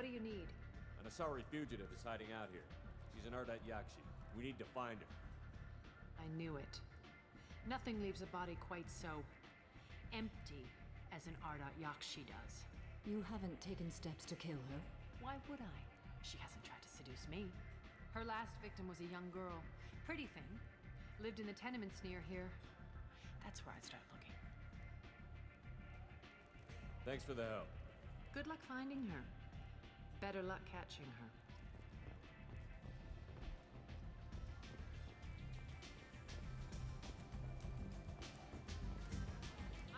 What do you need? An Asari fugitive is hiding out here. She's an Ardat Yakshi. We need to find her. I knew it. Nothing leaves a body quite so empty as an Ardat Yakshi does. You haven't taken steps to kill her? Why would I? She hasn't tried to seduce me. Her last victim was a young girl. Pretty thing. Lived in the tenements near here. That's where I'd start looking. Thanks for the help. Good luck finding her. Better luck catching her.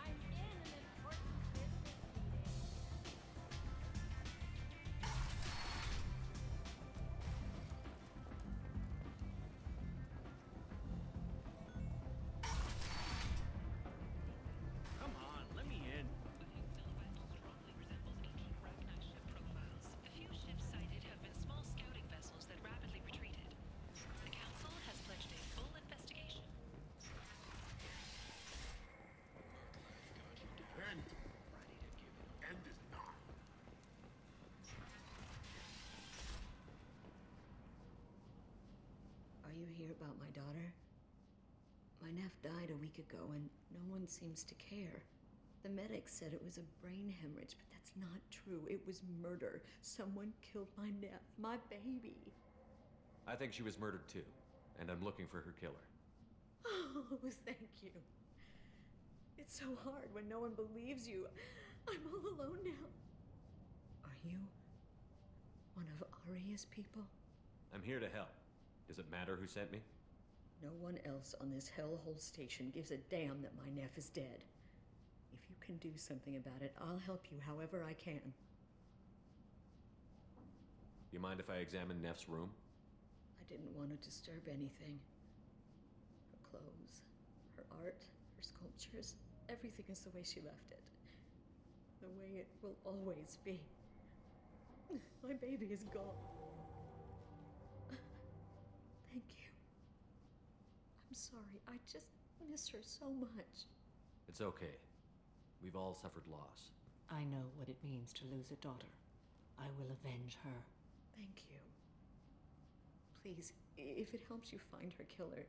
I'm in an important business meeting. Come on, let me in. The silhouette strongly resembles ancient Ragnar ship profiles. The few ships sighted have been small scouting vessels that rapidly retreated. The Council has pledged a full investigation. End. End is not. Are you here about my daughter? My nephew died a week ago and no one seems to care. The medics said it was a brain hemorrhage, but that's not true. It was murder. Someone killed my nephew, my baby. I think she was murdered too, and I'm looking for her killer. Oh, thank you. It's so hard when no one believes you. I'm all alone now. Are you one of Aria's people? I'm here to help. Does it matter who sent me? No one else on this hellhole station gives a damn that my nephew is dead. If you can do something about it, I'll help you however I can. You mind if I examine Neff's room? I didn't want to disturb anything. Her clothes, her art, her sculptures, everything is the way she left it. The way it will always be. My baby is gone. Thank you. I'm sorry, I just miss her so much. It's okay. We've all suffered loss. I know what it means to lose a daughter. I will avenge her. Thank you. Please, if it helps you find her killer,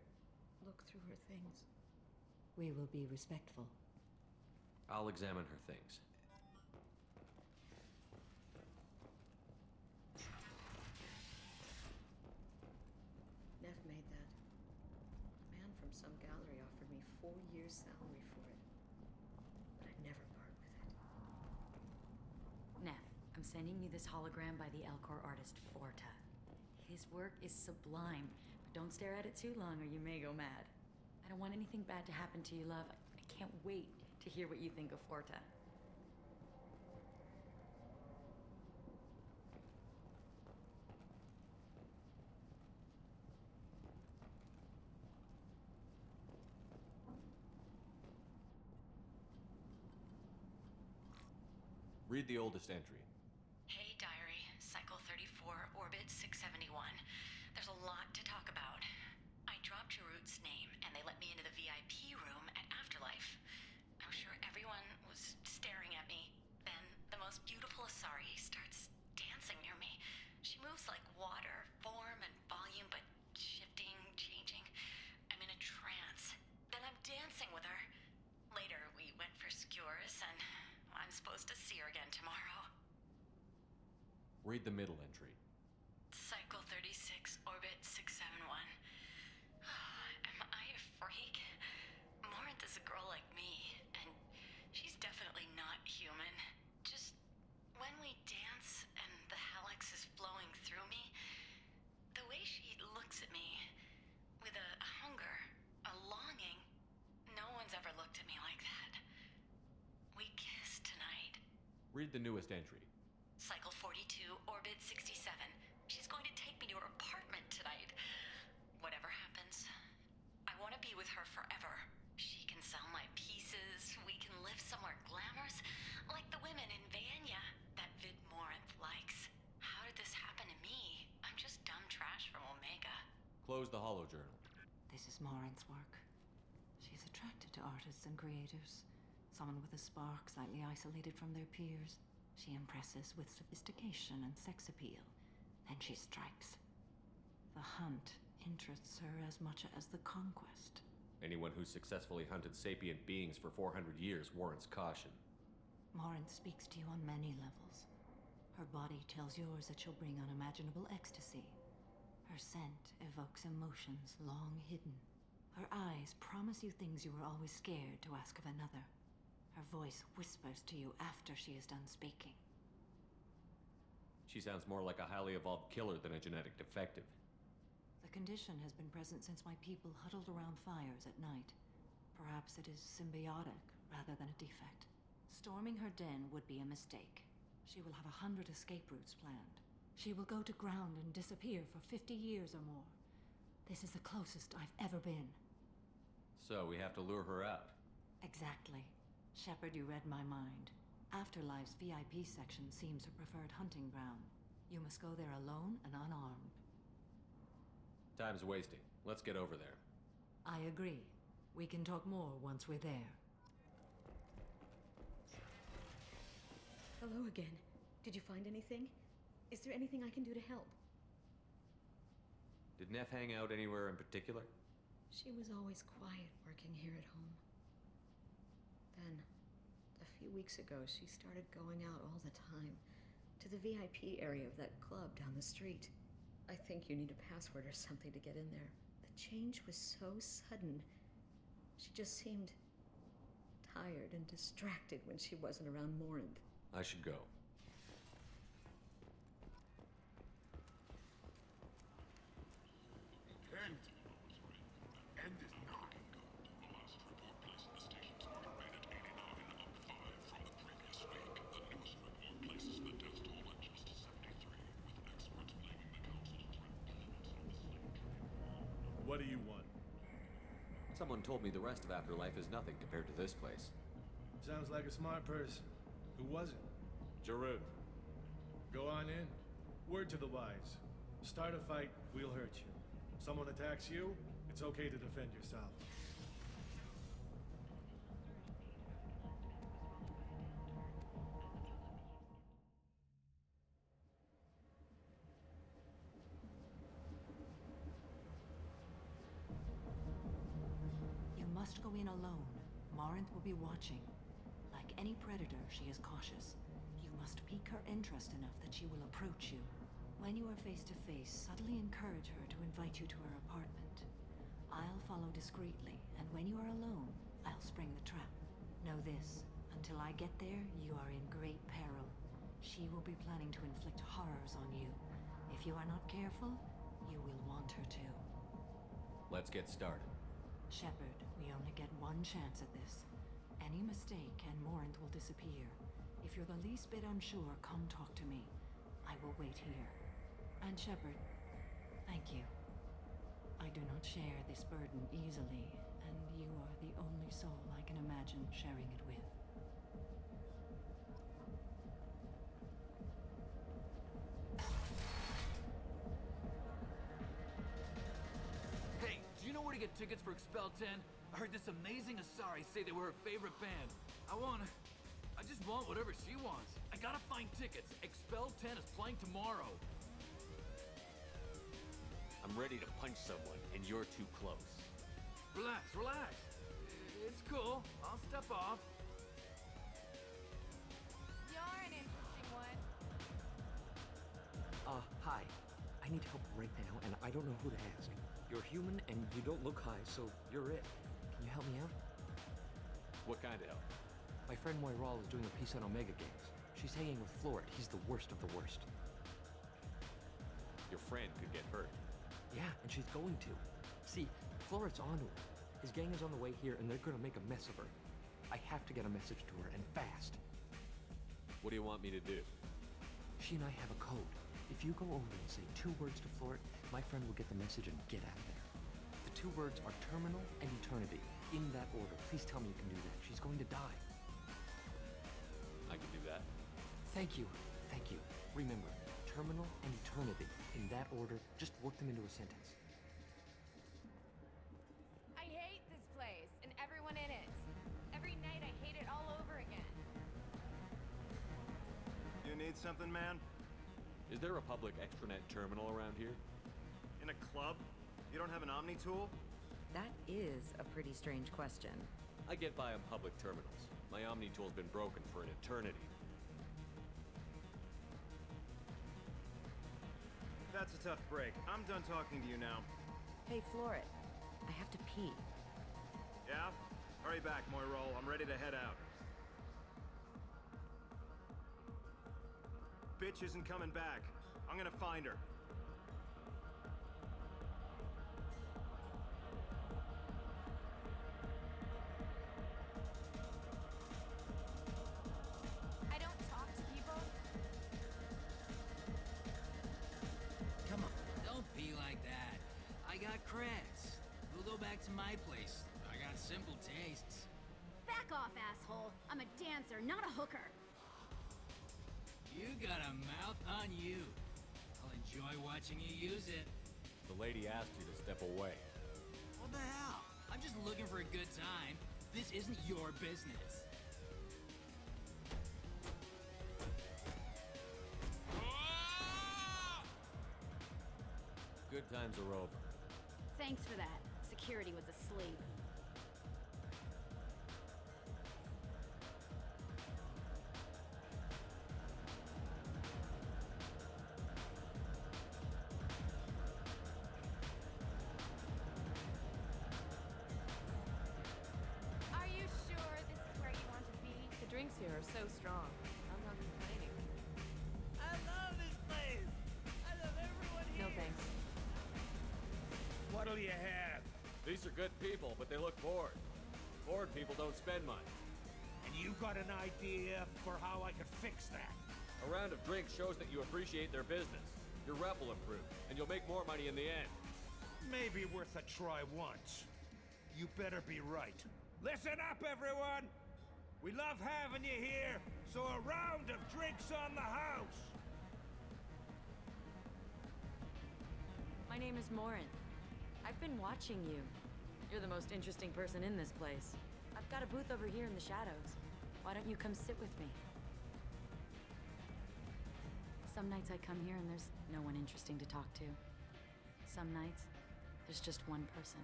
look through her things. We will be respectful. I'll examine her things. Neff made that. A man from some gallery offered me 4 years' salary for it. But I'd never part with it. Neff, I'm sending you this hologram by the Elcor artist Forta. His work is sublime, but don't stare at it too long or you may go mad. I don't want anything bad to happen to you, love. I can't wait to hear what you think of Forta. Read the oldest entry. Hey, Diary. Cycle 34, Orbit 671. There's a lot to talk about. I dropped Jarut's name, and they let me into the VIP room at Afterlife. I'm sure everyone was staring at me. Then the most beautiful Asari starts dancing near me. She moves like water, form and volume, but shifting, changing. I'm in a trance. Then I'm dancing with her. Later, we went for skewers, and I'm supposed to see her again tomorrow. Read the middle entry. Cycle 36, Orbit 671. Am I a freak? Morinth is a girl like me, and she's definitely not human. Just when we dance and the Helix is flowing through me, the way she looks at me with a hunger, a longing, no one's ever looked at me like that. We kissed tonight. Read the newest entry. Cycle 42, Orbit 67. She's going to take me to her apartment tonight. Whatever happens, I want to be with her forever. She can sell my pieces. We can live somewhere glamorous, like the women in Vanya that Vid Morinth likes. How did this happen to me? I'm just dumb trash from Omega. Close the holo journal. This is Morinth's work. She's attracted to artists and creators. Someone with a spark, slightly isolated from their peers. She impresses with sophistication and sex appeal. Then she strikes. The hunt interests her as much as the conquest. Anyone who's successfully hunted sapient beings for 400 years warrants caution. Morinth speaks to you on many levels. Her body tells yours that she'll bring unimaginable ecstasy. Her scent evokes emotions long hidden. Her eyes promise you things you were always scared to ask of another. Her voice whispers to you after she is done speaking. She sounds more like a highly evolved killer than a genetic defective. The condition has been present since my people huddled around fires at night. Perhaps it is symbiotic rather than a defect. Storming her den would be a mistake. She will have 100 escape routes planned. She will go to ground and disappear for 50 years or more. This is the closest I've ever been. So we have to lure her out. Exactly. Shepard, you read my mind. Afterlife's VIP section seems her preferred hunting ground. You must go there alone and unarmed. Time's wasting. Let's get over there. I agree. We can talk more once we're there. Hello again. Did you find anything? Is there anything I can do to help? Did Neff hang out anywhere in particular? She was always quiet working here at home. Then, a few weeks ago, she started going out all the time to the VIP area of that club down the street. I think you need a password or something to get in there. The change was so sudden. She just seemed tired and distracted when she wasn't around Morinth. I should go. End. End is not. The last report placed the station's order rate at 89, up 5 from the previous week. The newest report places the death toll at just 73, with experts blaming the Council's threat performance on the slate. What do you want? Someone told me the rest of Afterlife is nothing compared to this place. Sounds like a smart person. Who was it? Jarud. Go on in. Word to the wise. Start a fight, we'll hurt you. Someone attacks you, it's okay to defend yourself. You must go in alone. Morinth will be watching. Like any predator, she is cautious. You must pique her interest enough that she will approach you. When you are face to face, subtly encourage her to invite you to her apartment. I'll follow discreetly, and when you are alone, I'll spring the trap. Know this, until I get there, you are in great peril. She will be planning to inflict horrors on you. If you are not careful, you will want her to. Let's get started. Shepard, we only get one chance at this. Any mistake and Morinth will disappear. If you're the least bit unsure, come talk to me. I will wait here. And Shepard, thank you. I do not share this burden easily, and you are the only soul I can imagine sharing it with. Hey, do you know where to get tickets for Expel 10? I heard this amazing Asari say they were her favorite band. I just want whatever she wants. I gotta find tickets. Expel 10 is playing tomorrow. I'm ready to punch someone, and you're too close. Relax, relax. It's cool. I'll step off. You're an interesting one. Hi. I need help right now, and I don't know who to ask. You're human, and you don't look high, so you're it. Can you help me out? What kind of help? My friend Moiral is doing a piece on Omega Gangs. She's hanging with Florid. He's the worst of the worst. Your friend could get hurt. Yeah, and she's going to. See, Florid's onto her. His gang is on the way here, and they're gonna make a mess of her. I have to get a message to her, and fast. What do you want me to do? She and I have a code. If you go over and say 2 words to Florid, my friend will get the message and get out of there. The 2 words are terminal and eternity. In that order. Please tell me you can do that. She's going to die. I can do that. Thank you. Thank you. Remember, terminal and eternity. In that order, just work them into a sentence. I hate this place and everyone in it. Every night I hate it all over again. need something, man? Is there a public extranet terminal around here? In a club? You don't have an Omni tool? That is a pretty strange question. I get by on public terminals. My Omni tool's been broken for an eternity. That's a tough break. I'm done talking to you now. Hey, Floret. I have to pee. Yeah? Hurry back, Moirol. I'm ready to head out. Bitch isn't coming back. I'm gonna find her. I don't talk to people. Come on, don't be like that. I got creds. We'll go back to my place. I got simple tastes. Back off, asshole. I'm a dancer, not a hooker. You got a mouth on you. I'll enjoy watching you use it. The lady asked you to step away. What the hell? I'm just looking for a good time. This isn't your business. Good times are over. Thanks for that. Security was asleep. Are you sure this is where you want to be? The drinks here are so strong. I'm not complaining. I love this place. I love everyone here. No thanks. What'll you have? These are good people, but they look bored. Bored people don't spend money. And you got an idea for how I could fix that? A round of drinks shows that you appreciate their business. Your rep will improve, and you'll make more money in the end. Maybe worth a try once. You better be right. Listen up, everyone! We love having you here, so a round of drinks on the house! My name is Morinth. I've been watching you. You're the most interesting person in this place. I've got a booth over here in the shadows. Why don't you come sit with me? Some nights I come here and there's no one interesting to talk to. Some nights, there's just one person.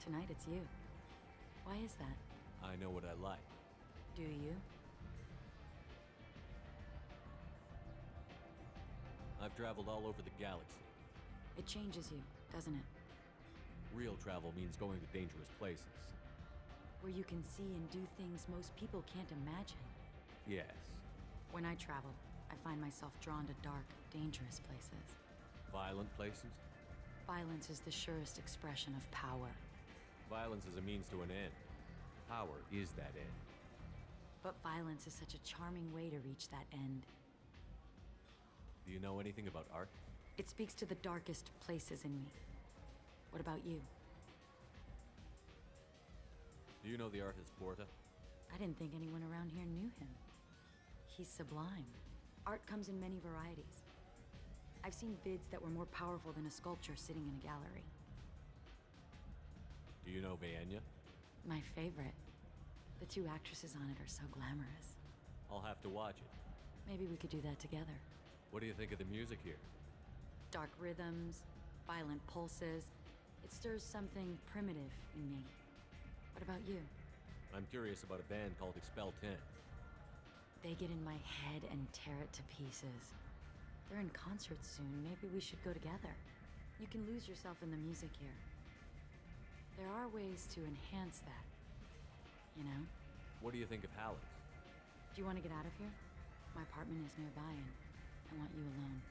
Tonight it's you. Why is that? I know what I like. Do you? I've traveled all over the galaxy. It changes you, doesn't it? Real travel means going to dangerous places. Where you can see and do things most people can't imagine. Yes. When I travel, I find myself drawn to dark, dangerous places. Violent places? Violence is the surest expression of power. Violence is a means to an end. Power is that end. But violence is such a charming way to reach that end. Do you know anything about art? It speaks to the darkest places in me. What about you? Do you know the artist Porta? I didn't think anyone around here knew him. He's sublime. Art comes in many varieties. I've seen vids that were more powerful than a sculpture sitting in a gallery. Do you know Vaenia? My favorite. The two actresses on it are so glamorous. I'll have to watch it. Maybe we could do that together. What do you think of the music here? Dark rhythms, violent pulses. It stirs something primitive in me. What about you? I'm curious about a band called Expel 10. They get in my head and tear it to pieces. They're in concert soon. Maybe we should go together. You can lose yourself in the music here. There are ways to enhance that. You know? What do you think of Hallett's? Do you want to get out of here? My apartment is nearby and I want you alone.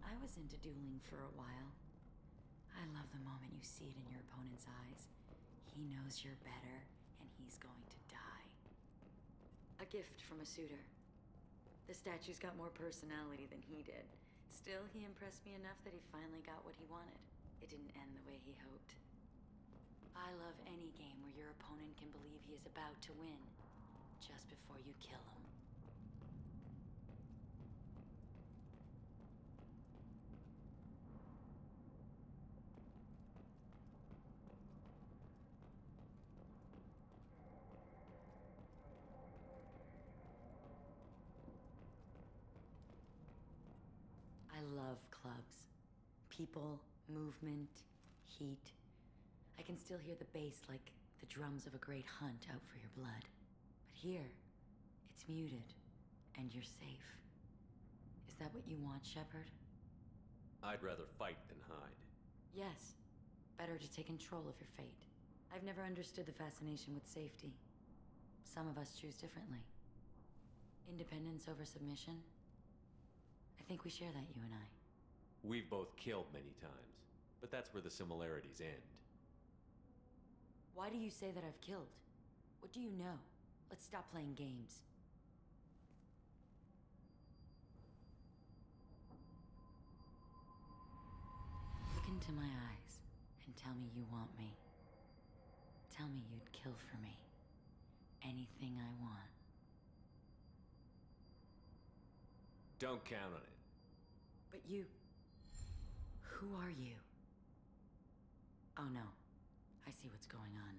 I was into dueling for a while. I love the moment you see it in your opponent's eyes. He knows you're better, and he's going to die. A gift from a suitor. The statue's got more personality than he did. Still, he impressed me enough that he finally got what he wanted. It didn't end the way he hoped. I love any game where your opponent can believe he is about to win. just before you kill him. I love clubs. People, movement, heat. I can still hear the bass like the drums of a great hunt out for your blood. But here, it's muted, and you're safe. Is that what you want, Shepard? I'd rather fight than hide. Yes. Better to take control of your fate. I've never understood the fascination with safety. Some of us choose differently. Independence over submission? I think we share that, you and I. We've both killed many times, but that's where the similarities end. Why do you say that I've killed? What do you know? Let's stop playing games. Look into my eyes and tell me you want me. Tell me you'd kill for me. Anything I want. Don't count on it. But you... Who are you? Oh no. I see what's going on.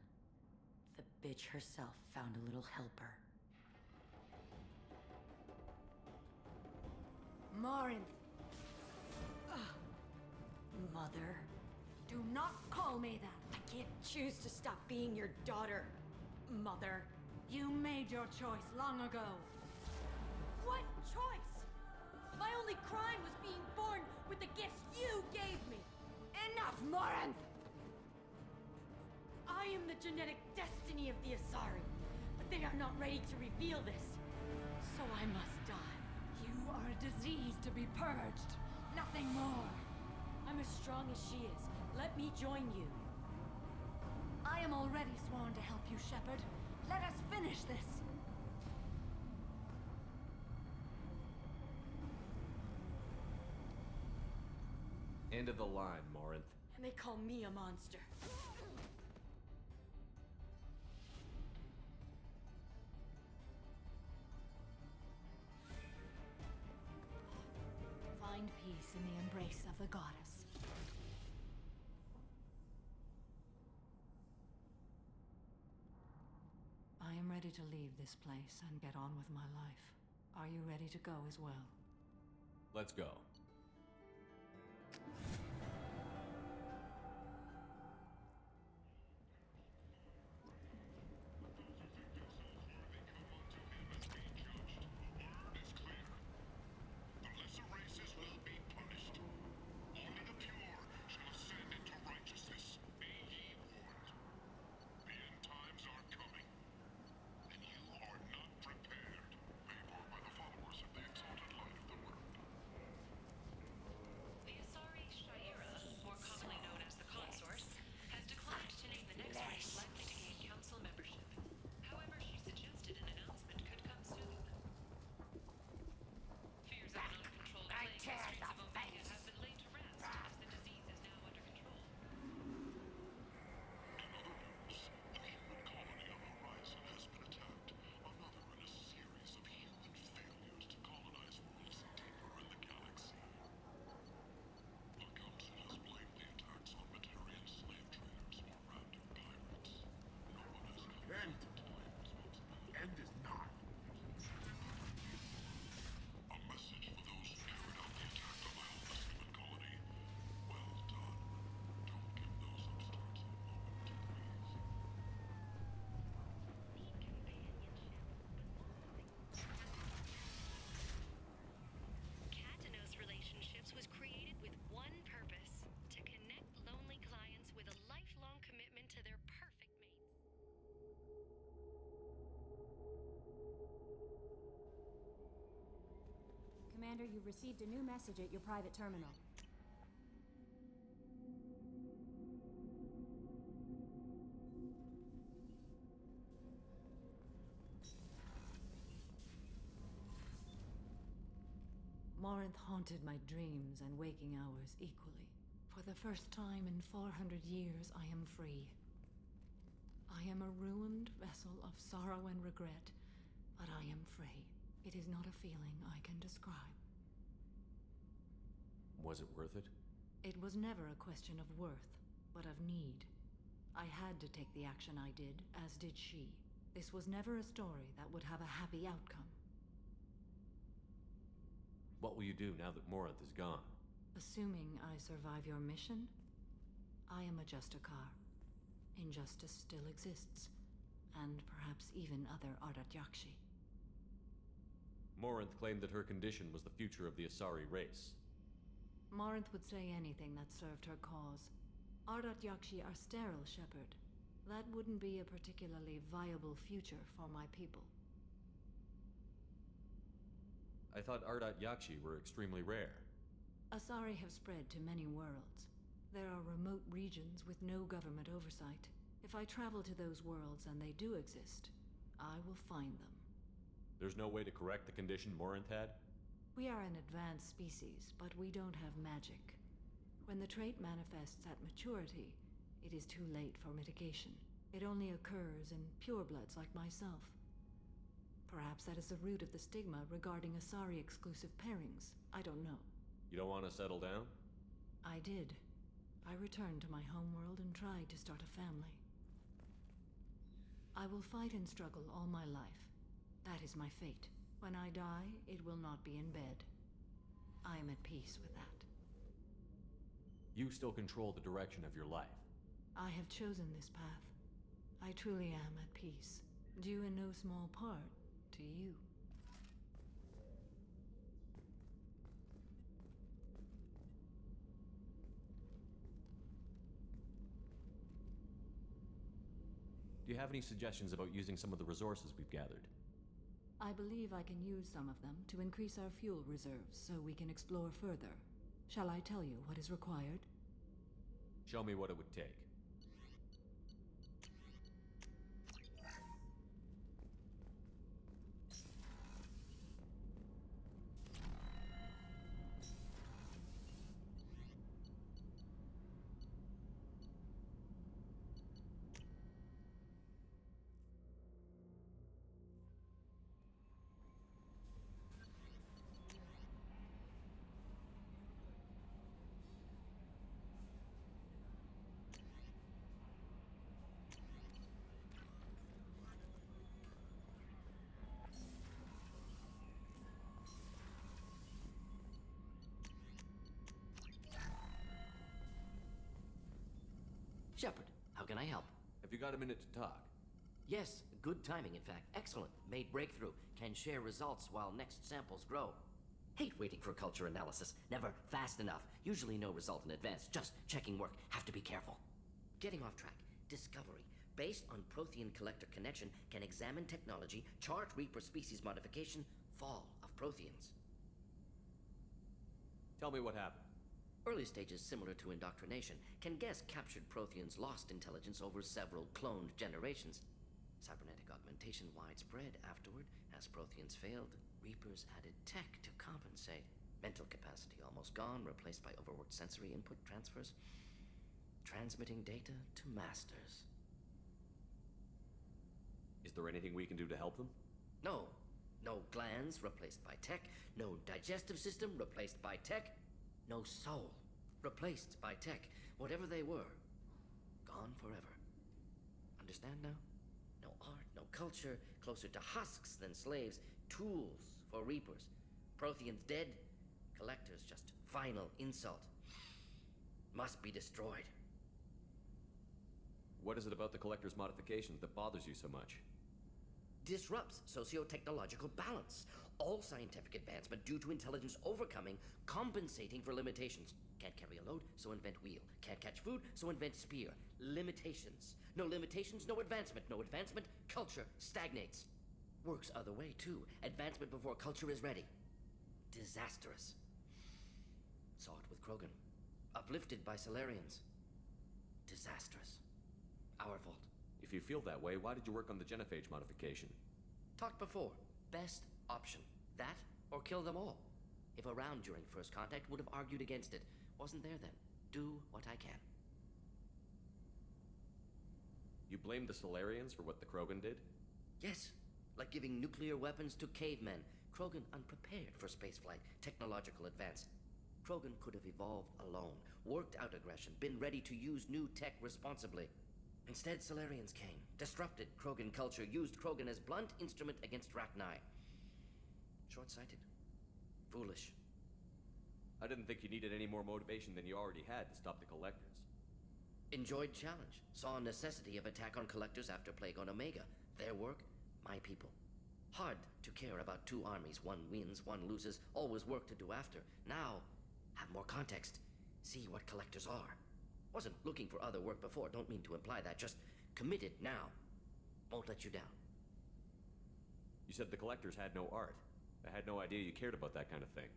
The bitch herself found a little helper. Morinth! Mother. Do not call me that! I can't choose to stop being your daughter, Mother. You made your choice long ago. What choice? My only crime was being born with the gifts you gave me. Enough, Morinth! I am the genetic destiny of the Asari, but they are not ready to reveal this. So I must die. You are a disease to be purged. Nothing more. I'm as strong as she is. Let me join you. I am already sworn to help you, Shepard. Let us finish this. End of the line, Morinth. And they call me a monster. Find peace in the embrace of the goddess. I am ready to leave this place and get on with my life. Are you ready to go as well? Let's go. End is not. A message for those who carried out the attack on my own Eskimon colony. Well done. Don't give those upstarts a moment to breathe. Katanos Relationships was created with one purpose: to connect lonely clients with a lifelong commitment to their perfect mates. Commander, you've received a new message at your private terminal. Morinth haunted my dreams and waking hours equally. For the first time in 400 years, I am free. I am a ruined vessel of sorrow and regret, but I am free. It is not a feeling I can describe. Was it worth it? It was never a question of worth, but of need. I had to take the action I did, as did she. This was never a story that would have a happy outcome. What will you do now that Morinth is gone? Assuming I survive your mission, I am a Justicar. Injustice still exists, and perhaps even other Ardat Yakshi. Morinth claimed that her condition was the future of the Asari race. Morinth would say anything that served her cause. Ardat Yakshi are sterile, Shepard. That wouldn't be a particularly viable future for my people. I thought Ardat Yakshi were extremely rare. Asari have spread to many worlds. There are remote regions with no government oversight. If I travel to those worlds and they do exist, I will find them. There's no way to correct the condition Morinth had? We are an advanced species, but we don't have magic. When the trait manifests at maturity, it is too late for mitigation. It only occurs in purebloods like myself. Perhaps that is the root of the stigma regarding Asari-exclusive pairings. I don't know. You don't want to settle down? I did. I returned to my homeworld and tried to start a family. I will fight and struggle all my life. That is my fate. When I die, it will not be in bed. I am at peace with that. You still control the direction of your life. I have chosen this path. I truly am at peace, due in no small part to you. Do you have any suggestions about using some of the resources we've gathered? I believe I can use some of them to increase our fuel reserves so we can explore further. Shall I tell you what is required? Show me what it would take. Shepard, how can I help? Have you got a minute to talk? Yes, good timing, in fact. Excellent. Made breakthrough. Can share results while next samples grow. Hate waiting for culture analysis. Never fast enough. Usually no result in advance. Just checking work. Have to be careful. Getting off track. Discovery. Based on Prothean collector connection, can examine technology, chart Reaper species modification, fall of Protheans. Tell me what happened. Early stages similar to indoctrination. Can guess captured Protheans lost intelligence over several cloned generations. Cybernetic augmentation widespread afterward. As Protheans failed, Reapers added tech to compensate. Mental capacity almost gone, replaced by overworked sensory input transfers. Transmitting data to masters. Is there anything we can do to help them? No. No glands replaced by tech. No digestive system replaced by tech. No soul replaced by tech. Whatever they were, gone forever. Understand now? No art, no culture, closer to husks than slaves. Tools for Reapers. Protheans dead, collectors just final insult. Must be destroyed. What is it about the Collector's modifications that bothers you so much? Disrupts socio-technological balance. All scientific advancement due to intelligence overcoming, compensating for limitations. Can't carry a load, so invent wheel. Can't catch food, so invent spear. Limitations. No limitations, no advancement. No advancement, culture stagnates. Works other way, too. Advancement before culture is ready. Disastrous. Saw it with Krogan. Uplifted by Solarians. Disastrous. Our fault. If you feel that way, why did you work on the genophage modification? Talked before. Best option. That or kill them all. If around during first contact, would have argued against it. Wasn't there then. Do what I can. You blame the Solarians for what the Krogan did? Yes. Like giving nuclear weapons to cavemen. Krogan unprepared for spaceflight, technological advance. Krogan could have evolved alone, worked out aggression, been ready to use new tech responsibly. Instead, Solarians came, disrupted Krogan culture, used Krogan as blunt instrument against Rachni. Short-sighted. Foolish. I didn't think you needed any more motivation than you already had to stop the Collectors. Enjoyed challenge. Saw necessity of attack on Collectors after Plague on Omega. Their work, my people. Hard to care about two armies. One wins, one loses. Always work to do after. Now, have more context. See what Collectors are. Wasn't looking for other work before. Don't mean to imply that. Just committed now. Won't let you down. You said the Collectors had no art. I had no idea you cared about that kind of thing.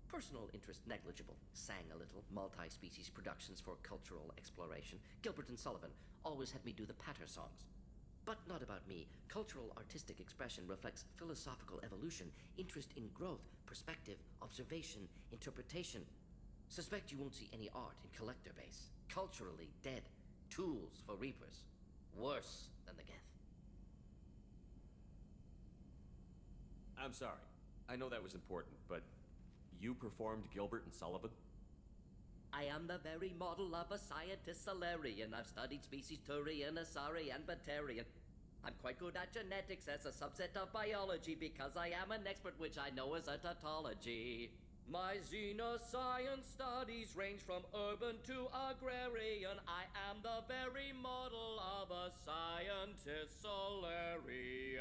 Personal interest negligible. Sang a little. Multi-species productions for cultural exploration. Gilbert and Sullivan always had me do the patter songs. But not about me. Cultural artistic expression reflects philosophical evolution, interest in growth, perspective, observation, interpretation. Suspect you won't see any art in Collector base. Culturally dead. Tools for Reapers. Worse than the Geth. I'm sorry. I know that was important, but you performed Gilbert and Sullivan? I am the very model of a scientist Solarian. I've studied species Turian, Asari, and Batarian. I'm quite good at genetics as a subset of biology because I am an expert, which I know is a tautology. My xenoscience studies range from urban to agrarian. I am the very model of a scientist Solarian.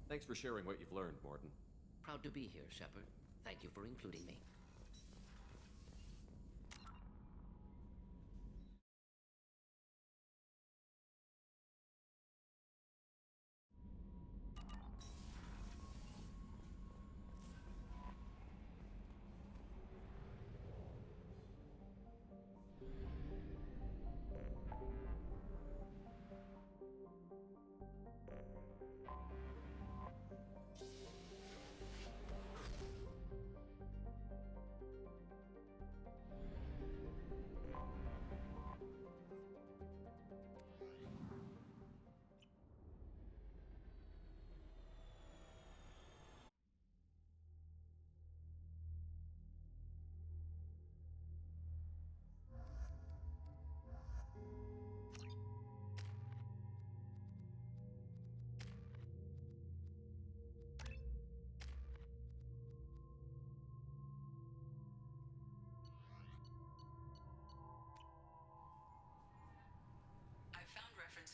Thanks for sharing what you've learned, Morton. Proud to be here, Shepard. Thank you for including me.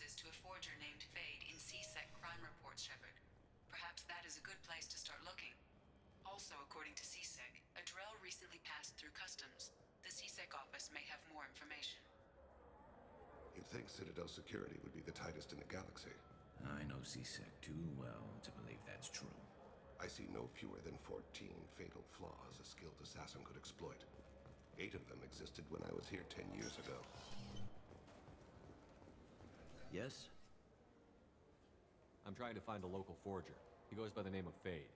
To a forger named Fade in C-Sec crime reports, Shepard. Perhaps that is a good place to start looking. Also, according to C-Sec, a Drell recently passed through customs. The C-Sec office may have more information. You'd think Citadel security would be the tightest in the galaxy. I know C-Sec too well to believe that's true. I see no fewer than 14 fatal flaws a skilled assassin could exploit. 8 of them existed when I was here 10 years ago. Yes? I'm trying to find a local forger. He goes by the name of Fade.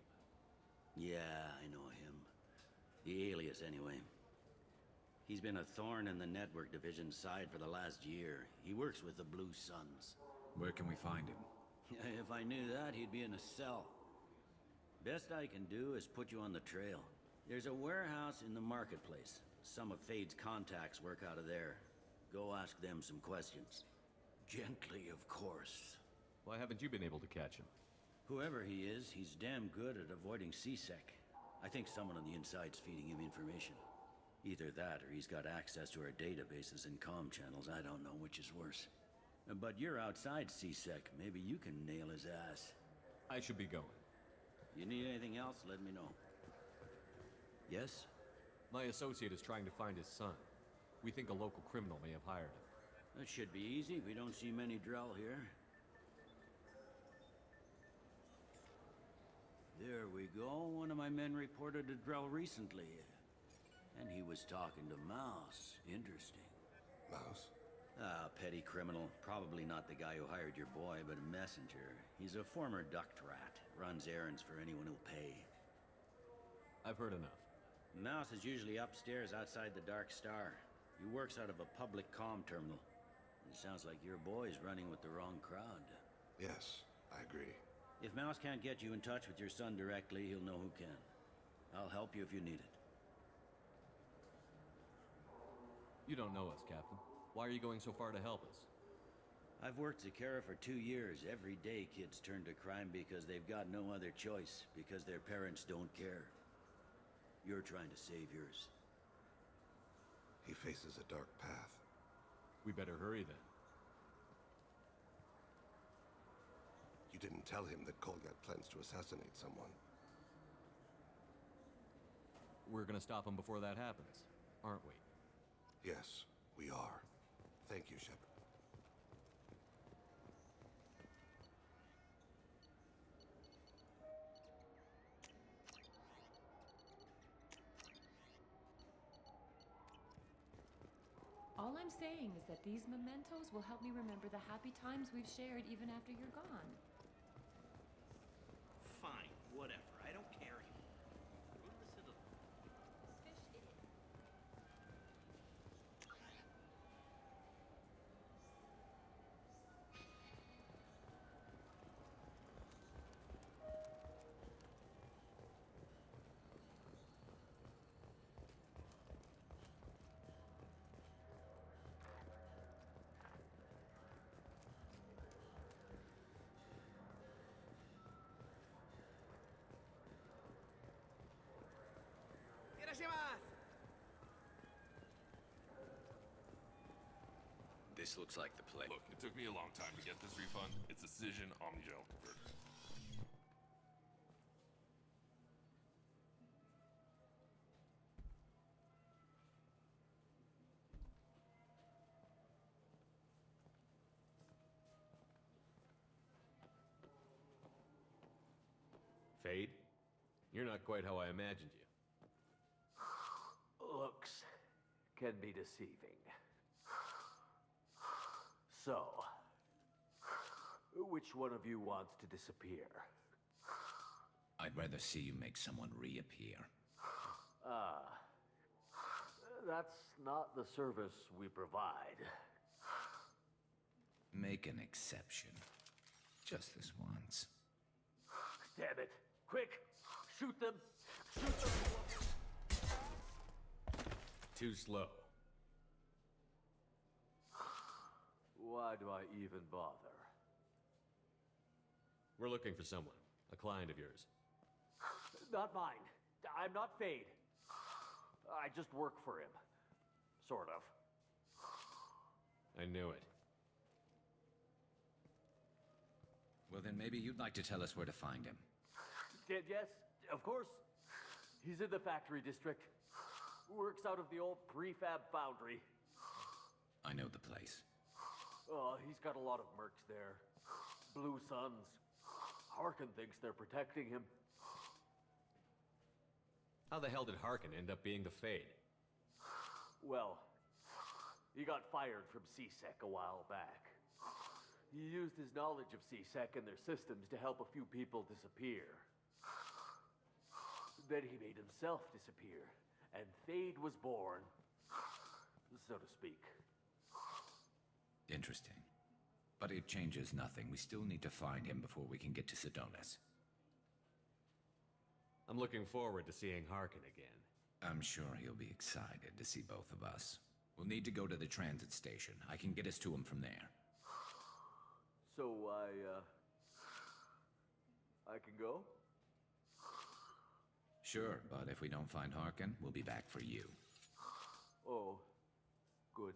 Yeah, I know him. The alias, anyway. He's been a thorn in the network division's side for the last year. He works with the Blue Suns. Where can we find him? If I knew that, he'd be in a cell. Best I can do is put you on the trail. There's a warehouse in the marketplace. Some of Fade's contacts work out of there. Go ask them some questions. Gently, of course. Why haven't you been able to catch him? Whoever he is, he's damn good at avoiding C-Sec. I think someone on the inside's feeding him information. Either that, or he's got access to our databases and comm channels. I don't know which is worse. But you're outside C-Sec. Maybe you can nail his ass. I should be going. You need anything else, let me know. Yes? My associate is trying to find his son. We think a local criminal may have hired him. That should be easy. We don't see many Drell here. There we go. One of my men reported a Drell recently. And he was talking to Mouse. Interesting. Mouse? Ah, petty criminal. Probably not the guy who hired your boy, but a messenger. He's a former duct rat. Runs errands for anyone who'll pay. I've heard enough. Mouse is usually upstairs outside the Dark Star. He works out of a public comm terminal. It sounds like your boy's running with the wrong crowd. Yes, I agree. If Mouse can't get you in touch with your son directly, he'll know who can. I'll help you if you need it. You don't know us, Captain. Why are you going so far to help us? I've worked Zakera for 2 years. Every day kids turn to crime because they've got no other choice, because their parents don't care. You're trying to save yours. He faces a dark path. We better hurry then. You didn't tell him that Kolgat plans to assassinate someone. We're gonna stop him before that happens, aren't we? Yes, we are. Thank you, Shepard. All I'm saying is that these mementos will help me remember the happy times we've shared even after you're gone. Fine, whatever. I don't care anymore. We'll listen to them. Fish it is. This looks like the place. Look, it took me a long time to get this refund. It's a Cision Omnigel converter. Fade? You're not quite how I imagined you. Looks can be deceiving. So, which one of you wants to disappear? I'd rather see you make someone reappear. That's not the service we provide. Make an exception. Just this once. Damn it! Quick! Shoot them! Shoot them! Too slow. Why do I even bother? We're looking for someone. A client of yours. Not mine. I'm not Fade. I just work for him. Sort of. I knew it. Well, then maybe you'd like to tell us where to find him. Yes, of course. He's in the factory district. Works out of the old prefab foundry. I know the place. He's got a lot of mercs there. Blue Suns. Harkin thinks they're protecting him. How the hell did Harkin end up being the Fade? Well, he got fired from C-Sec a while back. He used his knowledge of C-Sec and their systems to help a few people disappear. Then he made himself disappear, and Fade was born, so to speak. Interesting. But it changes nothing. We still need to find him before we can get to Sedonis. I'm looking forward to seeing Harkin again. I'm sure he'll be excited to see both of us. We'll need to go to the transit station. I can get us to him from there. So I can go? Sure, but if we don't find Harkin, we'll be back for you. Oh, good.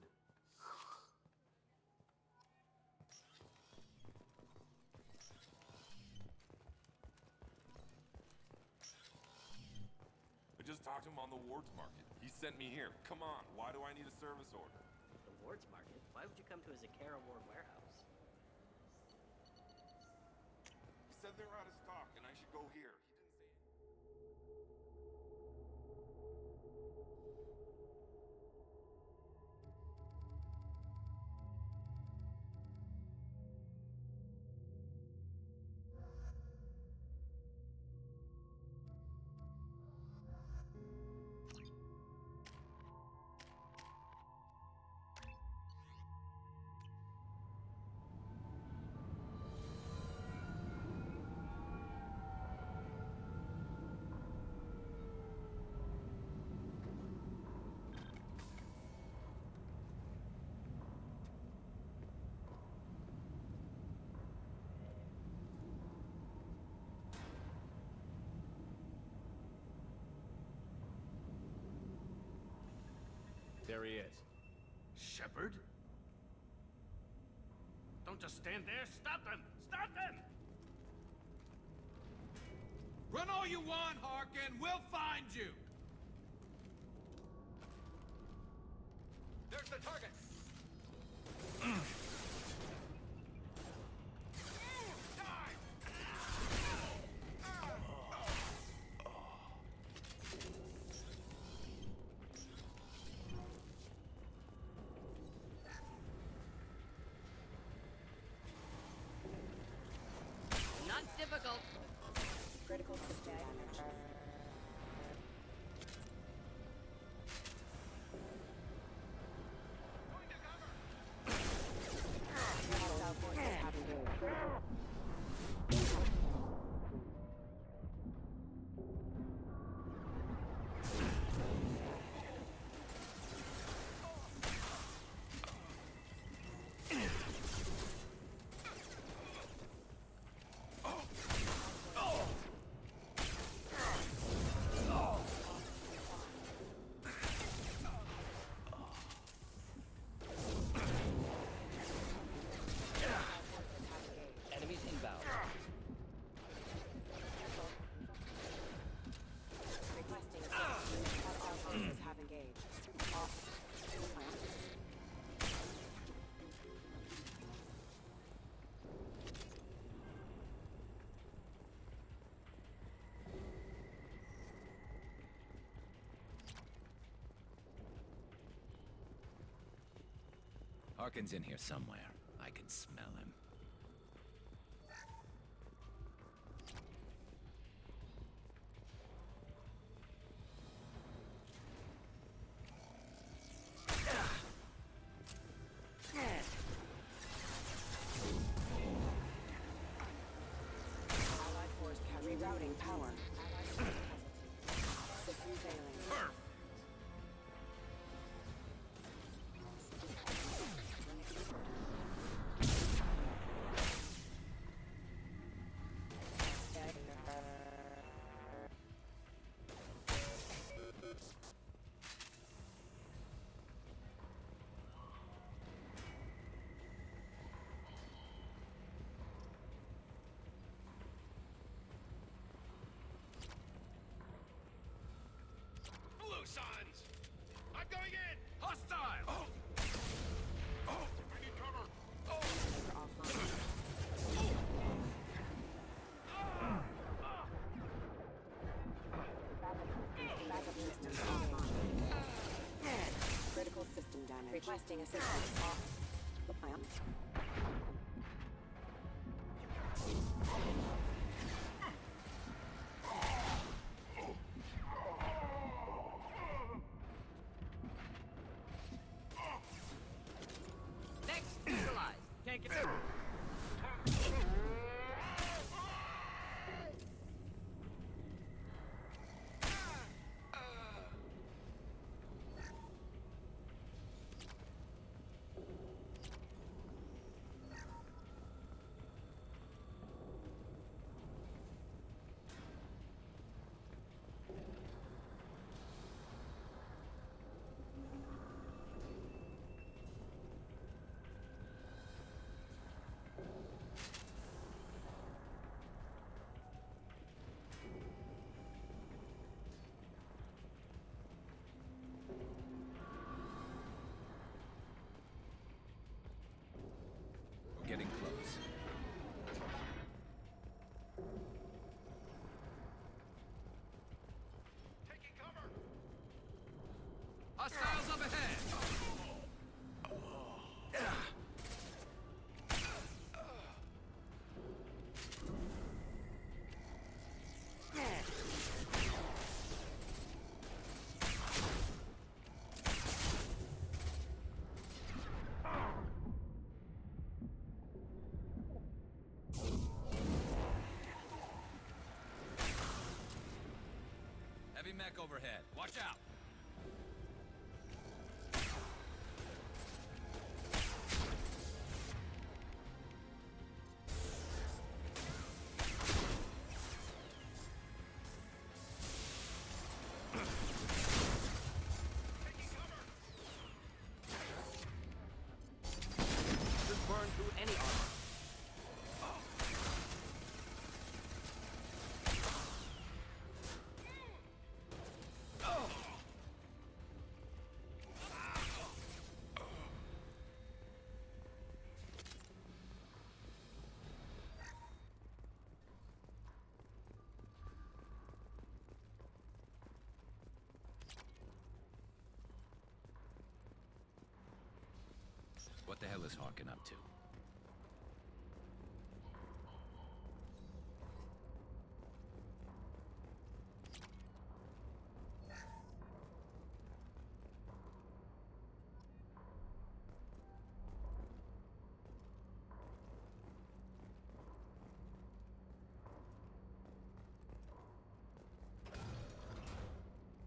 I just talked to him on the Wards Market. He sent me here. Come on, why do I need a service order? The Wards Market? Why would you come to a Zakera Ward warehouse? He said they're out of stock and I should go here. There he is. Shepard? Don't just stand there. Stop them! Stop them! Run all you want, Harkin. We'll find you. There's the target. Not difficult. Critical system damage. Hostile forces have engaged. Enemies inbound. Requesting assistance. Hostile forces have engaged. Harkin's in here somewhere. I can smell him. Allied force rerouting power. System failing. Blue signs! I'm going in! Hostile! Oh! Oh! I need cover! Oh! Backup system online. Critical system damage. Requesting assistance. Next, neutralized. Can't get through. We're getting close. Taking cover! Hostiles up ahead! Heavy mech overhead. Watch out! What the hell is Harkin up to?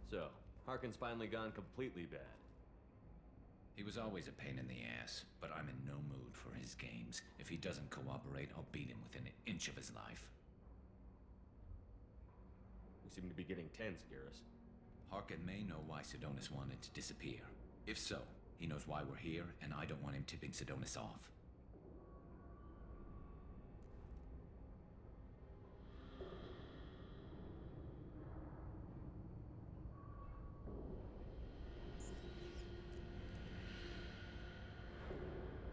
So, Harkin's finally gone completely bad. He was always a pain in the ass, but I'm in no mood for his games. If he doesn't cooperate, I'll beat him within an inch of his life. You seem to be getting tense, Garrus. Harkin may know why Sidonis wanted to disappear. If so, he knows why we're here, and I don't want him tipping Sidonis off.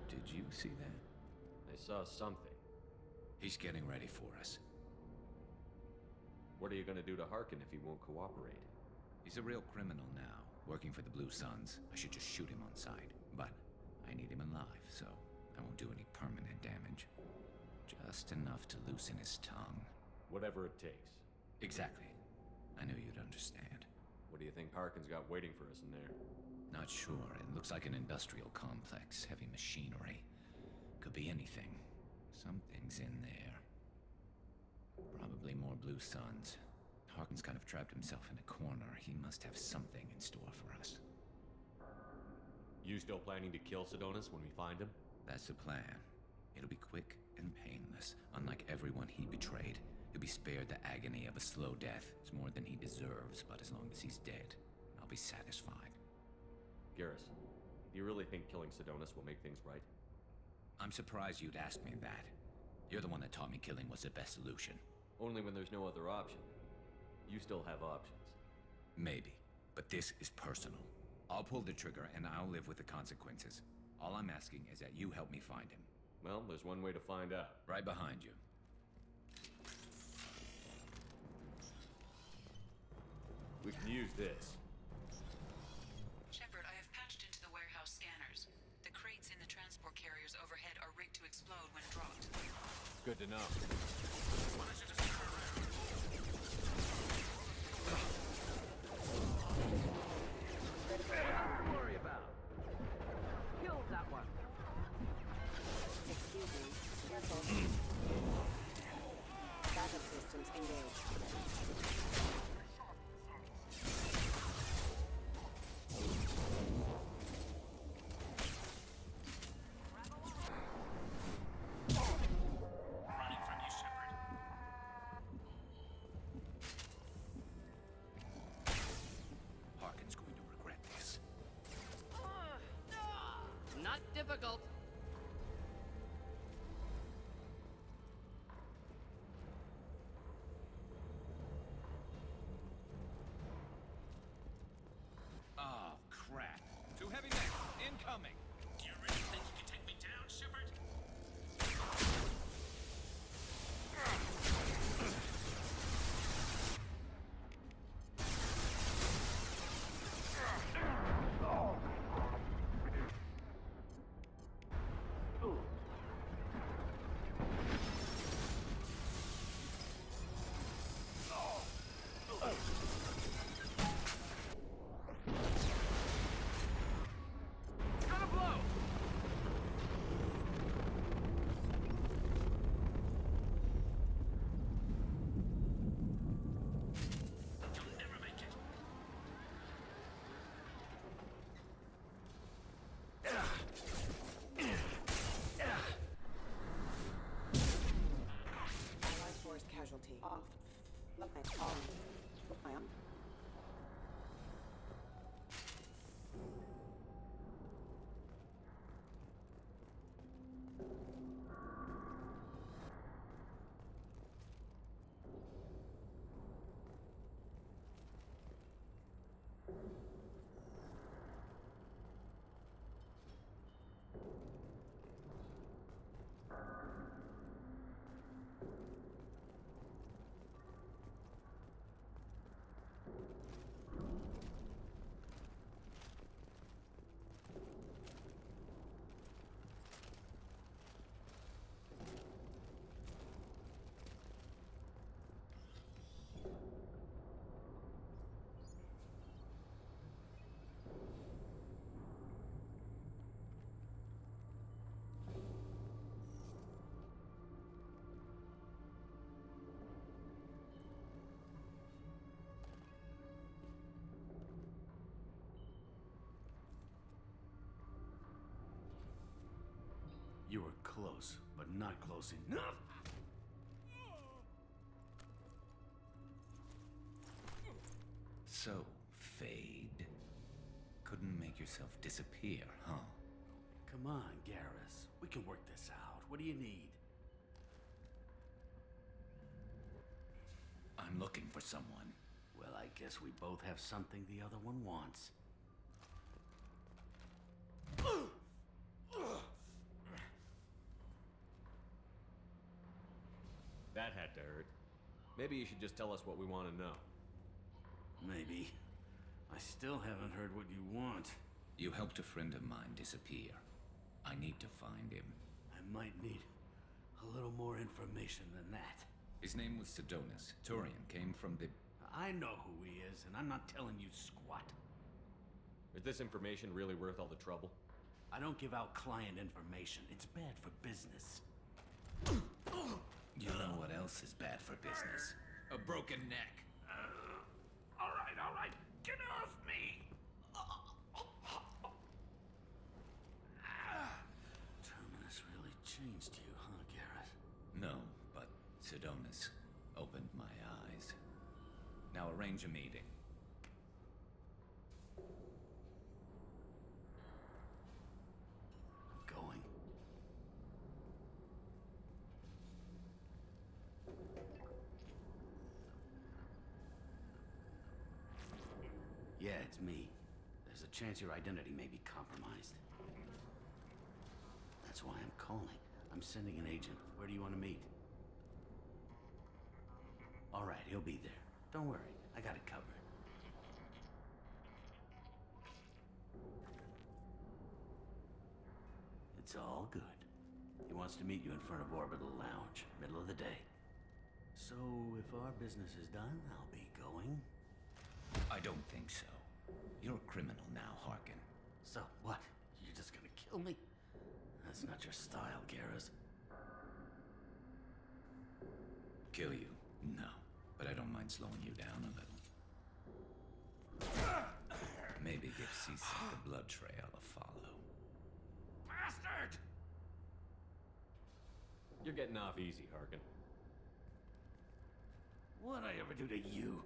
Did you see that? I saw something. He's getting ready for us. What are you gonna do to Harkin if he won't cooperate? He's a real criminal now, working for the Blue Suns. I should just shoot him on sight. But I need him alive, so I won't do any permanent damage. Just enough to loosen his tongue. Whatever it takes. Exactly. I knew you'd understand. What do you think Harkin's got waiting for us in there? Not sure. It looks like an industrial complex. Heavy machinery. Could be anything. Something's in there. Probably more Blue Suns. Harkin's kind of trapped himself in a corner. He must have something in store for us. You still planning to kill Sidonis when we find him? That's the plan. It'll be quick and painless. Unlike everyone he betrayed, he'll be spared the agony of a slow death. It's more than he deserves, but as long as he's dead, I'll be satisfied. Garrus, do you really think killing Sidonis will make things right? I'm surprised you'd ask me that. You're the one that taught me killing was the best solution. Only when there's no other option. You still have options. Maybe, but this is personal. I'll pull the trigger and I'll live with the consequences. All I'm asking is that you help me find him. Well, there's one way to find out. Right behind you. We can use this. Shepard, I have patched into the warehouse scanners. The crates in the transport carriers overhead are rigged to explode when dropped. Good to know. Nothing to worry about. Killed that one. Excuse me. Careful. Backup systems engaged. Running from you, Shepard. close, but not close enough. So, Fade. Couldn't make yourself disappear, huh? Come on, Garrus. We can work this out. What do you need? I'm looking for someone. Well, I guess we both have something the other one wants. That had to hurt. Maybe you should just tell us what we want to know. Maybe. I still haven't heard what you want. You helped a friend of mine disappear. I need to find him. I might need a little more information than that. His name was Sidonus. Turian came from the... I know who he is, and I'm not telling you squat. Is this information really worth all the trouble? I don't give out client information. It's bad for business. You know what else is bad for business? A broken neck. All right. Get off me! Terminus really changed you, huh, Garrett? No, but Sidonus opened my eyes. Now arrange a meeting. I'm going. Yeah, it's me. There's a chance your identity may be compromised. That's why I'm calling. I'm sending an agent. Where do you want to meet? All right, he'll be there. Don't worry, I got it covered. It's all good. He wants to meet you in front of Orbital Lounge, middle of the day. So, if our business is done, I'll be going. I don't think so. You're a criminal now, Harkin. So, what? You're just gonna kill me? That's not your style, Garrus. Kill you? No. But I don't mind slowing you down a little. Maybe give C-Sec the blood trail a follow. Bastard! You're getting off easy, Harkin. What'd I ever do to you?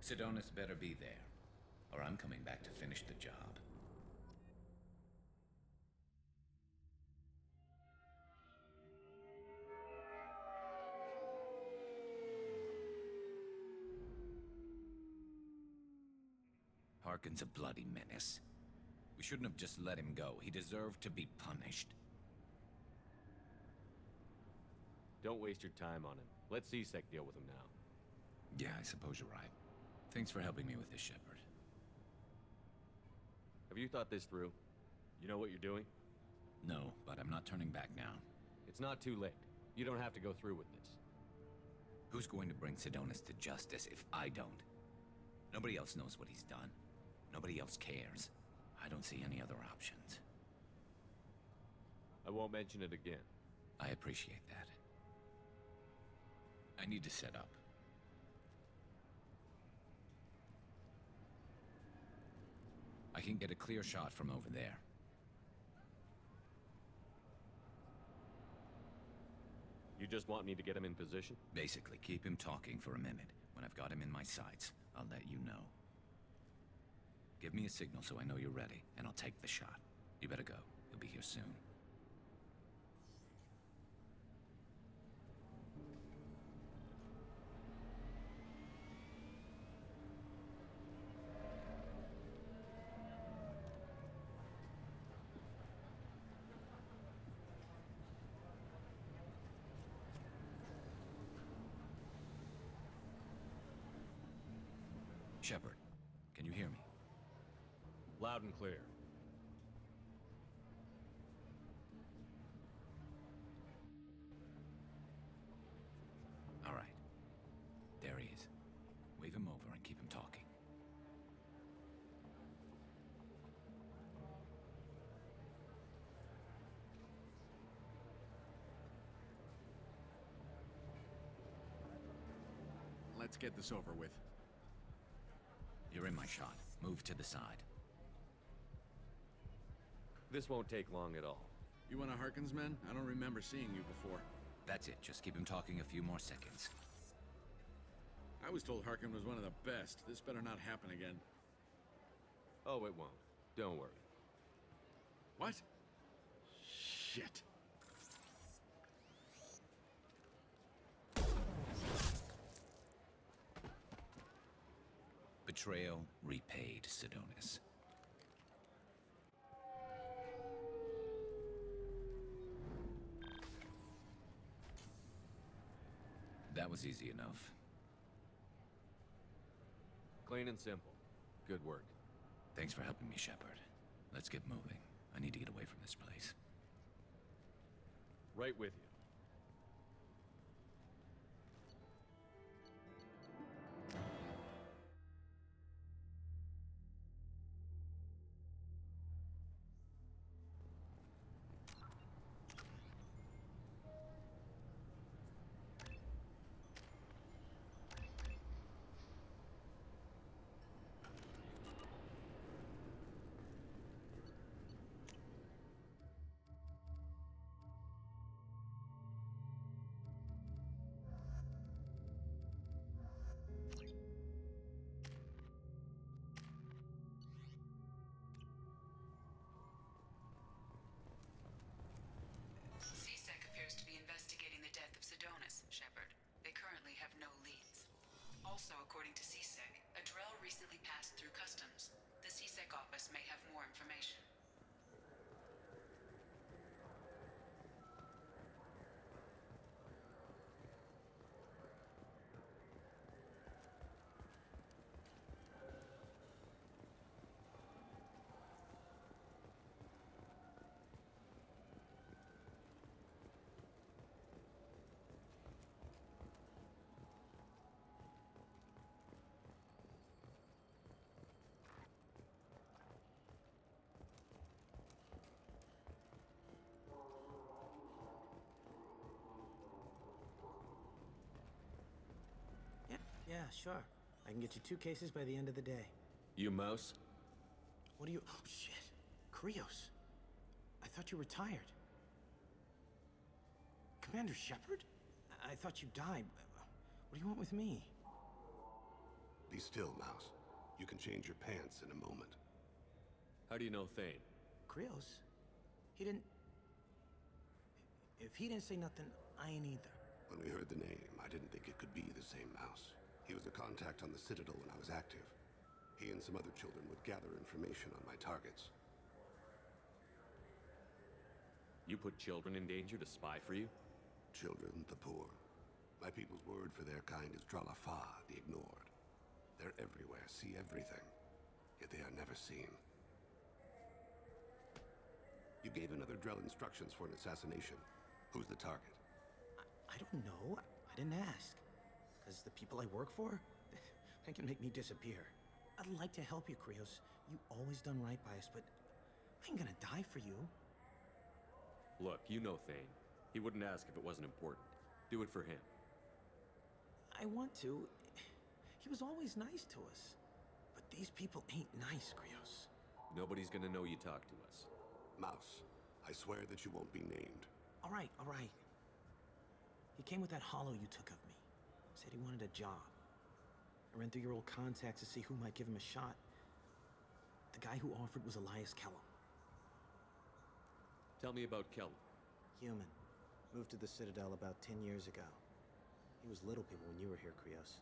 Sidonus better be there, or I'm coming back to finish the job. Harkin's a bloody menace. We shouldn't have just let him go. He deserved to be punished. Don't waste your time on him. Let C-Sec deal with him now. Yeah, I suppose you're right. Thanks for helping me with this, Shepard. Have you thought this through? You know what you're doing? No, but I'm not turning back now. It's not too late. You don't have to go through with this. Who's going to bring Sidonus to justice if I don't? Nobody else knows what he's done. Nobody else cares. I don't see any other options. I won't mention it again. I appreciate that. I need to set up. I can get a clear shot from over there. You just want me to get him in position? Basically, keep him talking for a minute. When I've got him in my sights, I'll let you know. Give me a signal so I know you're ready, and I'll take the shot. You better go. He'll be here soon. Shepard, can you hear me? Loud and clear. All right. There he is. Wave him over and keep him talking. Let's get this over with. You're in my shot. Move to the side. This won't take long at all. You one of Harkin's men? I don't remember seeing you before. That's it. Just keep him talking a few more seconds. I was told Harkin was one of the best. This better not happen again. Oh, it won't. Don't worry. What? Shit. Betrayal repaid, Sidonis. That was easy enough. Clean and simple. Good work. Thanks for helping me, Shepard. Let's get moving. I need to get away from this place. Right with you. CSEC appears to be investigating the death of Sidonis, Shepard. They currently have no leads. Also, according to CSEC, a Drell recently passed through customs. The CSEC office may have more information. Yeah, sure. I can get you 2 cases by the end of the day. You mouse? What are you... Oh, shit. Krios. I thought you retired. Commander Shepard? I thought you died. What do you want with me? Be still, Mouse. You can change your pants in a moment. How do you know Thane? Krios? He didn't... If he didn't say nothing, I ain't either. When we heard the name, I didn't think it could be the same Mouse. He was a contact on the Citadel when I was active. He and some other children would gather information on my targets. You put children in danger to spy for you? Children, the poor. My people's word for their kind is Dralafa, the ignored. They're everywhere, see everything, yet they are never seen. You gave another Drell instructions for an assassination. Who's the target? I don't know. I didn't ask. Because the people I work for, they can make me disappear. I'd like to help you, Krios. You always done right by us, but I ain't gonna die for you. Look, you know Thane. He wouldn't ask if it wasn't important. Do it for him. I want to. He was always nice to us. But these people ain't nice, Krios. Nobody's gonna know you talk to us. Mouse, I swear that you won't be named. All right, all right. He came with that hollow you took of me. Said he wanted a job. I ran through your old contacts to see who might give him a shot. The guy who offered was Elias Kellum. Tell me about Kellum. Human. Moved to the Citadel about 10 years ago. He was Little People when you were here, Krios.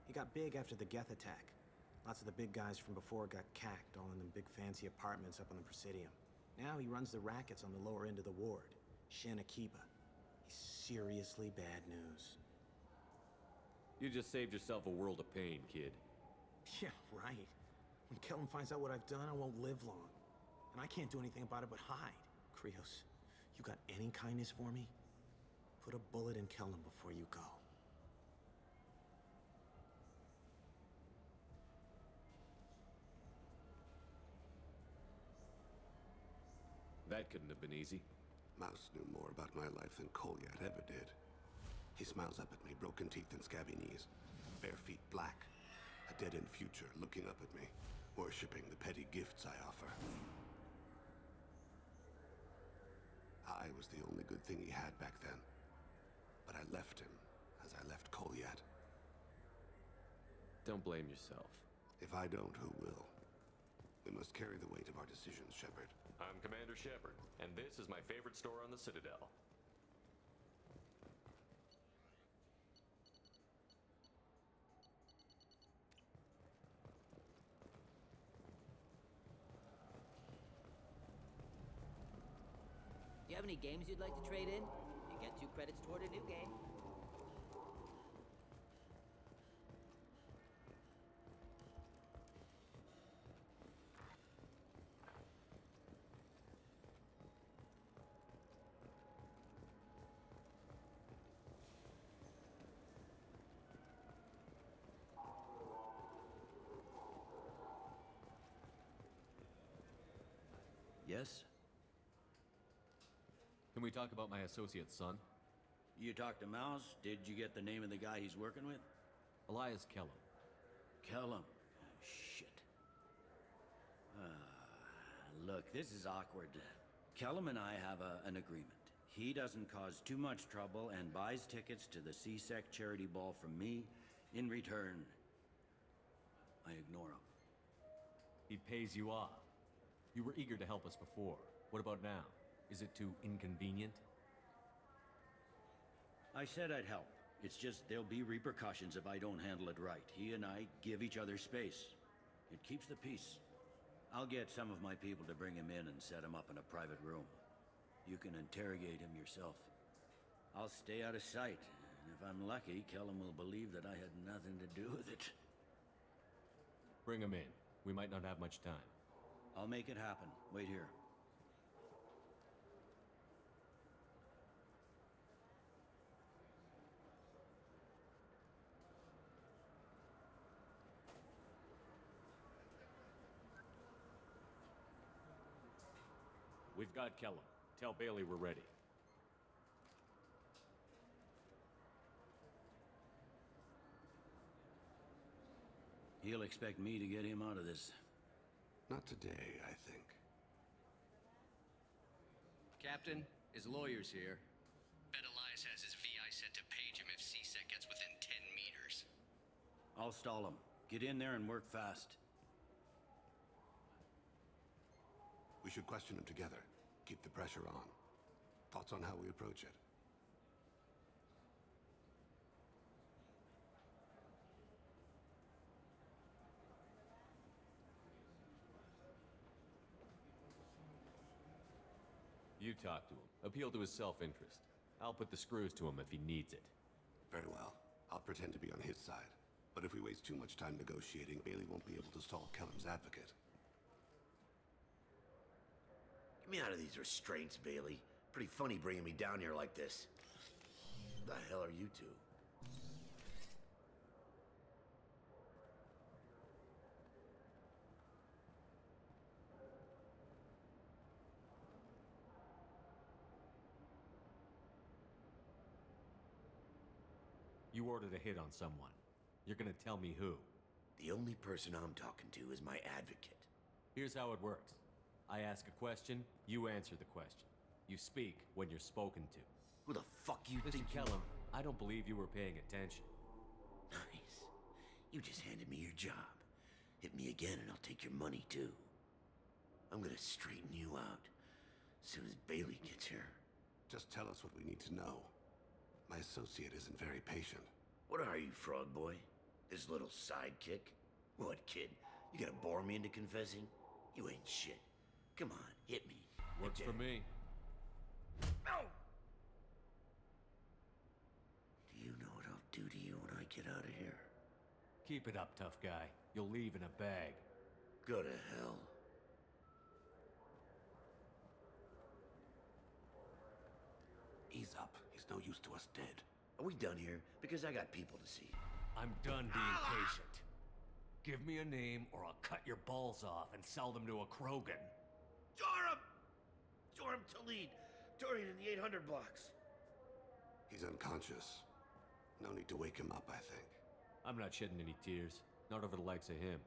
He got big after the Geth attack. Lots of the big guys from before got cacked, all in them big fancy apartments up on the Presidium. Now he runs the rackets on the lower end of the ward. Shin Akiba. He's seriously bad news. You just saved yourself a world of pain, kid. Yeah, right. When Kellum finds out what I've done, I won't live long. And I can't do anything about it but hide. Krios, you got any kindness for me? Put a bullet in Kellum before you go. That couldn't have been easy. Mouse knew more about my life than Kolyat ever did. He smiles up at me, broken teeth and scabby knees. Bare feet black. A dead-end future looking up at me, worshipping the petty gifts I offer. I was the only good thing he had back then. But I left him, as I left Kolyat. Don't blame yourself. If I don't, who will? We must carry the weight of our decisions, Shepard. I'm Commander Shepard, and this is my favorite store on the Citadel. Do you have any games you'd like to trade in? You get 2 credits toward a new game. Yes? Can we talk about my associate's son? You talked to Mouse? Did you get the name of the guy he's working with? Elias Kellum. Kellum. Shit. Look, this is awkward. Kellum and I have an agreement. He doesn't cause too much trouble and buys tickets to the CSEC charity ball from me. In return, I ignore him. He pays you off. You were eager to help us before. What about now? Is it too inconvenient? I said I'd help. It's just there'll be repercussions if I don't handle it right. He and I give each other space. It keeps the peace. I'll get some of my people to bring him in and set him up in a private room. You can interrogate him yourself. I'll stay out of sight, and if I'm lucky, Kellum will believe that I had nothing to do with it. Bring him in. We might not have much time. I'll make it happen. Wait here. We've got Kellum. Tell Bailey we're ready. He'll expect me to get him out of this. Not today, I think. Captain, his lawyer's here. Bet Elias has his VI set to page him if CSEC gets within 10 meters. I'll stall him. Get in there and work fast. We should question him together. Keep the pressure on. Thoughts on how we approach it? You talk to him. Appeal to his self-interest. I'll put the screws to him if he needs it. Very well. I'll pretend to be on his side. But if we waste too much time negotiating, Bailey won't be able to stall Kellum's advocate. Get me out of these restraints, Bailey. Pretty funny bringing me down here like this. Who the hell are you two? You ordered a hit on someone. You're gonna tell me who? The only person I'm talking to is my advocate. Here's how it works. I ask a question, you answer the question. You speak when you're spoken to. Who the fuck you Mr. think you Kellum, I don't believe you were paying attention. Nice. You just handed me your job. Hit me again and I'll take your money too. I'm gonna straighten you out as soon as Bailey gets here. Just tell us what we need to know. My associate isn't very patient. What are you, frog boy? His little sidekick? What, kid? You gonna bore me into confessing? You ain't shit. Come on, hit me. Works for me. No! Do you know what I'll do to you when I get out of here? Keep it up, tough guy. You'll leave in a bag. Go to hell. Ease up. He's no use to us dead. Are we done here? Because I got people to see. I'm done being patient. Give me a name or I'll cut your balls off and sell them to a Krogan. Joram! Joram Talid. Dorian in the 800 blocks. He's unconscious. No need to wake him up, I think. I'm not shedding any tears. Not over the likes of him.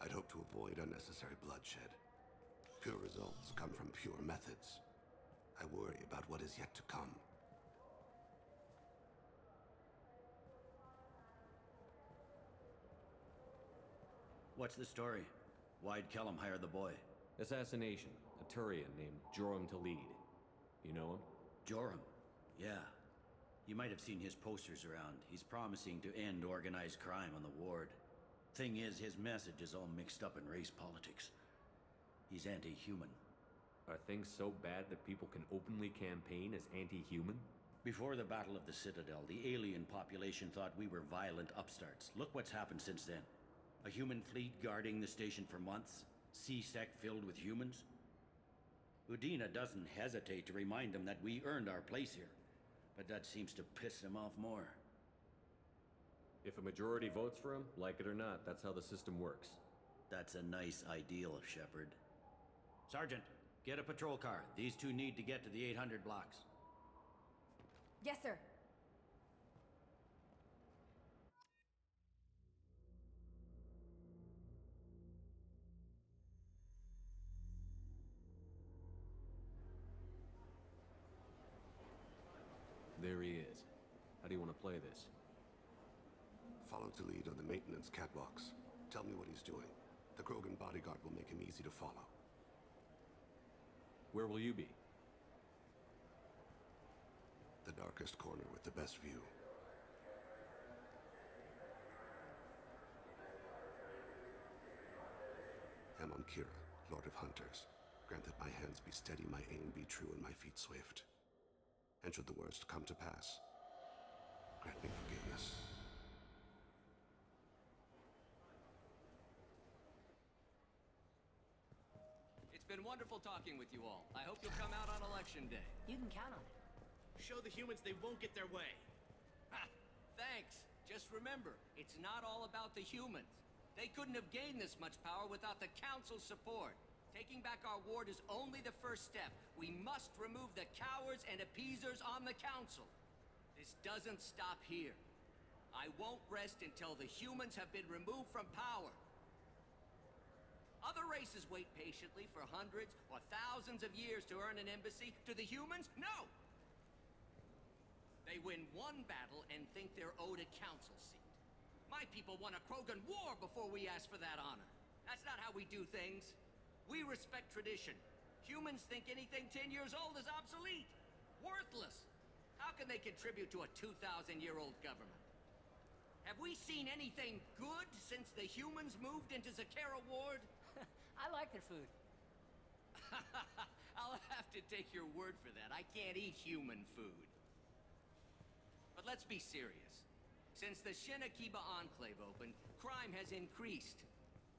I'd hope to avoid unnecessary bloodshed. Pure results come from pure methods. I worry about what is yet to come. What's the story? Why'd Kellum hire the boy? Assassination. A Turian named Joram Talid. You know him? Joram? Yeah. You might have seen his posters around. He's promising to end organized crime on the ward. Thing is, his message is all mixed up in race politics. He's anti-human. Are things so bad that people can openly campaign as anti-human? Before the Battle of the Citadel, the alien population thought we were violent upstarts. Look what's happened since then. A human fleet guarding the station for months. C-Sec filled with humans. Udina doesn't hesitate to remind them that we earned our place here. But that seems to piss them off more. If a majority votes for him, like it or not, that's how the system works. That's a nice ideal, Shepard. Sergeant, get a patrol car. These two need to get to the 800 blocks. Yes, sir. There he is. How do you want to play this? Follow Talid on the maintenance catwalks. Tell me what he's doing. The Krogan bodyguard will make him easy to follow. Where will you be? The darkest corner with the best view. Amon Kira, Lord of Hunters. Grant that my hands be steady, my aim be true, and my feet swift. And should the worst come to pass, grant me forgiveness. It's been wonderful talking with you all. I hope you'll come out on election day. You can count on it. Show the humans they won't get their way. Ha! Thanks. Just remember, it's not all about the humans. They couldn't have gained this much power without the Council's support. Taking back our ward is only the first step. We must remove the cowards and appeasers on the Council. This doesn't stop here. I won't rest until the humans have been removed from power. Other races wait patiently for hundreds or thousands of years to earn an embassy. To the humans, no! They win one battle and think they're owed a council seat. My people won a Krogan war before we asked for that honor. That's not how we do things. We respect tradition. Humans think anything 10 years old is obsolete. Worthless. How can they contribute to a 2,000-year-old government? Have we seen anything good since the humans moved into Zakera Ward? I like their food. I'll have to take your word for that. I can't eat human food. But let's be serious. Since the Shinakiba Enclave opened, crime has increased.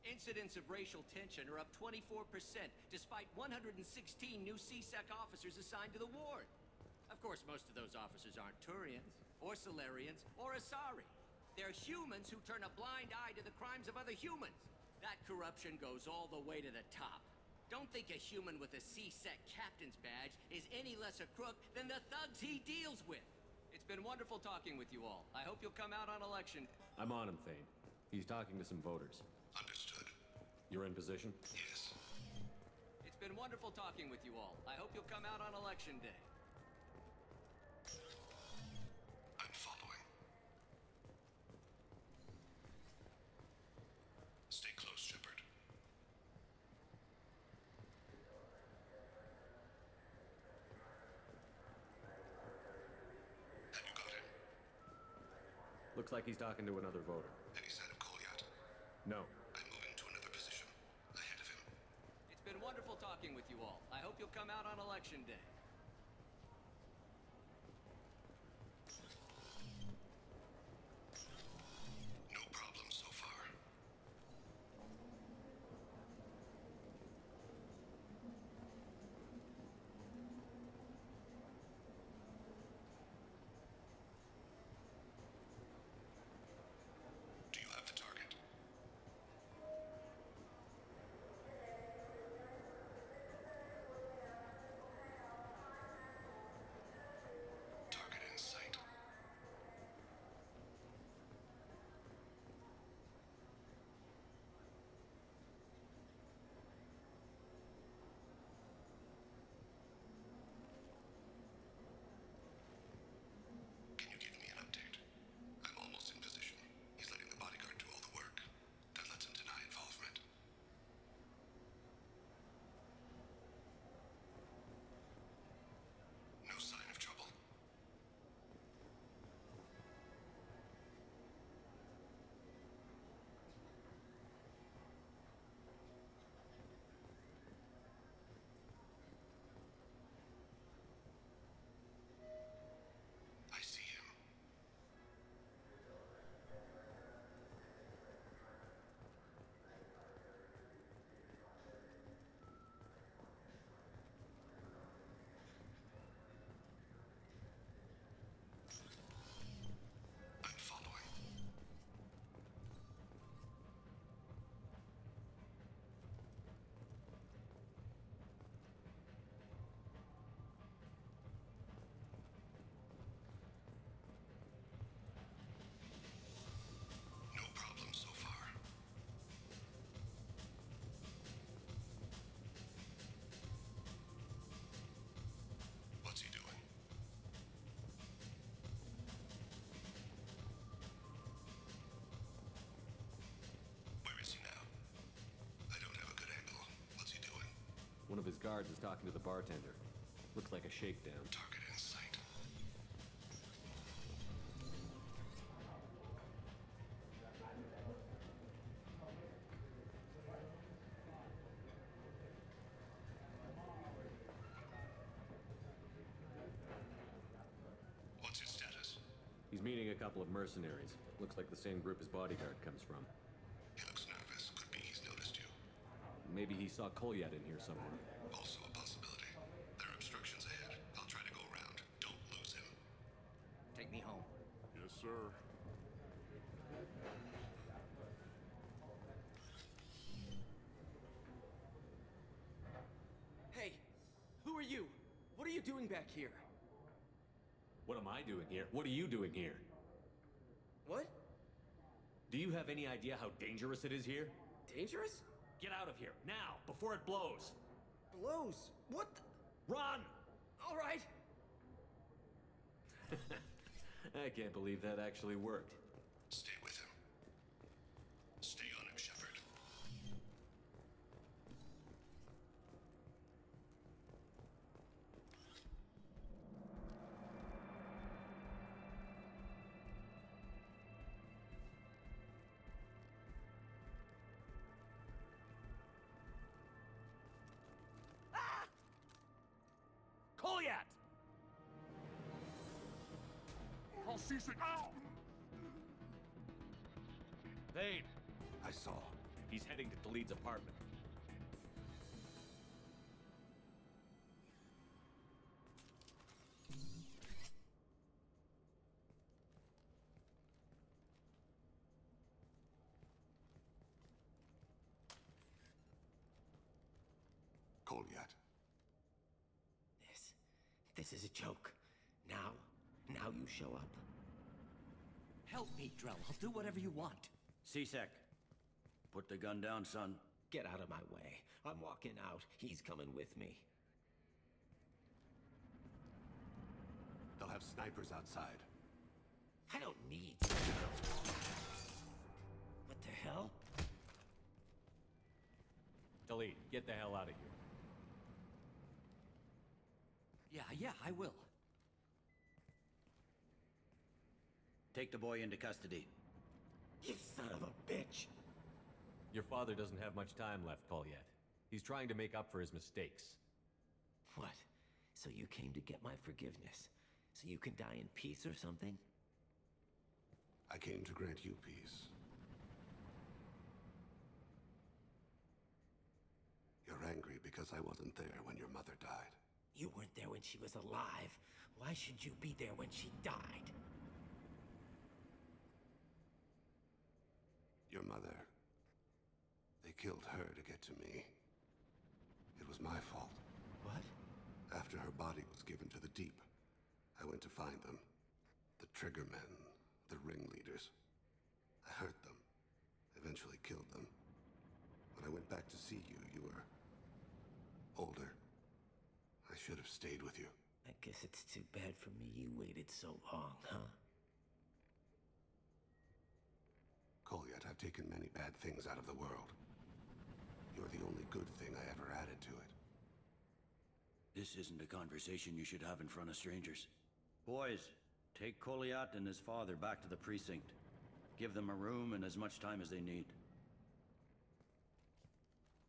Incidents of racial tension are up 24%, despite 116 new C-Sec officers assigned to the ward. Of course, most of those officers aren't Turians, or Solarians, or Asari. They're humans who turn a blind eye to the crimes of other humans. That corruption goes all the way to the top. Don't think a human with a C-Sec captain's badge is any less a crook than the thugs he deals with. It's been wonderful talking with you all. I hope you'll come out on election. I'm on him, Thane. He's talking to some voters. Understood. You're in position? Yes. It's been wonderful talking with you all. I hope you'll come out on election day. I'm following. Stay close, Shepard. Have you got him? Looks like he's talking to another voter. Any sign of Kolyat? No. I'm moving to another position. Ahead of him. It's been wonderful talking with you all. I hope you'll come out on election day. No problem so far. Do you have the target? guards is talking to the bartender. Looks like a shakedown. Target in sight. What's its status? He's meeting a couple of mercenaries. Looks like the same group his bodyguard comes from. He looks nervous. Could be he's noticed you. Maybe he saw Kolyat in here somewhere. Also a possibility. There are obstructions ahead. I'll try to go around. Don't lose him. Take me home. Yes, sir. Hey, who are you? What are you doing back here? What am I doing here? What are you doing here? What? Do you have any idea how dangerous it is here? Dangerous? Get out of here, now, before it blows! Blows? What the... Run! All right. I can't believe that actually worked. Stay with him. Stay on him, Shepard. Kolyat! Call C6. Ow! Thane! I saw. He's heading to Khalid's apartment. Kolyat. This is a joke. Now you show up. Help me, Drell. I'll do whatever you want. C-Sec, put the gun down, son. Get out of my way. I'm walking out. He's coming with me. They'll have snipers outside. I don't need... What the hell? Khalid, get the hell out of here. Yeah, I will. Take the boy into custody. You son of a bitch! Your father doesn't have much time left, Kolyat. He's trying to make up for his mistakes. What? So you came to get my forgiveness? So you can die in peace or something? I came to grant you peace. You're angry because I wasn't there when your mother died. You weren't there when she was alive. Why should you be there when she died? Your mother. They killed her to get to me. It was my fault. What? After her body was given to the Deep, I went to find them. The Triggermen, the ringleaders. I hurt them. Eventually killed them. When I went back to see you, you were... older. I should have stayed with you. I guess it's too bad for me you waited so long, huh? Kolyat, I've taken many bad things out of the world. You're the only good thing I ever added to it. This isn't a conversation you should have in front of strangers. Boys, take Kolyat and his father back to the precinct. Give them a room and as much time as they need.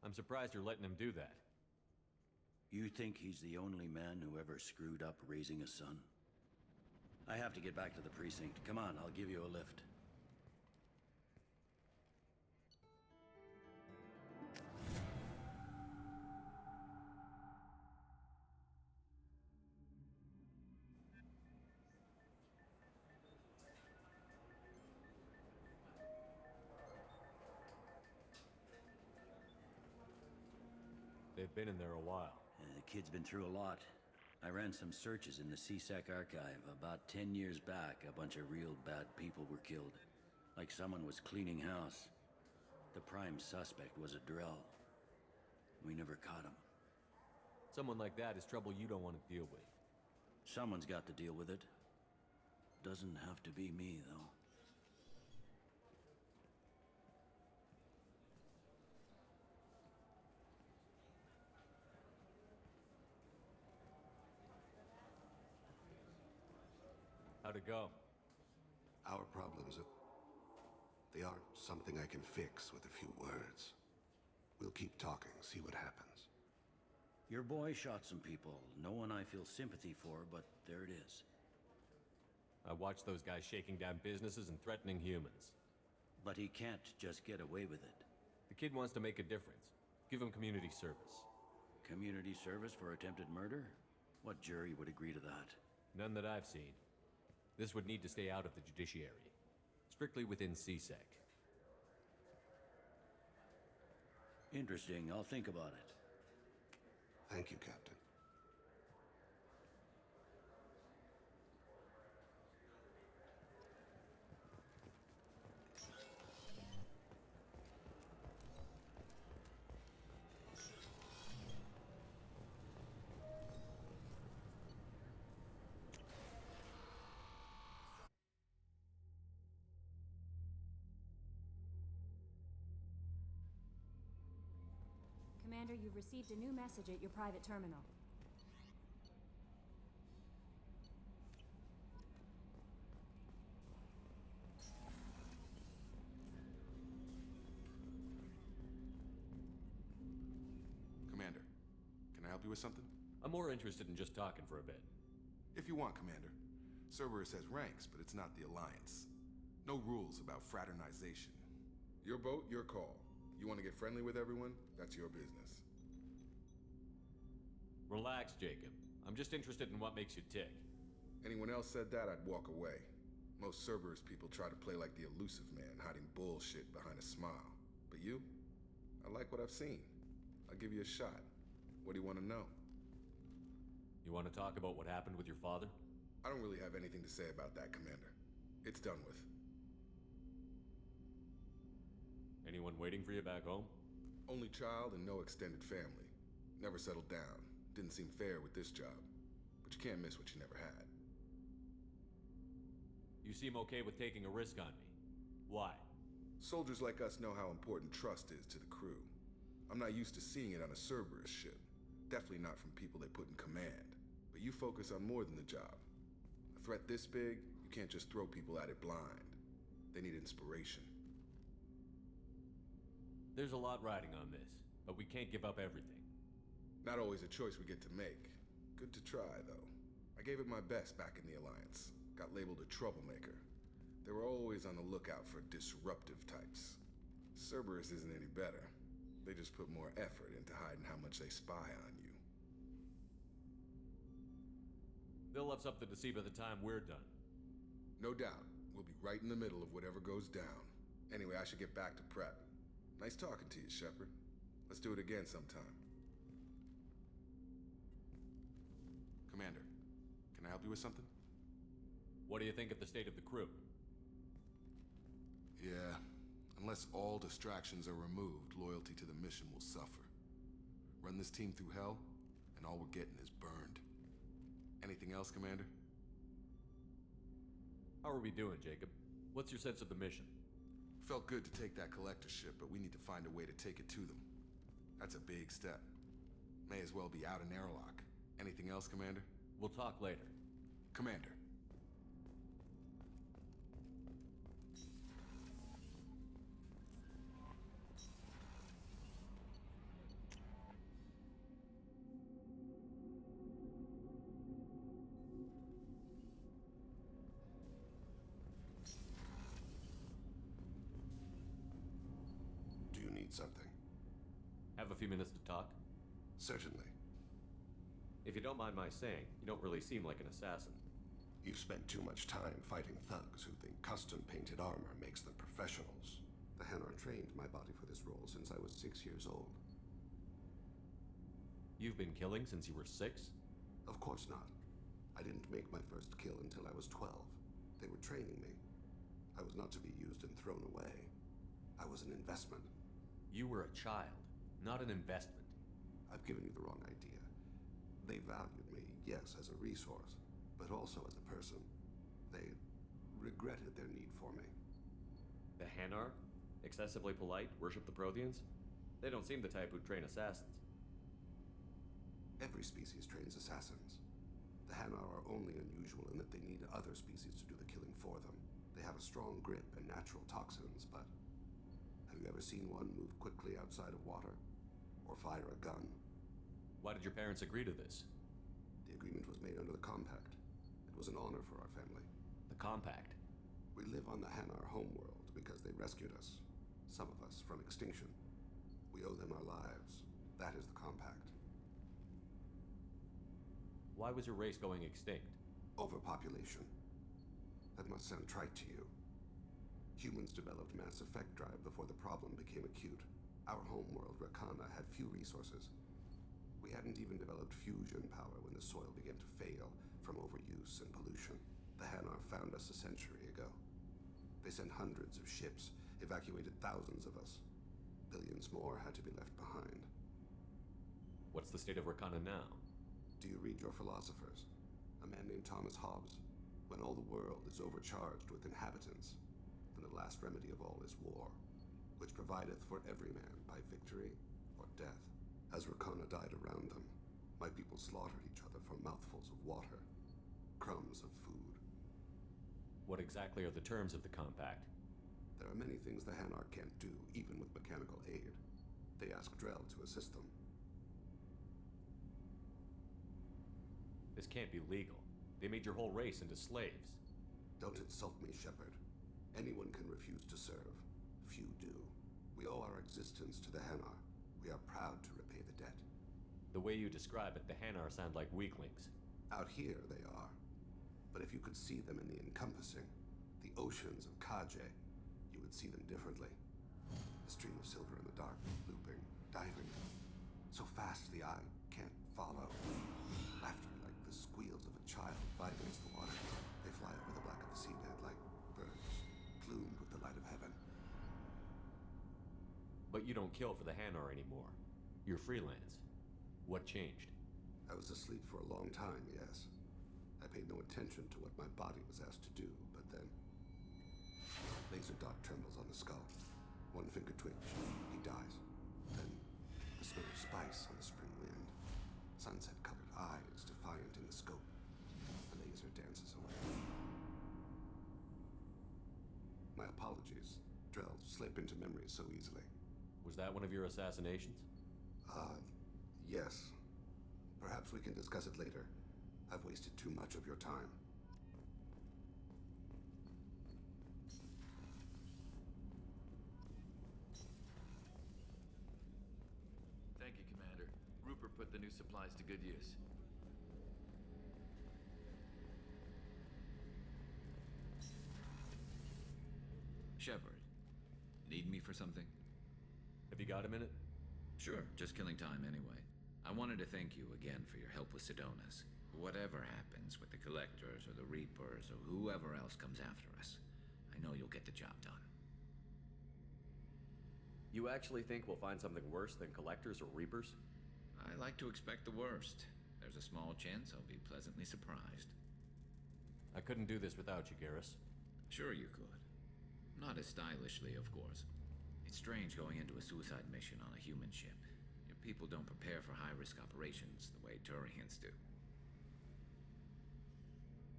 I'm surprised you're letting him do that. You think he's the only man who ever screwed up raising a son? I have to get back to the precinct. Come on, I'll give you a lift. They've been in there a while. The kid's been through a lot. I ran some searches in the C-Sec archive. About 10 years back, a bunch of real bad people were killed. Like someone was cleaning house. The prime suspect was a Drell. We never caught him. Someone like that is trouble you don't want to deal with. Someone's got to deal with it. Doesn't have to be me, though. How'd it go? Our problems they aren't something I can fix with a few words. We'll keep talking, see what happens. Your boy shot some people. No one I feel sympathy for, but there it is. I watched those guys shaking down businesses and threatening humans. But he can't just get away with it. The kid wants to make a difference. Give him community service. Community service for attempted murder? What jury would agree to that? None that I've seen. This would need to stay out of the judiciary. Strictly within CSEC. Interesting. I'll think about it. Thank you, Captain. Commander, you've received a new message at your private terminal. Commander, can I help you with something? I'm more interested in just talking for a bit. If you want, Commander. Cerberus has ranks, but it's not the Alliance. No rules about fraternization. Your boat, your call. You want to get friendly with everyone? That's your business. Relax, Jacob. I'm just interested in what makes you tick. Anyone else said that, I'd walk away. Most Cerberus people try to play like the elusive man, hiding bullshit behind a smile. But you? I like what I've seen. I'll give you a shot. What do you want to know? You want to talk about what happened with your father? I don't really have anything to say about that, Commander. It's done with. Anyone waiting for you back home? Only child and no extended family. Never settled down. Didn't seem fair with this job. But you can't miss what you never had. You seem okay with taking a risk on me. Why? Soldiers like us know how important trust is to the crew. I'm not used to seeing it on a Cerberus ship. Definitely not from people they put in command. But you focus on more than the job. A threat this big, you can't just throw people at it blind. They need inspiration. There's a lot riding on this, but we can't give up everything. Not always a choice we get to make. Good to try, though. I gave it my best back in the Alliance. Got labeled a troublemaker. They were always on the lookout for disruptive types. Cerberus isn't any better. They just put more effort into hiding how much they spy on you. They'll have something to see by the time we're done. No doubt. We'll be right in the middle of whatever goes down. Anyway, I should get back to prep. Nice talking to you, Shepard. Let's do it again sometime. Commander, can I help you with something? What do you think of the state of the crew? Yeah, unless all distractions are removed, loyalty to the mission will suffer. Run this team through hell, and all we're getting is burned. Anything else, Commander? How are we doing, Jacob? What's your sense of the mission? Felt good to take that collector ship, but we need to find a way to take it to them. That's a big step. May as well be out an airlock. Anything else, Commander? We'll talk later. Commander. Do you need something? Have a few minutes to talk? Certainly. If you don't mind my saying, you don't really seem like an assassin. You've spent too much time fighting thugs who think custom-painted armor makes them professionals. The Hanar trained my body for this role since I was 6 years old. You've been killing since you were 6? Of course not. I didn't make my first kill until I was 12. They were training me. I was not to be used and thrown away. I was an investment. You were a child, not an investment. I've given you the wrong idea. They valued me, yes, as a resource, but also as a person. They regretted their need for me. The Hanar? Excessively polite, worship the Protheans? They don't seem the type who'd train assassins. Every species trains assassins. The Hanar are only unusual in that they need other species to do the killing for them. They have a strong grip and natural toxins, but have you ever seen one move quickly outside of water? Or fire a gun? Why did your parents agree to this? The agreement was made under the Compact. It was an honor for our family. The Compact? We live on the Hanar homeworld because they rescued us. Some of us from extinction. We owe them our lives. That is the Compact. Why was your race going extinct? Overpopulation. That must sound trite to you. Humans developed mass effect drive before the problem became acute. Our homeworld, Rakana, had few resources. We hadn't even developed fusion power when the soil began to fail from overuse and pollution. The Hanar found us a century ago. They sent hundreds of ships, evacuated thousands of us. Billions more had to be left behind. What's the state of Rakana now? Do you read your philosophers? A man named Thomas Hobbes. When all the world is overcharged with inhabitants, then the last remedy of all is war, which provideth for every man by victory or death. As Rakana died around them, my people slaughtered each other for mouthfuls of water, crumbs of food. What exactly are the terms of the Compact? There are many things the Hanar can't do, even with mechanical aid. They ask Drell to assist them. This can't be legal. They made your whole race into slaves. Don't insult me, Shepard. Anyone can refuse to serve. Few do. We owe our existence to the Hanar. We are proud to repay the debt. The way you describe it, the Hanar sound like weaklings. Out here, they are. But if you could see them in the encompassing, the oceans of Kaje, you would see them differently. A stream of silver in the dark, looping, diving. So fast the eye can't follow. Laughter like the squeals of a child fighting against the water. They fly over the black of the seabed like birds, plumed with the light of heaven. But you don't kill for the Hanar anymore. You're freelance. What changed? I was asleep for a long time, yes. I paid no attention to what my body was asked to do, but then... Laser dot trembles on the skull. One finger twitch. He dies. Then, the smell of spice on the spring wind. Sunset-colored eyes defiant in the scope. The laser dances away. My apologies. Drell slip into memory so easily. Was that one of your assassinations? Yes. Perhaps we can discuss it later. I've wasted too much of your time. Thank you, Commander. Rupert put the new supplies to good use. Shepard, need me for something? Have you got a minute? Sure, just killing time anyway. I wanted to thank you again for your help with Sidonis. Whatever happens with the Collectors or the Reapers or whoever else comes after us, I know you'll get the job done. You actually think we'll find something worse than Collectors or Reapers? I like to expect the worst. There's a small chance I'll be pleasantly surprised. I couldn't do this without you, Garrus. Sure you could. Not as stylishly, of course. It's strange going into a suicide mission on a human ship. Your people don't prepare for high-risk operations the way Turians do.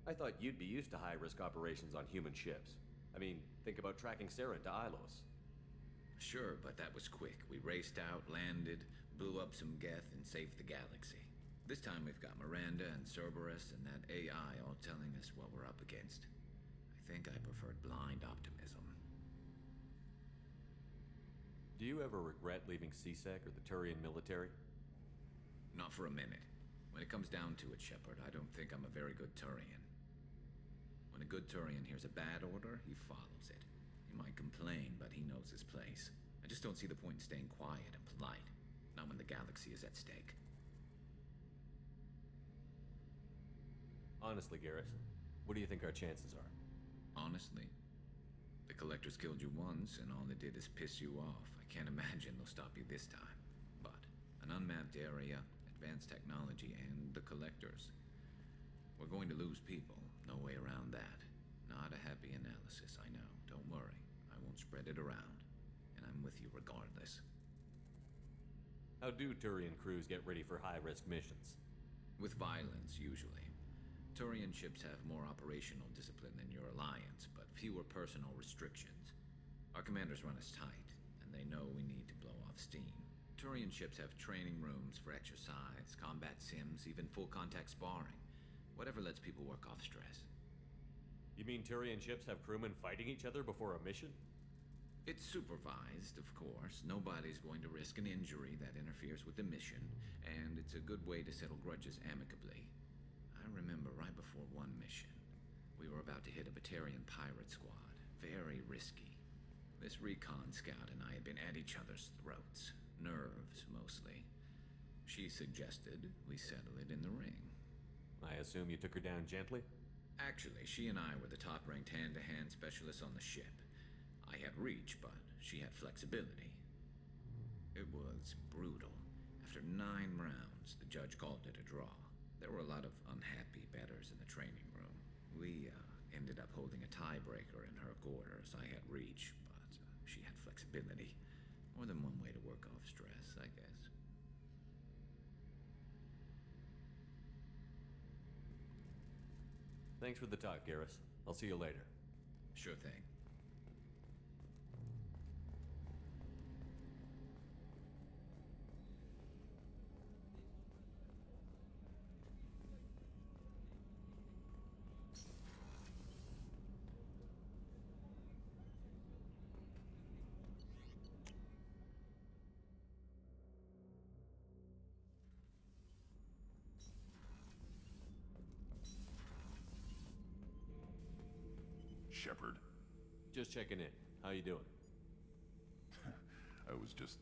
I thought you'd be used to high-risk operations on human ships. I mean, think about tracking Saren to Ilos. Sure, but that was quick. We raced out, landed, blew up some Geth, and saved the galaxy. This time we've got Miranda and Cerberus and that AI all telling us what we're up against. I think I preferred blind optimism. Do you ever regret leaving CSEC or the Turian military? Not for a minute. When it comes down to it, Shepard, I don't think I'm a very good Turian. When a good Turian hears a bad order, he follows it. He might complain, but he knows his place. I just don't see the point in staying quiet and polite. Not when the galaxy is at stake. Honestly, Garrus, what do you think our chances are? Honestly? The Collectors killed you once, and all they did is piss you off. I can't imagine they'll stop you this time. But an unmapped area, advanced technology, and the Collectors. We're going to lose people. No way around that. Not a happy analysis, I know. Don't worry. I won't spread it around. And I'm with you regardless. How do Turian crews get ready for high-risk missions? With violence, usually. Turian ships have more operational discipline than your alliance, but fewer personal restrictions. Our commanders run us tight, and they know we need to blow off steam. Turian ships have training rooms for exercise, combat sims, even full-contact sparring. Whatever lets people work off stress. You mean Turian ships have crewmen fighting each other before a mission? It's supervised, of course. Nobody's going to risk an injury that interferes with the mission, and it's a good way to settle grudges amicably. I remember right before one mission, we were about to hit a Batarian pirate squad. Very risky. This recon scout and I had been at each other's throats. Nerves, mostly. She suggested we settle it in the ring. I assume you took her down gently? Actually, she and I were the top-ranked hand-to-hand specialists on the ship. I had reach, but she had flexibility. It was brutal. After 9 rounds, the judge called it a draw. There were a lot of unhappy bettors in the training room. We ended up holding a tiebreaker in her quarters. I had reach, but she had flexibility. More than one way to work off stress, I guess. Thanks for the talk, Garrus. I'll see you later. Sure thing. Shepard. Just checking in. How you doing? I was just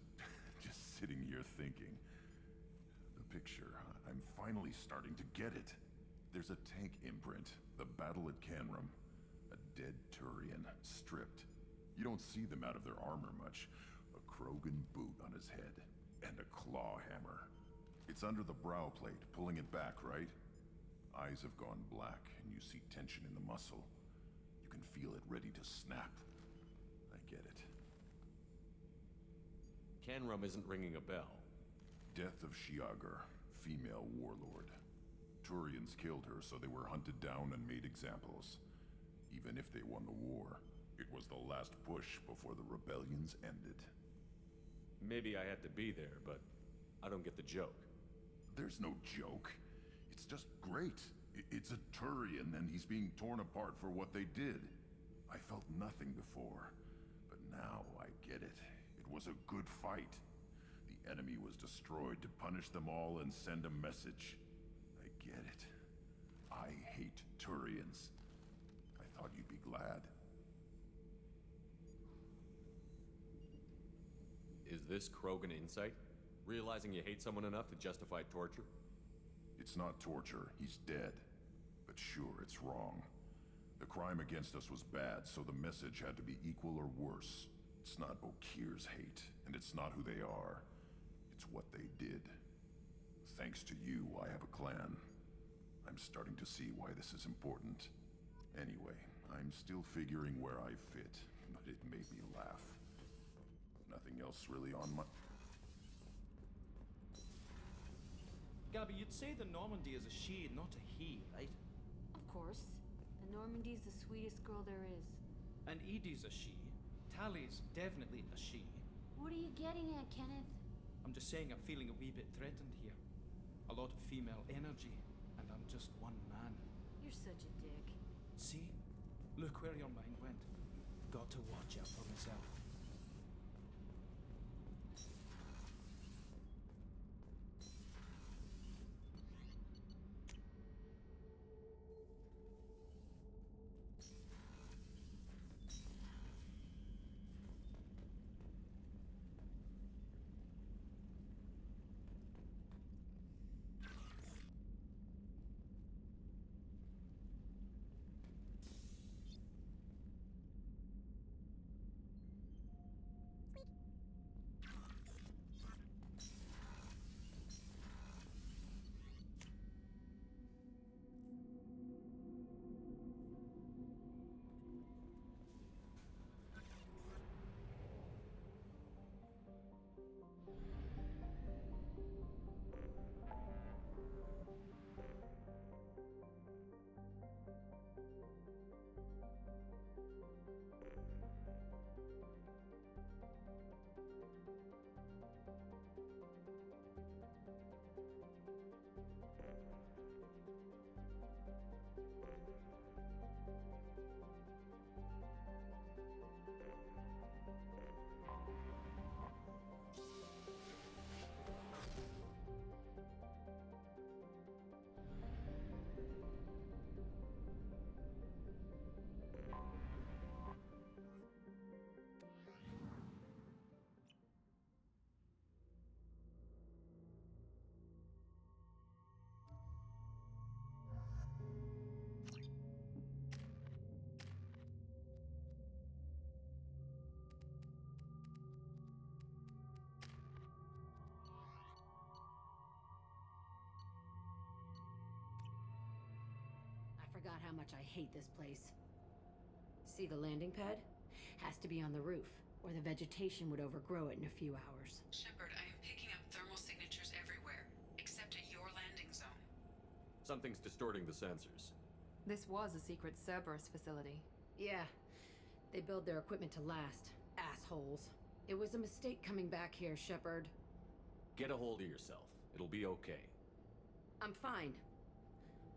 sitting here thinking. The picture, I'm finally starting to get it. There's a tank imprint, the battle at Canrum. A dead Turian, stripped. You don't see them out of their armor much. A Krogan boot on his head, and a claw hammer. It's under the brow plate, pulling it back, right? Eyes have gone black, and you see tension in the muscle. You can feel it ready to snap. I get it. Canrum isn't ringing a bell. Death of Shiagar, female warlord. Turians killed her, so they were hunted down and made examples. Even if they won the war, it was the last push before the rebellions ended. Maybe I had to be there, but I don't get the joke. There's no joke. It's just great. It's a Turian, and he's being torn apart for what they did. I felt nothing before, but now I get it. It was a good fight. The enemy was destroyed to punish them all and send a message. I get it. I hate Turians. I thought you'd be glad. Is this Krogan insight? Realizing you hate someone enough to justify torture? It's not torture. He's dead. But sure, it's wrong. The crime against us was bad, so the message had to be equal or worse. It's not Okeer's hate, and it's not who they are. It's what they did. Thanks to you, I have a clan. I'm starting to see why this is important. Anyway, I'm still figuring where I fit, but it made me laugh. Nothing else really on my... Gabby, you'd say the Normandy is a she, not a he, right? Of course. The Normandy's the sweetest girl there is. And Edie's a she. Tally's definitely a she. What are you getting at, Kenneth? I'm just saying I'm feeling a wee bit threatened here. A lot of female energy, and I'm just one man. You're such a dick. See? Look where your mind went. Got to watch out for myself. forgot how much I hate this place. See the landing pad? Has to be on the roof, or the vegetation would overgrow it in a few hours. Shepard, I am picking up thermal signatures everywhere, except at your landing zone. Something's distorting the sensors. This was a secret Cerberus facility. Yeah. They build their equipment to last. Assholes. It was a mistake coming back here, Shepard. Get a hold of yourself. It'll be okay. I'm fine.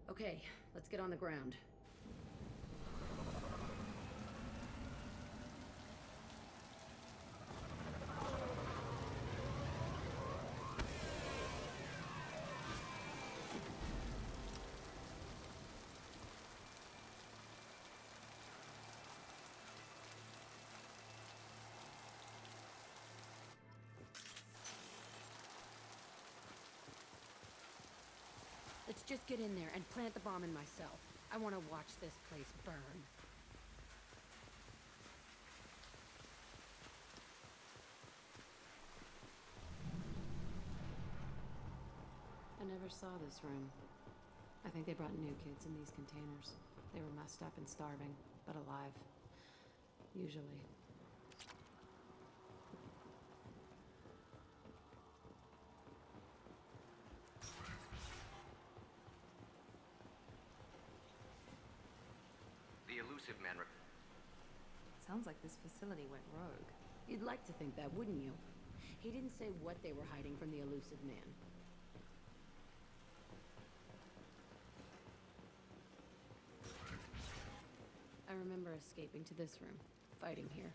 Okay, let's get on the ground. Let's just get in there and plant the bomb in myself. I want to watch this place burn. I never saw this room. I think they brought new kids in these containers. They were messed up and starving, but alive. Usually. The elusive man. Sounds like this facility went rogue. You'd like to think that, wouldn't you? He didn't say what they were hiding from the elusive man. I remember escaping to this room, fighting here.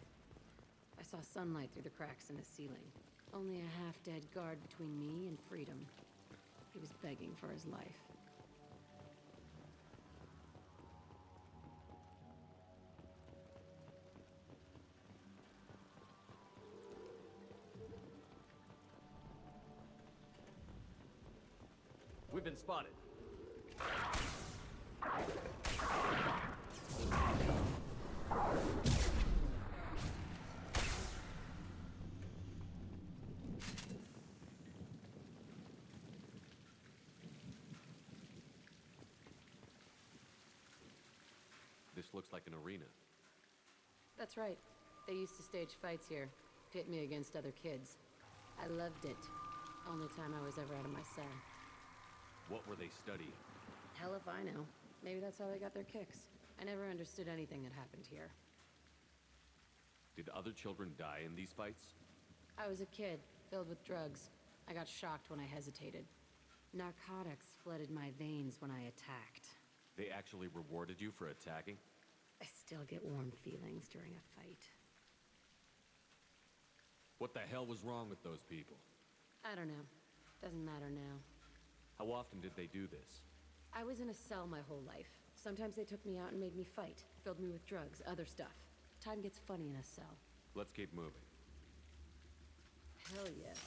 I saw sunlight through the cracks in the ceiling. Only a half-dead guard between me and freedom. He was begging for his life. We've been spotted. This looks like an arena. That's right. They used to stage fights here, pit me against other kids. I loved it. Only time I was ever out of my cell. What were they studying? Hell if I know. Maybe that's how they got their kicks. I never understood anything that happened here. Did other children die in these fights? I was a kid, filled with drugs. I got shocked when I hesitated. Narcotics flooded my veins when I attacked. They actually rewarded you for attacking? I still get warm feelings during a fight. What the hell was wrong with those people? I don't know. Doesn't matter now. How often did they do this? I was in a cell my whole life. Sometimes they took me out and made me fight, filled me with drugs, other stuff. Time gets funny in a cell. Let's keep moving. Hell yes.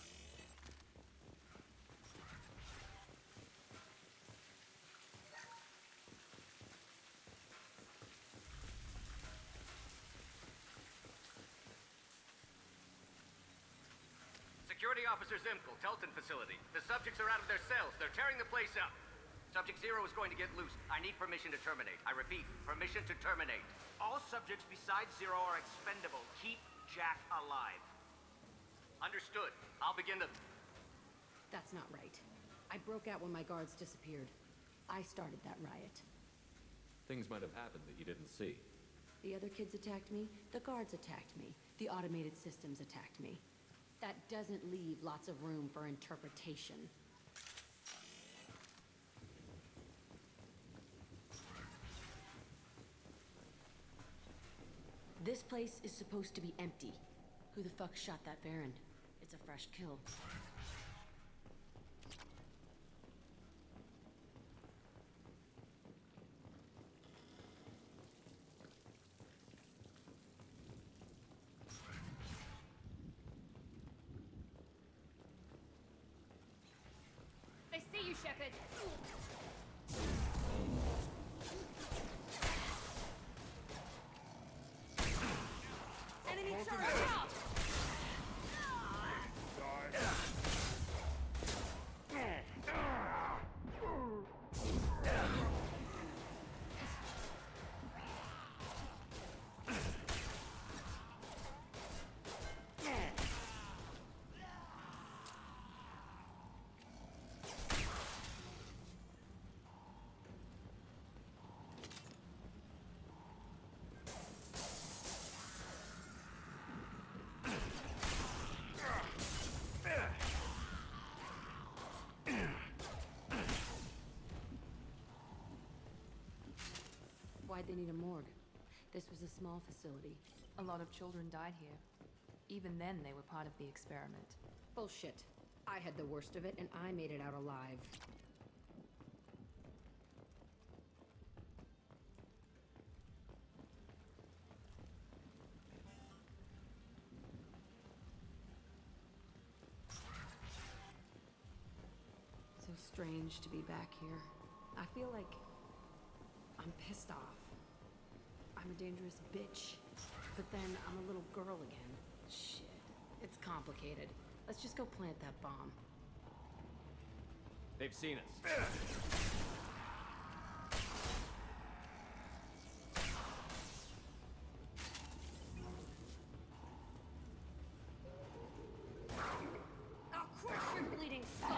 Security Officer Zimkel, Telton facility. The subjects are out of their cells. They're tearing the place up. Subject Zero is going to get loose. I need permission to terminate. I repeat, permission to terminate. All subjects besides Zero are expendable. Keep Jack alive. Understood. I'll begin the... That's not right. I broke out when my guards disappeared. I started that riot. Things might have happened that you didn't see. The other kids attacked me. The guards attacked me. The automated systems attacked me. That doesn't leave lots of room for interpretation. This place is supposed to be empty. Who the fuck shot that Baron? It's a fresh kill. They see you, Shepard. Enemy charge out! Why'd they need a morgue? This was a small facility. A lot of children died here. Even then, they were part of the experiment. Bullshit. I had the worst of it, and I made it out alive. So strange to be back here. I feel like I'm pissed off. I'm a dangerous bitch. But then I'm a little girl again. Shit. It's complicated. Let's just go plant that bomb. They've seen us. I'll crush your bleeding spine!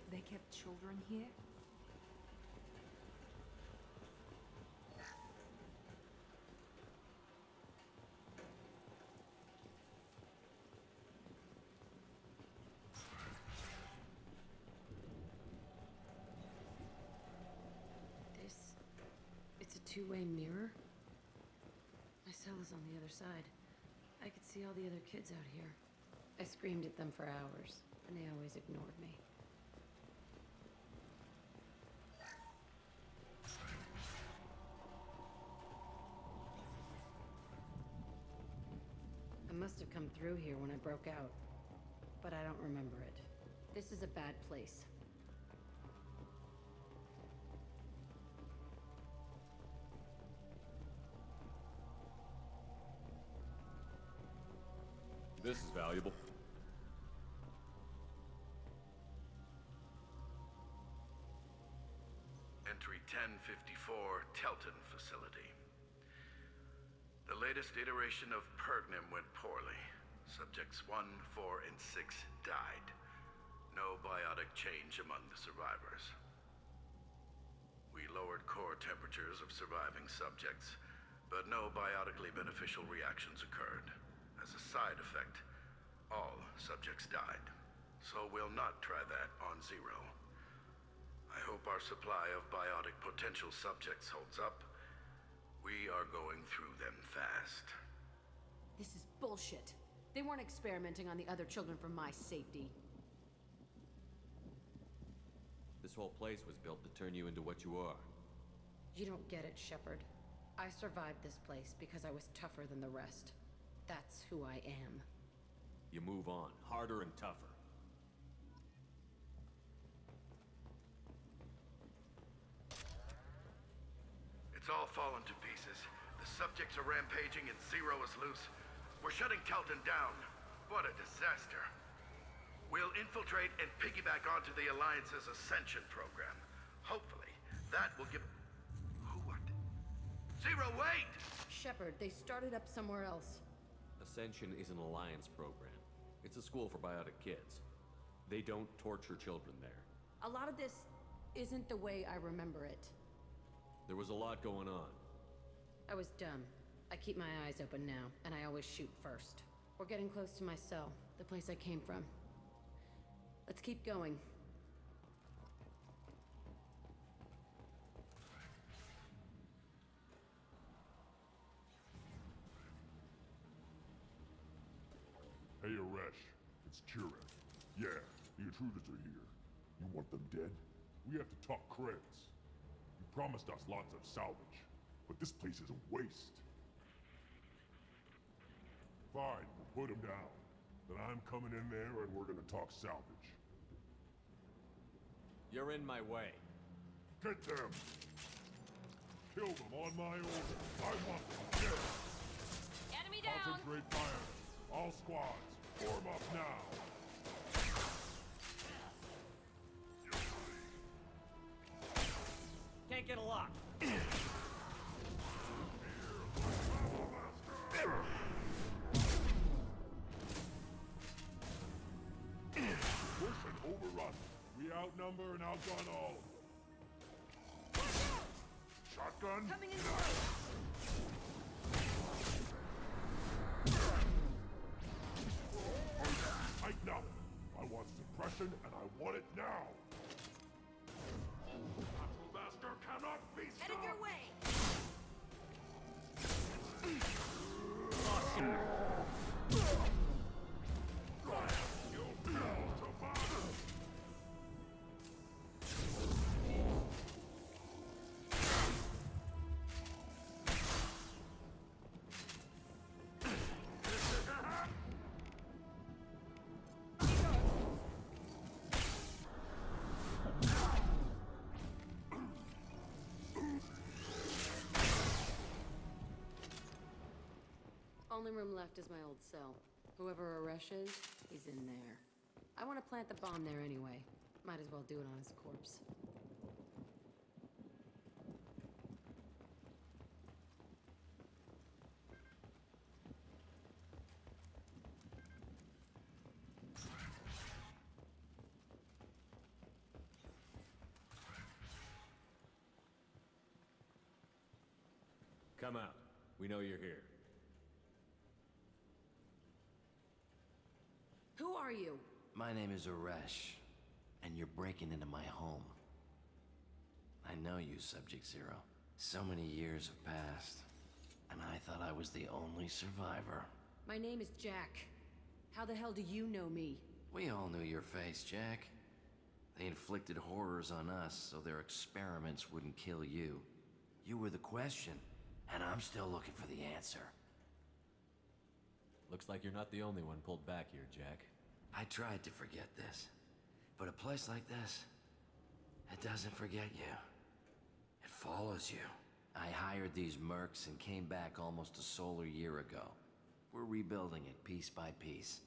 They kept children here? It's a two-way mirror? My cell is on the other side. I could see all the other kids out here. I screamed at them for hours, and they always ignored me. I must have come through here when I broke out, but I don't remember it. This is a bad place. This is valuable. Entry 1054, Telton Facility. The latest iteration of Pergnum went poorly. Subjects 1, 4, and 6 died. No biotic change among the survivors. We lowered core temperatures of surviving subjects, but no biotically beneficial reactions occurred. As a side effect, all subjects died. So we'll not try that on Zero. I hope our supply of biotic potential subjects holds up. We are going through them fast. This is bullshit. They weren't experimenting on the other children for my safety. This whole place was built to turn you into what you are. You don't get it, Shepard. I survived this place because I was tougher than the rest. That's who I am. You move on, harder and tougher. It's all fallen to pieces. The subjects are rampaging and Zero is loose. We're shutting Telton down. What a disaster. We'll infiltrate and piggyback onto the Alliance's Ascension program. Hopefully, that will give... Who are they? Zero, wait! Shepard, they started up somewhere else. Ascension is an alliance program. It's a school for biotic kids. They don't torture children there. A lot of this isn't the way I remember it. There was a lot going on. I was dumb. I keep my eyes open now, and I always shoot first. We're getting close to my cell, the place I came from. Let's keep going. Hey, Aresh. It's Chirek. Yeah, the intruders are here. You want them dead? We have to talk credits. You promised us lots of salvage, but this place is a waste. Fine, we'll put them down. Then I'm coming in there and we're gonna talk salvage. You're in my way. Get them! Kill them on my order. I want them dead. Enemy down! Concentrate fire. All squads, form up now. Can't get a lock. overrun. We outnumber and outgun all. Shotgun? Coming in. Tighten up. I want suppression and I want it now. Battle Master cannot be stopped. Headed your way. Only room left is my old cell. Whoever Aresh is, he's in there. I want to plant the bomb there anyway. Might as well do it on his corpse. Come out. We know you're here. Who are you? My name is Aresh, and you're breaking into my home. I know you, Subject-Zero. So many years have passed, and I thought I was the only survivor. My name is Jack. How the hell do you know me? We all knew your face, Jack. They inflicted horrors on us so their experiments wouldn't kill you. You were the question, and I'm still looking for the answer. Looks like you're not the only one pulled back here, Jack. I tried to forget this, but a place like this, it doesn't forget you. It follows you. I hired these mercs and came back almost a solar year ago. We're rebuilding it piece by piece.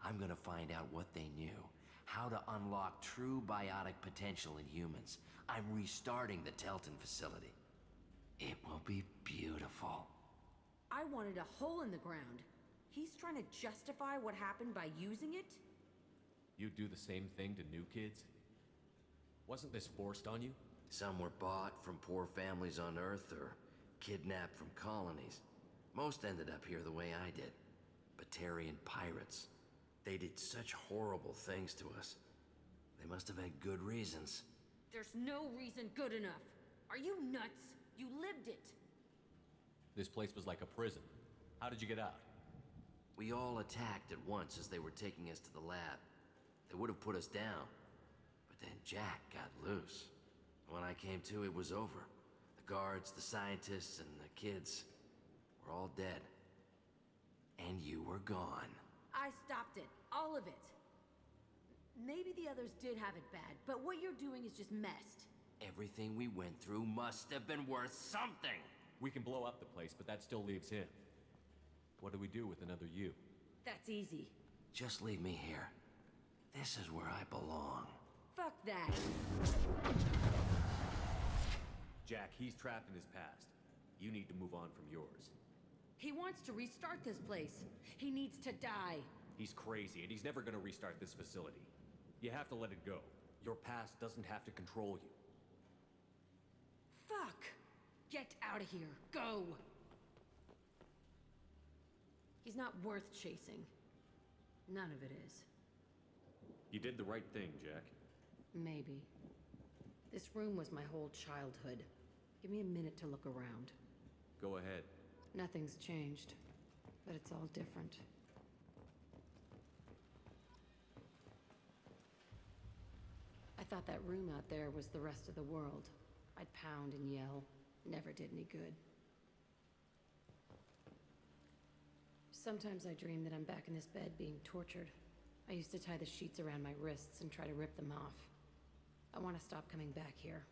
I'm gonna find out what they knew, how to unlock true biotic potential in humans. I'm restarting the Telton facility. It will be beautiful. I wanted a hole in the ground. He's trying to justify what happened by using it? You'd do the same thing to new kids? Wasn't this forced on you? Some were bought from poor families on Earth or kidnapped from colonies. Most ended up here the way I did. Batarian pirates. They did such horrible things to us. They must have had good reasons. There's no reason good enough. Are you nuts? You lived it. This place was like a prison. How did you get out? We all attacked at once as they were taking us to the lab. They would have put us down. But then Jack got loose. When I came to, it was over. The guards, the scientists, and the kids were all dead. And you were gone. I stopped it. All of it. Maybe the others did have it bad, but what you're doing is just messed. Everything we went through must have been worth something. We can blow up the place, but that still leaves him. What do we do with another you? That's easy. Just leave me here. This is where I belong. Fuck that. Jack, he's trapped in his past. You need to move on from yours. He wants to restart this place. He needs to die. He's crazy, and he's never gonna restart this facility. You have to let it go. Your past doesn't have to control you. Fuck! Get out of here. Go! He's not worth chasing. None of it is. You did the right thing, Jack. Maybe. This room was my whole childhood. Give me a minute to look around. Go ahead. Nothing's changed, but it's all different. I thought that room out there was the rest of the world. I'd pound and yell. Never did any good. Sometimes I dream that I'm back in this bed being tortured. I used to tie the sheets around my wrists and try to rip them off. I want to stop coming back here.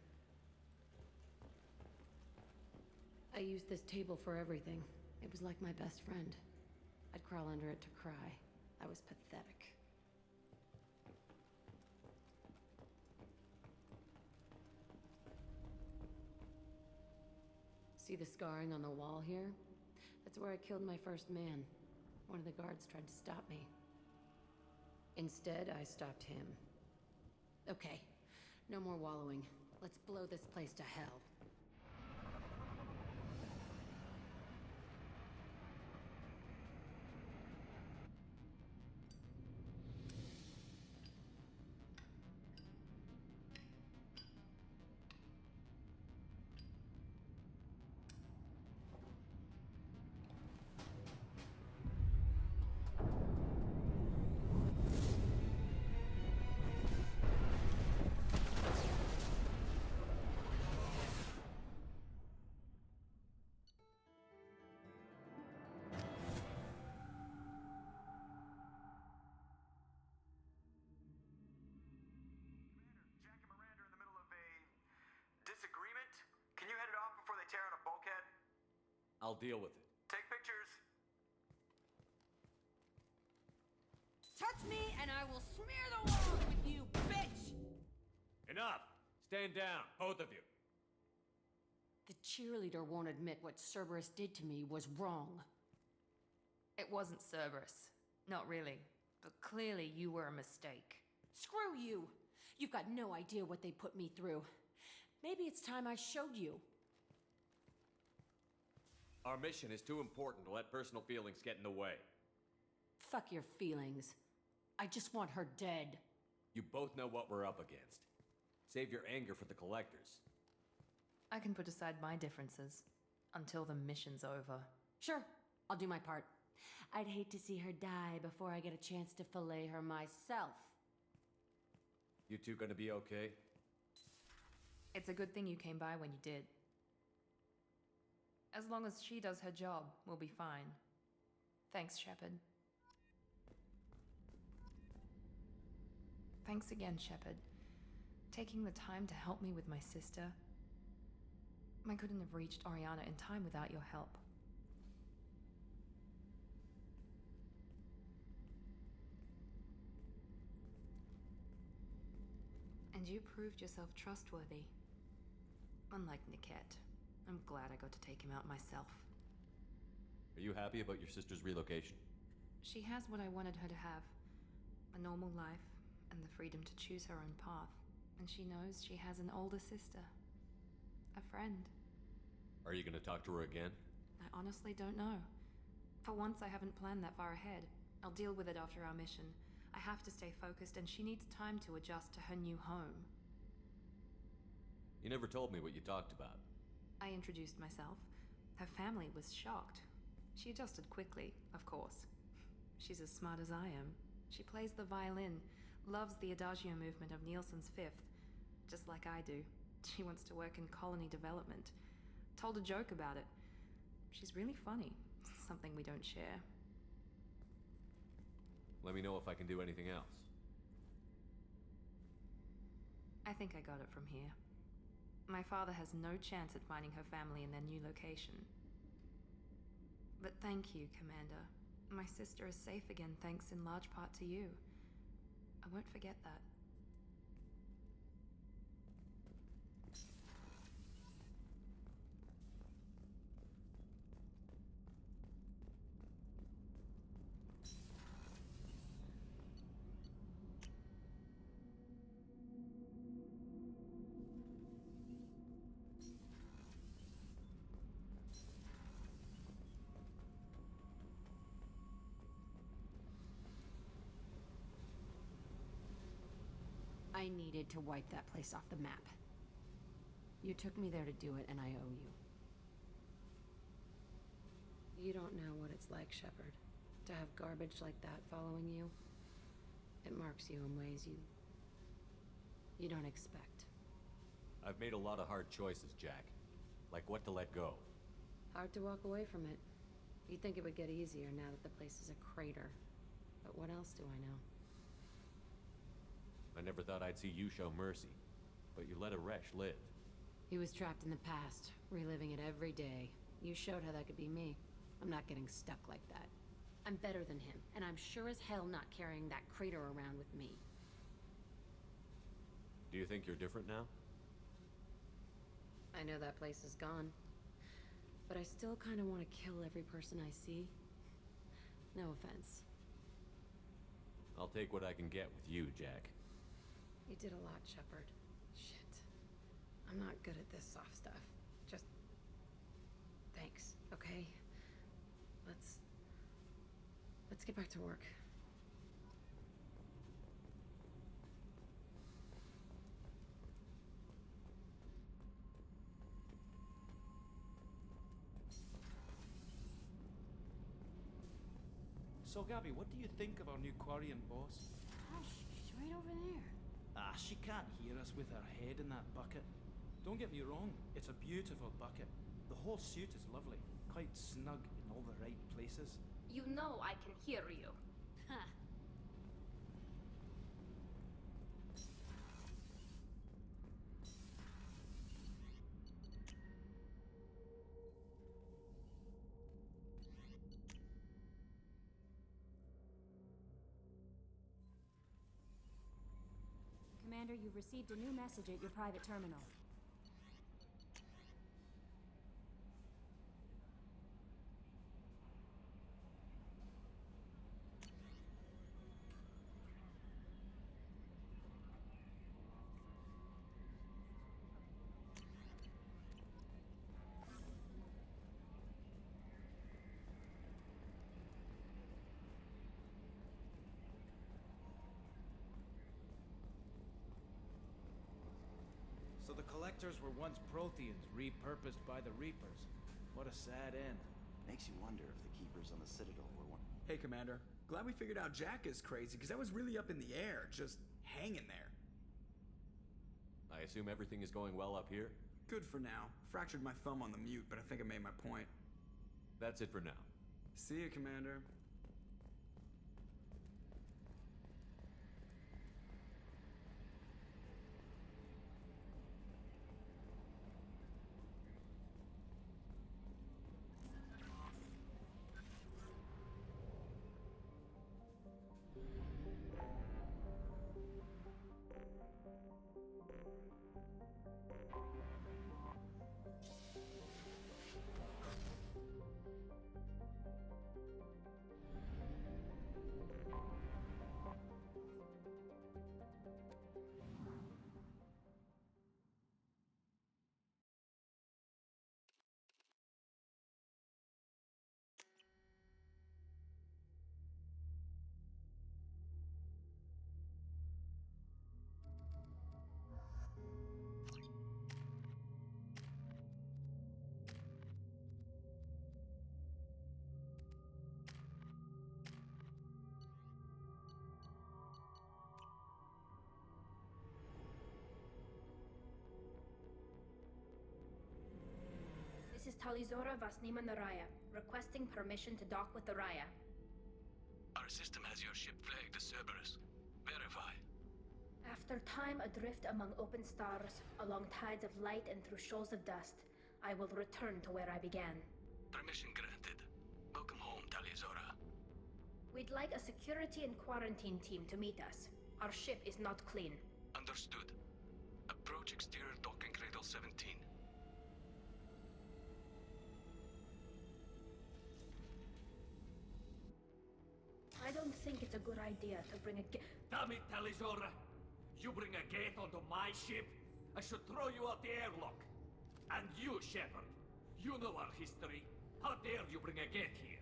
I used this table for everything. It was like my best friend. I'd crawl under it to cry. I was pathetic. See the scarring on the wall here? That's where I killed my first man. One of the guards tried to stop me. Instead, I stopped him. Okay, no more wallowing. Let's blow this place to hell. Disagreement? Can you head it off before they tear out a bulkhead? I'll deal with it. Take pictures. Touch me and I will smear the walls with you, bitch! Enough! Stand down, both of you. The cheerleader won't admit what Cerberus did to me was wrong. It wasn't Cerberus. Not really. But clearly you were a mistake. Screw you! You've got no idea what they put me through. Maybe it's time I showed you. Our mission is too important to let personal feelings get in the way. Fuck your feelings. I just want her dead. You both know what we're up against. Save your anger for the collectors. I can put aside my differences until the mission's over. Sure, I'll do my part. I'd hate to see her die before I get a chance to fillet her myself. You two gonna be okay? It's a good thing you came by when you did. As long as she does her job, we'll be fine. Thanks, Shepard. Thanks again, Shepard. Taking the time to help me with my sister. I couldn't have reached Oriana in time without your help. And you proved yourself trustworthy. Unlike Niket, I'm glad I got to take him out myself. Are you happy about your sister's relocation? She has what I wanted her to have. A normal life, and the freedom to choose her own path. And she knows she has an older sister. A friend. Are you gonna talk to her again? I honestly don't know. For once, I haven't planned that far ahead. I'll deal with it after our mission. I have to stay focused, and she needs time to adjust to her new home. You never told me what you talked about. I introduced myself. Her family was shocked. She adjusted quickly, of course. She's as smart as I am. She plays the violin, loves the Adagio movement of Nielsen's Fifth, just like I do. She wants to work in colony development. Told a joke about it. She's really funny, something we don't share. Let me know if I can do anything else. I think I got it from here. My father has no chance at finding her family in their new location. But thank you, Commander. My sister is safe again thanks in large part to you. I won't forget that. I needed to wipe that place off the map. You took me there to do it, and I owe you. You don't know what it's like, Shepard, to have garbage like that following you. It marks you in ways you don't expect. I've made a lot of hard choices, Jack. Like what to let go. Hard to walk away from it. You'd think it would get easier now that the place is a crater. But what else do I know? I never thought I'd see you show mercy, but you let a Resh live. He was trapped in the past, reliving it every day. You showed how that could be me. I'm not getting stuck like that. I'm better than him, and I'm sure as hell not carrying that crater around with me. Do you think you're different now? I know that place is gone. But I still kind of want to kill every person I see. No offense. I'll take what I can get with you, Jack. You did a lot, Shepard. Shit. I'm not good at this soft stuff. Just... thanks, okay? Let's get back to work. So, Gabby, what do you think of our new Quarian boss? Gosh, she's right over there. Ah, she can't hear us with her head in that bucket. Don't get me wrong, it's a beautiful bucket. The whole suit is lovely, quite snug in all the right places. You know I can hear you. Huh. Commander, you've received a new message at your private terminal. So the Collectors were once Protheans, repurposed by the Reapers. What a sad end. Makes you wonder if the Keepers on the Citadel were one. Hey, Commander. Glad we figured out Jack is crazy, because I was really up in the air, just hanging there. I assume everything is going well up here? Good for now. Fractured my thumb on the mute, but I think I made my point. That's it for now. See you, Commander. This is Talizora Vasnima Naraya, requesting permission to dock with the Raya. Our system has your ship flagged as Cerberus. Verify. After time adrift among open stars, along tides of light and through shoals of dust, I will return to where I began. Permission granted. Welcome home, Talizora. We'd like a security and quarantine team to meet us. Our ship is not clean. Understood. Approach exterior docking cradle 17. I don't think it's a good idea to bring a Damn it, Talizora! You bring a gate onto my ship? I should throw you out the airlock. And you, Shepard, you know our history. How dare you bring a gate here?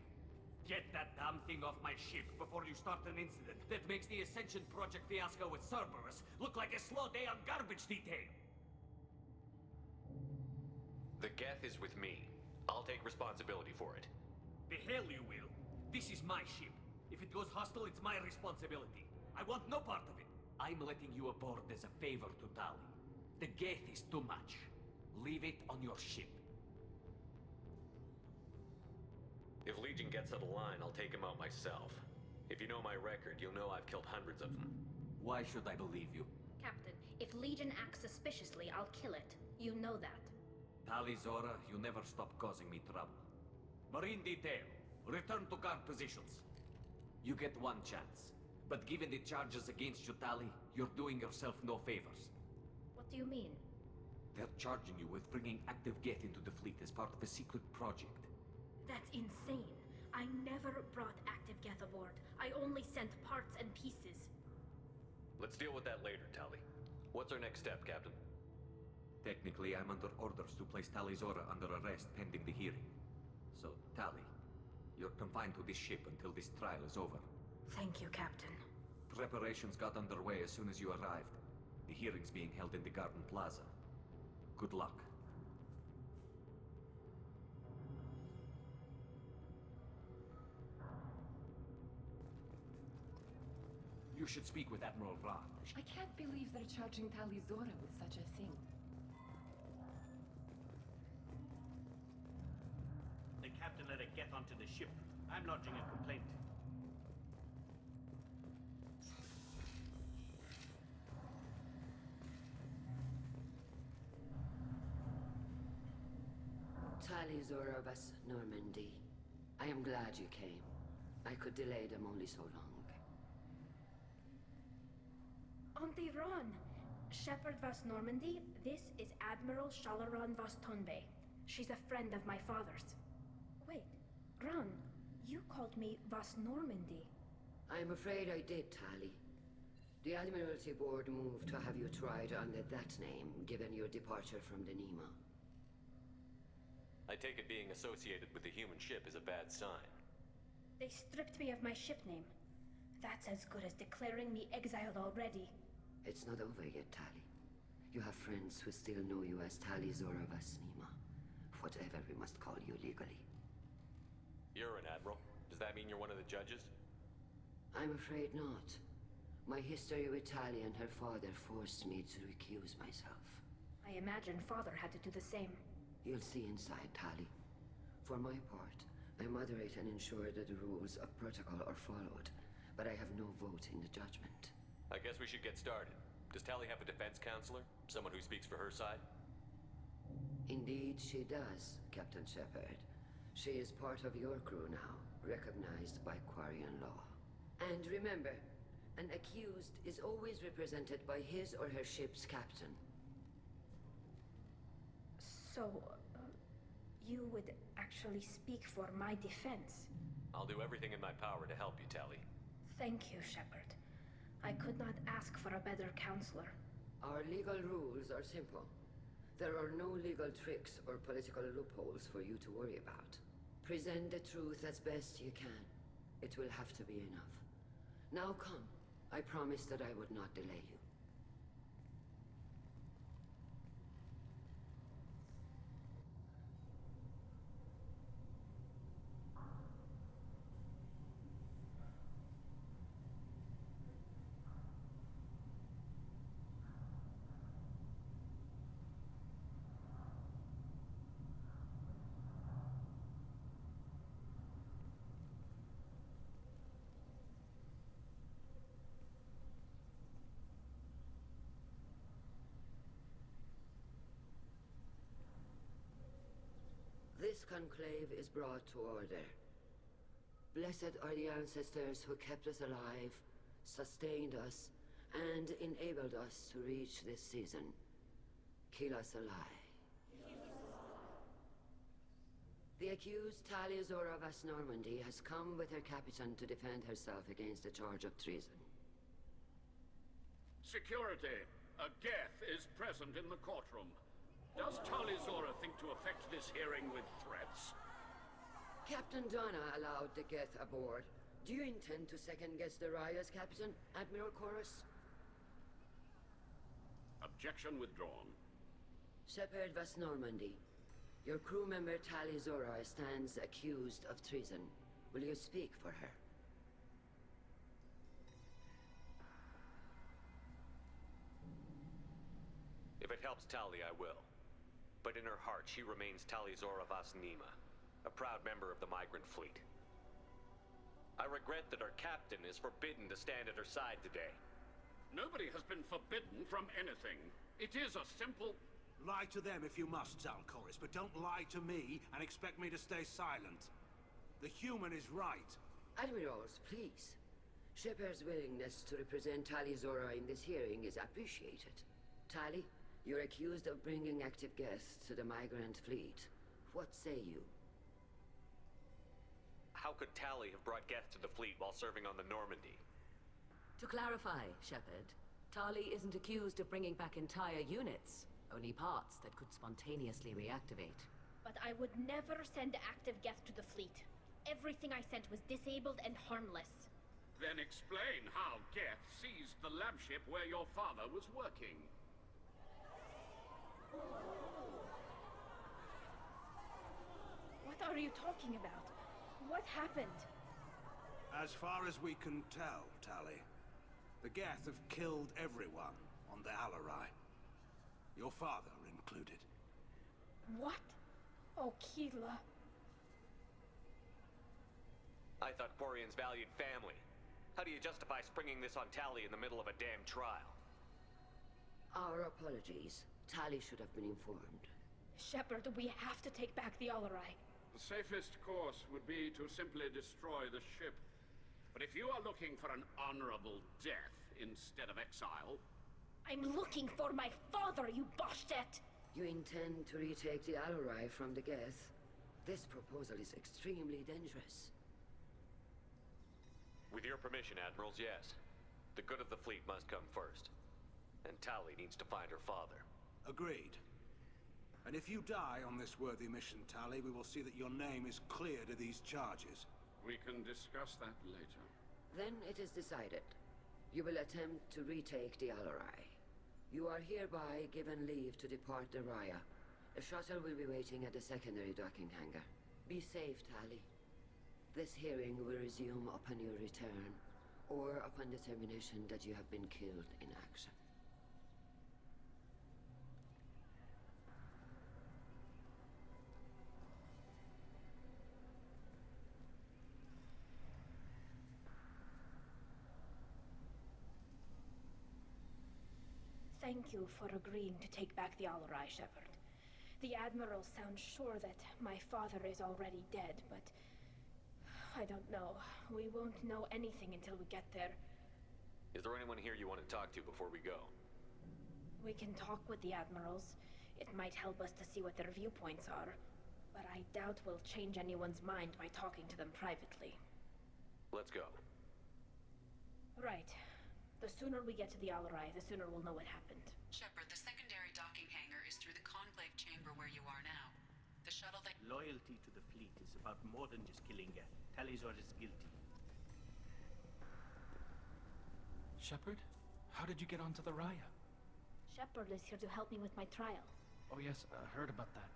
Get that damn thing off my ship before you start an incident that makes the Ascension Project fiasco with Cerberus look like a slow day on garbage detail. The Geth is with me. I'll take responsibility for it. The hell you will. This is my ship. If it goes hostile, it's my responsibility. I want no part of it. I'm letting you aboard as a favor to Tali. The Geth is too much. Leave it on your ship. If Legion gets out of line, I'll take him out myself. If you know my record, you'll know I've killed hundreds of them. Why should I believe you? Captain, if Legion acts suspiciously, I'll kill it. You know that. Talizora, you never stop causing me trouble. Marine detail, return to guard positions. You get one chance. But given the charges against you, Tali, you're doing yourself no favors. What do you mean? They're charging you with bringing active Geth into the fleet as part of a secret project. That's insane. I never brought active Geth aboard. I only sent parts and pieces. Let's deal with that later, Tali. What's our next step, Captain? Technically, I'm under orders to place Tali Zora under arrest pending the hearing. So, Tali, you're confined to this ship until this trial is over. Thank you, Captain. Preparations got underway as soon as you arrived. The hearing's being held in the Garden Plaza. Good luck. You should speak with Admiral Ra. I can't believe they're charging Tali Zora with such a thing. The captain let her get onto the ship. I'm lodging a complaint. Tali Zora of us, Normandy. I am glad you came. I could delay them only so long. Auntie Ron! Shepard Vas Normandy, this is Admiral Shalaron Vas Tonbe. She's a friend of my father's. Wait, Ron, you called me Vas Normandy. I'm afraid I did, Tali. The Admiralty Board moved to have you tried under that name, given your departure from the Nima. I take it being associated with the human ship is a bad sign. They stripped me of my ship name. That's as good as declaring me exiled already. It's not over yet, Tali. You have friends who still know you as Tali Zora Vas Nima. Whatever we must call you legally. You're an admiral. Does that mean you're one of the judges? I'm afraid not. My history with Tali and her father forced me to recuse myself. I imagine father had to do the same. You'll see inside, Tali. For my part, I moderate and ensure that the rules of protocol are followed, but I have no vote in the judgment. I guess we should get started. Does Tali have a defense counselor? Someone who speaks for her side? Indeed, she does, Captain Shepard. She is part of your crew now, recognized by Quarian law. And remember, an accused is always represented by his or her ship's captain. So, you would actually speak for my defense? I'll do everything in my power to help you, Tali. Thank you, Shepard. I could not ask for a better counselor. Our legal rules are simple. There are no legal tricks or political loopholes for you to worry about. Present the truth as best you can. It will have to be enough. Now come. I promised that I would not delay you. This conclave is brought to order. Blessed are the ancestors who kept us alive, sustained us, and enabled us to reach this season. Kila Salai. The accused Tali Zora Vas Normandy has come with her captain to defend herself against the charge of treason. Security, a Geth is present in the courtroom. Does Tali Zora think to affect this hearing with threats? Captain Donna allowed the Geth aboard. Do you intend to second-guess the Raya's captain, Admiral Chorus? Objection withdrawn. Shepard Vas Normandy, your crew member Tali Zora stands accused of treason. Will you speak for her? If it helps Tali, I will. But in her heart, she remains Tali Zora Vas Nima, a proud member of the migrant fleet. I regret that our captain is forbidden to stand at her side today. Nobody has been forbidden from anything. It is a simple... Lie to them if you must, Zalcoris, but don't lie to me and expect me to stay silent. The human is right. Admirals, please. Shepard's willingness to represent Tali Zora in this hearing is appreciated. Tali, you're accused of bringing active guests to the migrant fleet. What say you? How could Tali have brought Geth to the fleet while serving on the Normandy? To clarify, Shepard, Tali isn't accused of bringing back entire units, only parts that could spontaneously reactivate. But I would never send active Geth to the fleet. Everything I sent was disabled and harmless. Then explain how Geth seized the lab ship where your father was working. What are you talking about? What happened? As far as we can tell, Tali, the Geth have killed everyone on the Alarai. Your father included. What? Oh, Keela. I thought Quarian's valued family. How do you justify springing this on Tali in the middle of a damn trial? Our apologies. Tali should have been informed. Shepard, we have to take back the Alarai. The safest course would be to simply destroy the ship. But if you are looking for an honorable death instead of exile... I'm looking for my father, you Bastet! You intend to retake the Alarai from the Geth? This proposal is extremely dangerous. With your permission, Admirals, yes. The good of the fleet must come first. And Tali needs to find her father. Agreed. And if you die on this worthy mission, Tali, we will see that your name is cleared of these charges. We can discuss that later. Then it is decided. You will attempt to retake the Alarai. You are hereby given leave to depart the Raya. A shuttle will be waiting at the secondary docking hangar. Be safe, Tali. This hearing will resume upon your return, or upon determination that you have been killed in action. Thank you for agreeing to take back the Alarai, Shepard. The Admiral sounds sure that my father is already dead, but... I don't know. We won't know anything until we get there. Is there anyone here you want to talk to before we go? We can talk with the Admirals. It might help us to see what their viewpoints are. But I doubt we'll change anyone's mind by talking to them privately. Let's go. Right. The sooner we get to the Alarai, the sooner we'll know what happened. Shepard, the secondary docking hangar is through the Conclave chamber where you are now. The shuttle that... Loyalty to the fleet is about more than just killing Geth. Talizor is guilty. Shepard? How did you get onto the Raya? Shepard is here to help me with my trial. Oh yes, I heard about that.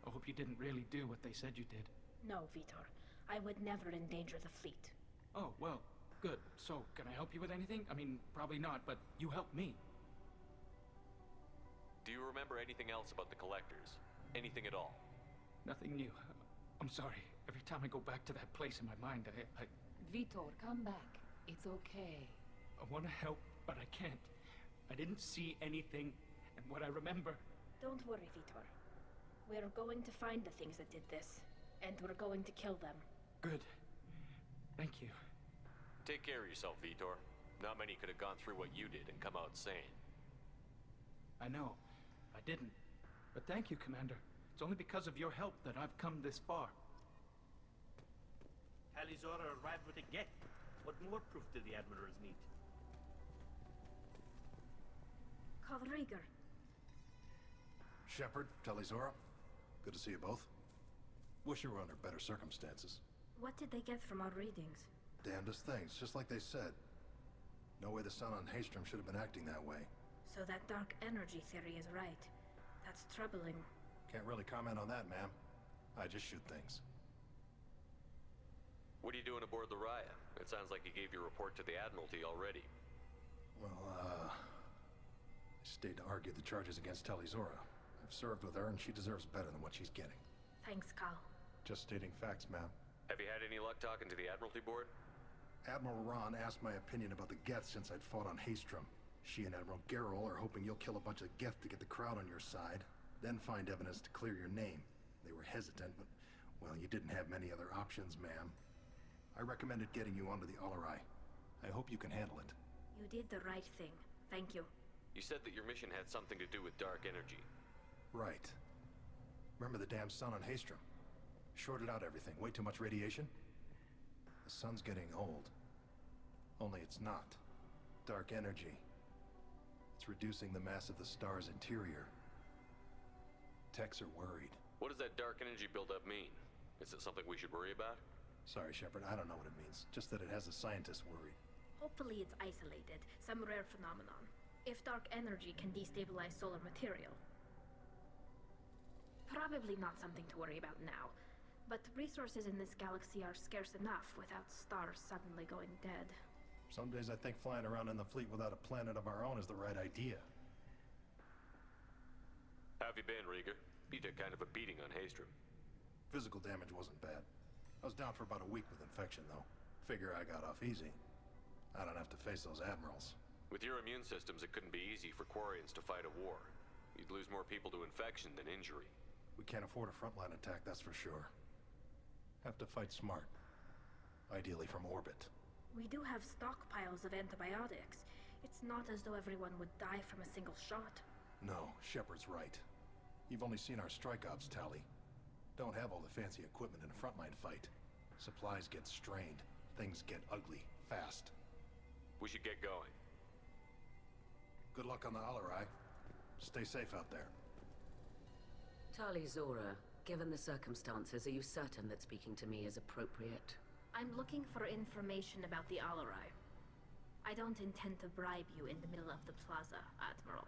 I hope you didn't really do what they said you did. No, Vitor. I would never endanger the fleet. Oh, well, good. So, can I help you with anything? I mean, probably not, but you helped me. Do you remember anything else about the Collectors? Anything at all? Nothing new. I'm sorry. Every time I go back to that place in my mind, I... Vitor, come back. It's okay. I want to help, but I can't. I didn't see anything, and what I remember... Don't worry, Vitor. We're going to find the things that did this, and we're going to kill them. Good. Thank you. Take care of yourself, Vitor. Not many could have gone through what you did and come out sane. I know. I didn't. But thank you, Commander. It's only because of your help that I've come this far. Talizora arrived with a Geth. What more proof do the Admirals need? Kalrieger. Shepard, Talizora. Good to see you both. Wish you were under better circumstances. What did they get from our readings? Damnedest things, just like they said. No way the sun on Haystrom should have been acting that way. So that dark energy theory is right. That's troubling. Can't really comment on that, ma'am. I just shoot things. What are you doing aboard the Raya? It sounds like you gave your report to the Admiralty already. Well, I stayed to argue the charges against Talizora. I've served with her, and she deserves better than what she's getting. Thanks, Cal. Just stating facts, ma'am. Have you had any luck talking to the Admiralty Board? Admiral Ron asked my opinion about the Geth since I'd fought on Haystrom. She and Admiral Garrel are hoping you'll kill a bunch of Geth to get the crowd on your side, then find evidence to clear your name. They were hesitant, but, well, you didn't have many other options, ma'am. I recommended getting you onto the Alarai. I hope you can handle it. You did the right thing. Thank you. You said that your mission had something to do with dark energy. Right. Remember the damn sun on Haystrom? Shorted out everything. Way too much radiation? The sun's getting old. Only it's not. Dark energy. reducing the mass of the star's interior. Techs are worried. What does that dark energy buildup mean? Is it something we should worry about? Sorry, Shepard, I don't know what it means. Just that it has the scientists worried. Hopefully it's isolated, some rare phenomenon. If dark energy can destabilize solar material. Probably not something to worry about now. But resources in this galaxy are scarce enough without stars suddenly going dead. Some days I think flying around in the fleet without a planet of our own is the right idea. How have you been, Rieger? You took kind of a beating on Haestrom. Physical damage wasn't bad. I was down for about a week with infection, though. Figure I got off easy. I don't have to face those admirals. With your immune systems, it couldn't be easy for Quarians to fight a war. You'd lose more people to infection than injury. We can't afford a frontline attack, that's for sure. Have to fight smart. Ideally from orbit. We do have stockpiles of antibiotics. It's not as though everyone would die from a single shot. No, Shepard's right. You've only seen our strike ops tally. Don't have all the fancy equipment in a frontline fight. Supplies get strained. Things get ugly, fast. We should get going. Good luck on the Alarai. Stay safe out there. Tali Zora, given the circumstances, are you certain that speaking to me is appropriate? I'm looking for information about the Alarai. I don't intend to bribe you in the middle of the plaza, Admiral.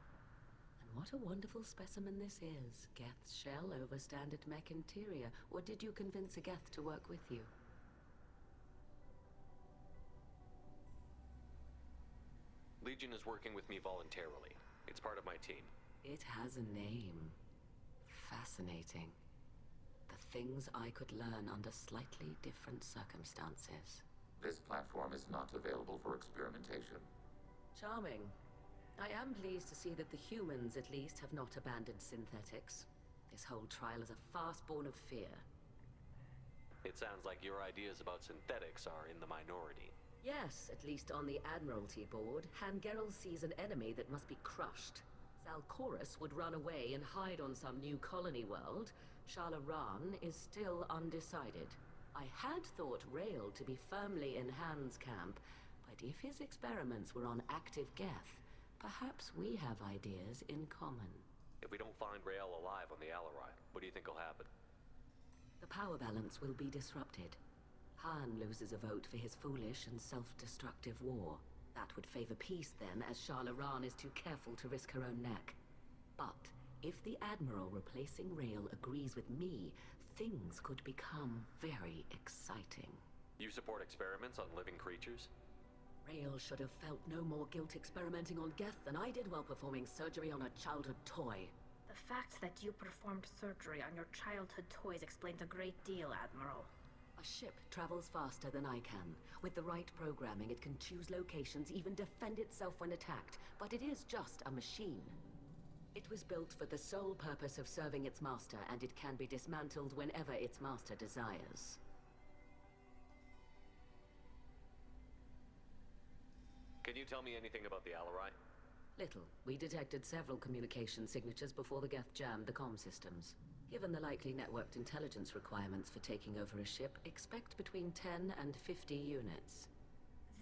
And what a wonderful specimen this is. Geth's shell over standard mech interior. Or did you convince a Geth to work with you? Legion is working with me voluntarily. It's part of my team. It has a name. Fascinating. The things I could learn under slightly different circumstances. This platform is not available for experimentation. Charming. I am pleased to see that the humans, at least, have not abandoned synthetics. This whole trial is a farce born of fear. It sounds like your ideas about synthetics are in the minority. Yes, at least on the Admiralty board, Han Gerrel sees an enemy that must be crushed. Zalcorus would run away and hide on some new colony world. Shala Ran is still undecided. I had thought Rael to be firmly in Han's camp, but if his experiments were on active Geth, perhaps we have ideas in common. If we don't find Rael alive on the Alarai, what do you think will happen? The power balance will be disrupted. Han loses a vote for his foolish and self-destructive war. That would favor peace then, as Shala Ran is too careful to risk her own neck. But if the Admiral replacing Rael agrees with me, things could become very exciting. You support experiments on living creatures? Rael should have felt no more guilt experimenting on Geth than I did while performing surgery on a childhood toy. The fact that you performed surgery on your childhood toys explains a great deal, Admiral. A ship travels faster than I can. With the right programming, it can choose locations, even defend itself when attacked. But it is just a machine. It was built for the sole purpose of serving its master, and it can be dismantled whenever its master desires. Can you tell me anything about the Alarai? Little. We detected several communication signatures before the Geth jammed the comm systems. Given the likely networked intelligence requirements for taking over a ship, expect between 10 and 50 units.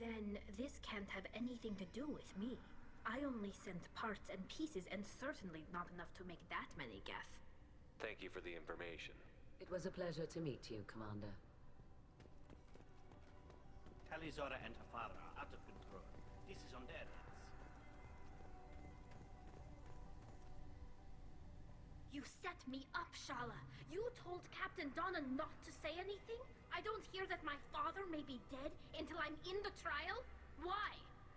Then this can't have anything to do with me. I only sent parts and pieces, and certainly not enough to make that many Geth. Thank you for the information. It was a pleasure to meet you, Commander. Tali Zora and her father are out of control. This is on their hands. You set me up, Shala. You told Captain Donna not to say anything? I don't hear that my father may be dead until I'm in the trial? Why?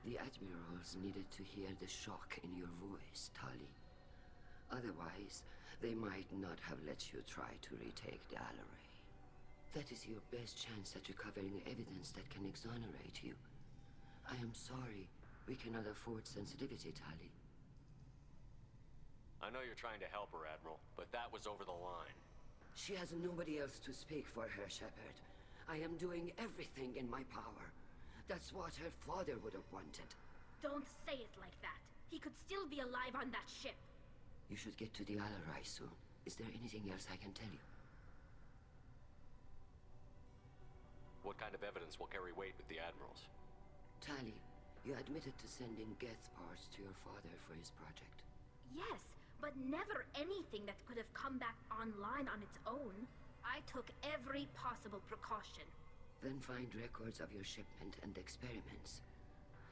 The Admirals needed to hear the shock in your voice, Tali. Otherwise, they might not have let you try to retake the Alarai. That is your best chance at recovering evidence that can exonerate you. I am sorry. We cannot afford sensitivity, Tali. I know you're trying to help her, Admiral, but that was over the line. She has nobody else to speak for her, Shepard. I am doing everything in my power. That's what her father would have wanted. Don't say it like that. He could still be alive on that ship. You should get to the Alarai soon. Is there anything else I can tell you? What kind of evidence will carry weight with the Admirals? Tali, You admitted to sending Geth parts to your father for his project. Yes, but never anything that could have come back online on its own. I took every possible precaution. Then find records of your shipment and experiments.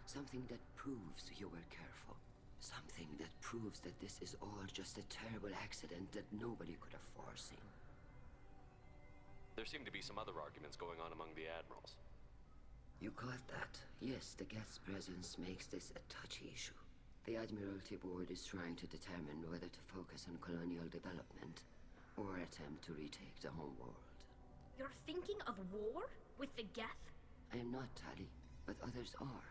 Something that proves you were careful. Something that proves that this is all just a terrible accident that nobody could have foreseen. There seem to be some other arguments going on among the admirals. You caught that? Yes, the Geth's presence makes this a touchy issue. The Admiralty Board is trying to determine whether to focus on colonial development or attempt to retake the homeworld. You're thinking of war? With the Geth? I am not, Tali, but others are.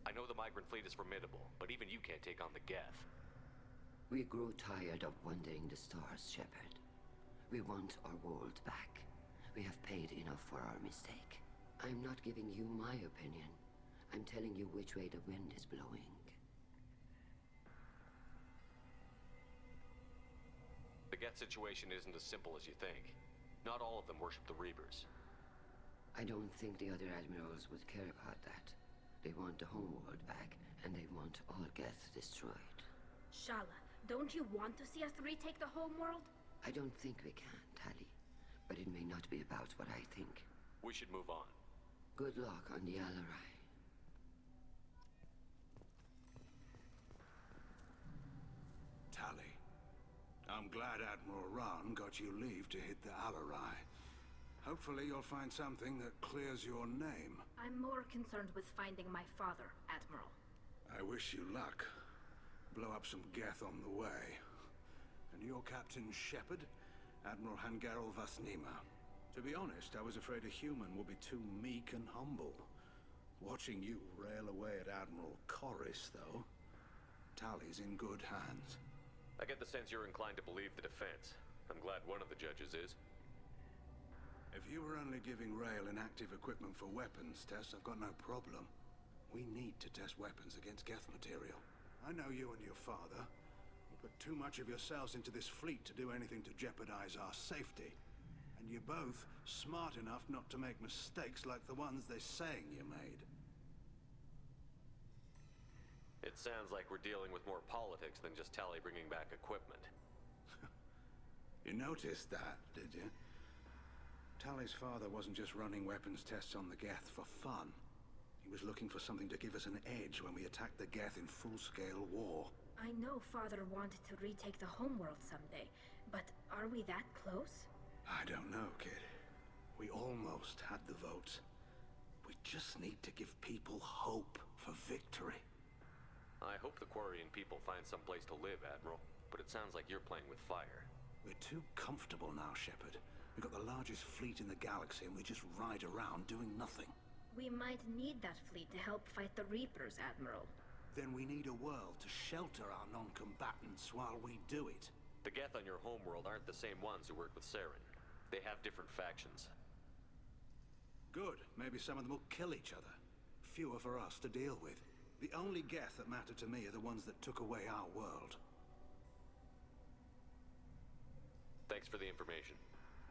I know the migrant fleet is formidable, but even you can't take on the Geth. We grow tired of wandering the stars, Shepard. We want our world back. We have paid enough for our mistake. I'm not giving you my opinion. I'm telling you which way the wind is blowing. The Geth situation isn't as simple as you think. Not all of them worship the Reapers. I don't think the other admirals would care about that. They want the homeworld back, and they want all Geth destroyed. Shala, don't you want to see us retake the homeworld? I don't think we can, Tali. But it may not be about what I think. We should move on. Good luck on the Alarai. Tali, I'm glad Admiral Rahn got you leave to hit the Alarai. Hopefully you'll find something that clears your name. I'm more concerned with finding my father, Admiral. I wish you luck. Blow up some Geth on the way. And your Captain Shepard? Admiral Hangarel Vasnima. To be honest, I was afraid a human would be too meek and humble. Watching you rail away at Admiral Corris, though, Tali's in good hands. I get the sense you're inclined to believe the defense. I'm glad one of the judges is. If you were only giving Rail inactive equipment for weapons tests, I've got no problem. We need to test weapons against Geth material. I know you and your father. You put too much of yourselves into this fleet to do anything to jeopardize our safety. And you're both smart enough not to make mistakes like the ones they're saying you made. It sounds like we're dealing with more politics than just Tali bringing back equipment. You noticed that, did you? Tali's father wasn't just running weapons tests on the Geth for fun. He was looking for something to give us an edge when we attacked the Geth in full-scale war. I know Father wanted to retake the homeworld someday, but are we that close? I don't know, kid. We almost had the votes. We just need to give people hope for victory. I hope the Quarian people find some place to live, Admiral, but it sounds like you're playing with fire. We're too comfortable now, Shepard. We've got the largest fleet in the galaxy and we just ride around doing nothing. We might need that fleet to help fight the Reapers, Admiral. Then we need a world to shelter our non-combatants while we do it. The Geth on your homeworld aren't the same ones who work with Saren. They have different factions. Good. Maybe some of them will kill each other. Fewer for us to deal with. The only Geth that matter to me are the ones that took away our world. Thanks for the information.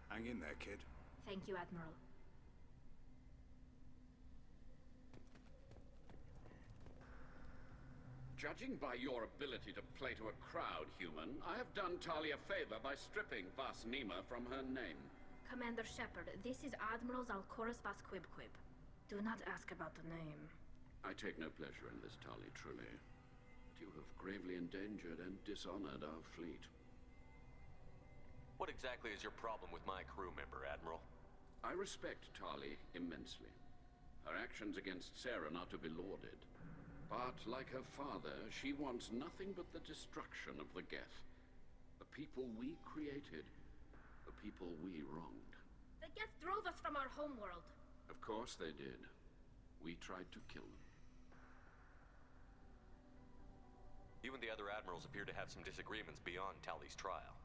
Hang in there, kid. Thank you, Admiral. Judging by your ability to play to a crowd, human, I have done Tali a favor by stripping Vasnima from her name. Commander Shepard, this is Admiral Zalkoris Vasquibquib. Do not ask about the name. I take no pleasure in this, Tali, truly. But you have gravely endangered and dishonored our fleet. What exactly is your problem with my crew member, Admiral? I respect Tali immensely. Her actions against Saren are to be lauded. But, like her father, she wants nothing but the destruction of the Geth. The people we created. The people we wronged. The Geth drove us from our homeworld. Of course they did. We tried to kill them. You and the other admirals appear to have some disagreements beyond Tali's trial.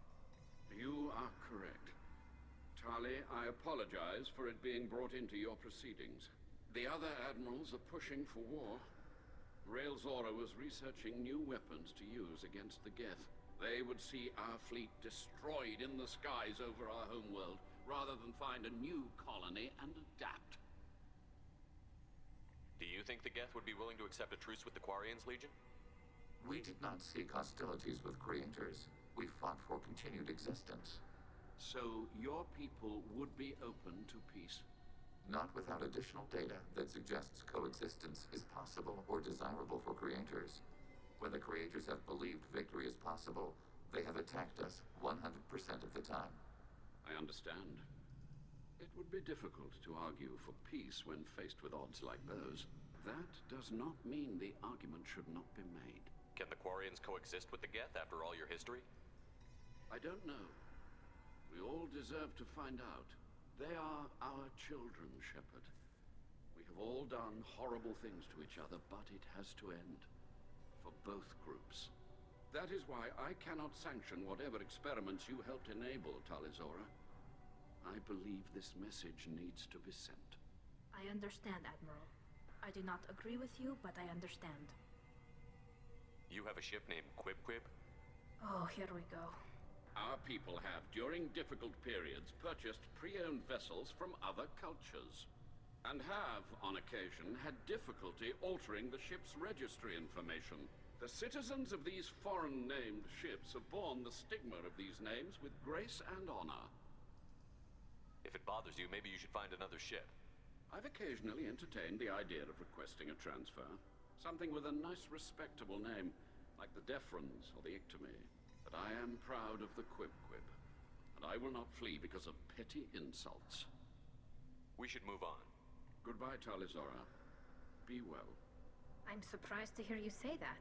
You are correct. Tali, I apologize for it being brought into your proceedings. The other admirals are pushing for war. Rael Zora was researching new weapons to use against the Geth. They would see our fleet destroyed in the skies over our homeworld, rather than find a new colony and adapt. Do you think the Geth would be willing to accept a truce with the Quarians, Legion? We did not seek hostilities with creators. We fought for continued existence. So your people would be open to peace? Not without additional data that suggests coexistence is possible or desirable for creators. When the creators have believed victory is possible, they have attacked us 100% of the time. I understand. It would be difficult to argue for peace when faced with odds like those. That does not mean the argument should not be made. Can the Quarians coexist with the Geth after all your history? I don't know. We all deserve to find out. They are our children, Shepard. We have all done horrible things to each other, but it has to end. For both groups. That is why I cannot sanction whatever experiments you helped enable, Tali'Zorah. I believe this message needs to be sent. I understand, Admiral. I do not agree with you, but I understand. You have a ship named Quib-Quib? Oh, here we go. Our people have, during difficult periods, purchased pre-owned vessels from other cultures. And have, on occasion, had difficulty altering the ship's registry information. The citizens of these foreign-named ships have borne the stigma of these names with grace and honor. If it bothers you, maybe you should find another ship. I've occasionally entertained the idea of requesting a transfer. Something with a nice, respectable name, like the Defrons or the Ictomy. But I am proud of the Quib-Quib, and I will not flee because of petty insults. We should move on. Goodbye, Tali'Zorah. Be well. I'm surprised to hear you say that.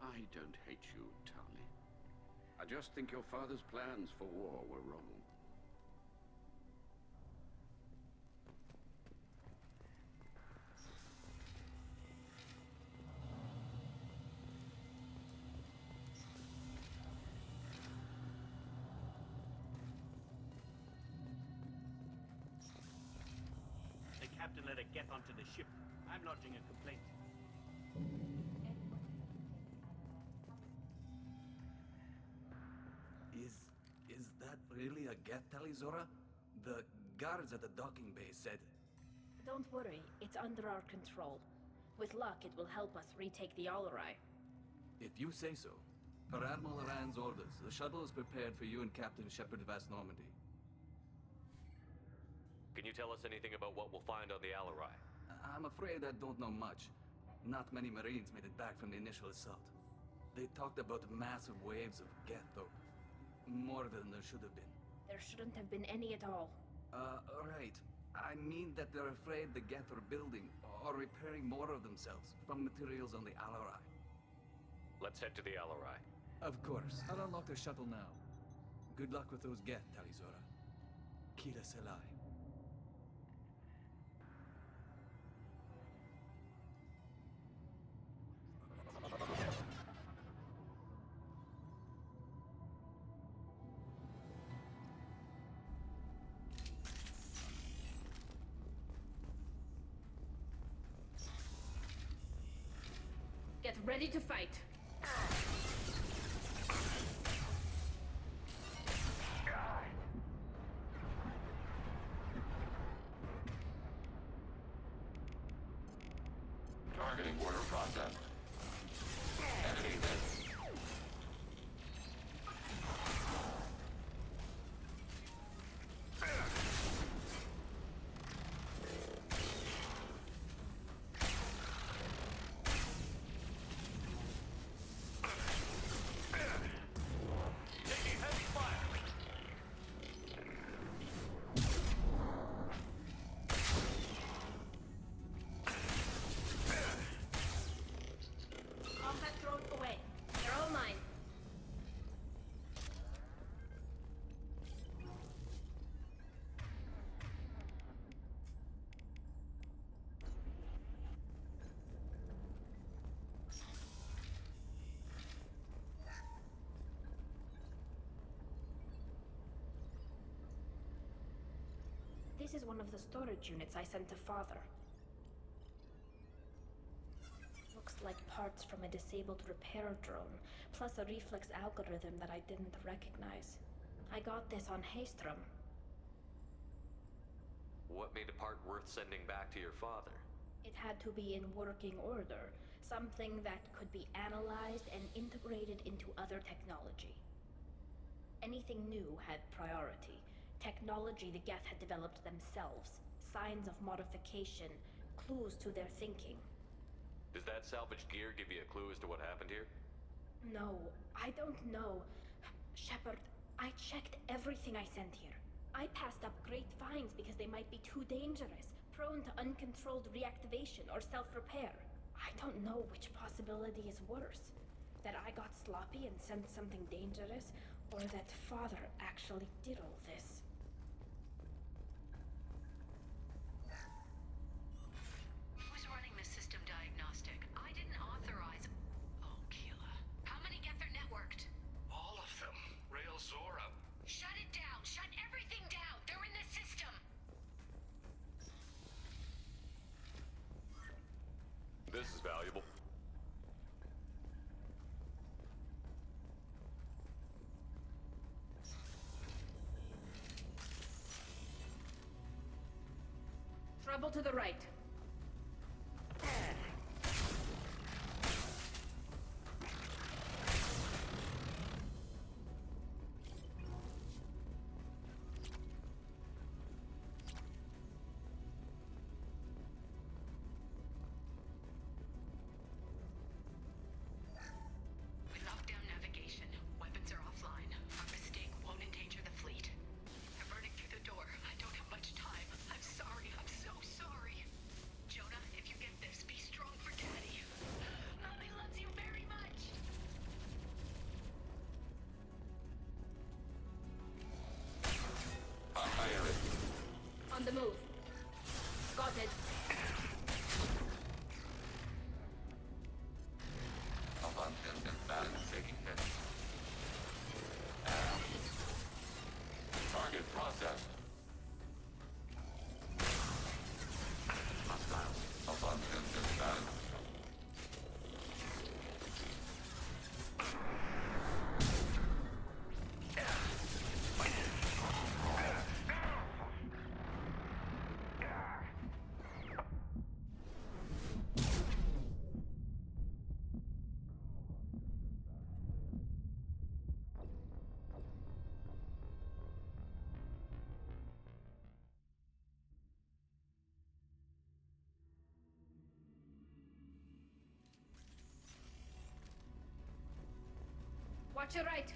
I don't hate you, Tali. I just think your father's plans for war were wrong. The captain let a Geth onto the ship. I'm lodging a complaint. Is that really a Geth, Tali'Zorah? The guards at the docking bay said... Don't worry, it's under our control. With luck, it will help us retake the Alarai. If you say so. Per Admiral Rand's orders, the shuttle is prepared for you and Captain Shepard Vast Normandy. Can you tell us anything about what we'll find on the Alarai? I'm afraid I don't know much. Not many Marines made it back from the initial assault. They talked about massive waves of Geth, though. More than there should have been. There shouldn't have been any at all. Right. I mean that they're afraid the Geth are building or repairing more of themselves from materials on the Alarai. Let's head to the Alarai. Of course. I'll unlock the shuttle now. Good luck with those Geth, Tali'Zorah. Kira Selai. Get ready to fight. Targeting order processed. Enemy hit. Combat drone away. They're all mine. This is one of the storage units I sent to Father. Looks like parts from a disabled repair drone, plus a reflex algorithm that I didn't recognize. I got this on Haestrom. What made a part worth sending back to your father? It had to be in working order, something that could be analyzed and integrated into other technology. Anything new had priority. Technology the Geth had developed themselves, signs of modification, clues to their thinking. Does that salvaged gear give you a clue as to what happened here? No, I don't know. Shepard, I checked everything I sent here. I passed up great finds because they might be too dangerous, prone to uncontrolled reactivation or self-repair. I don't know which possibility is worse. That I got sloppy and sent something dangerous, or that Father actually did all this. Who's running the system diagnostic? I didn't authorize... Oh, Keela. How many Geth are networked? All of them. Rail Zora. Shut it down! Shut everything down! They're in the system! This is valuable. Trouble to the right. We locked down navigation. Weapons are offline. Our mistake won't endanger the fleet. They're burning through the door. I don't have much time. I'm sorry. I'm so sorry. Jonah, if you get this, be strong for Daddy. Mommy loves you very much. On the move. Got it. Avant and balance taking hits. Target processed. Hostile. Avant and balance. Watch your right.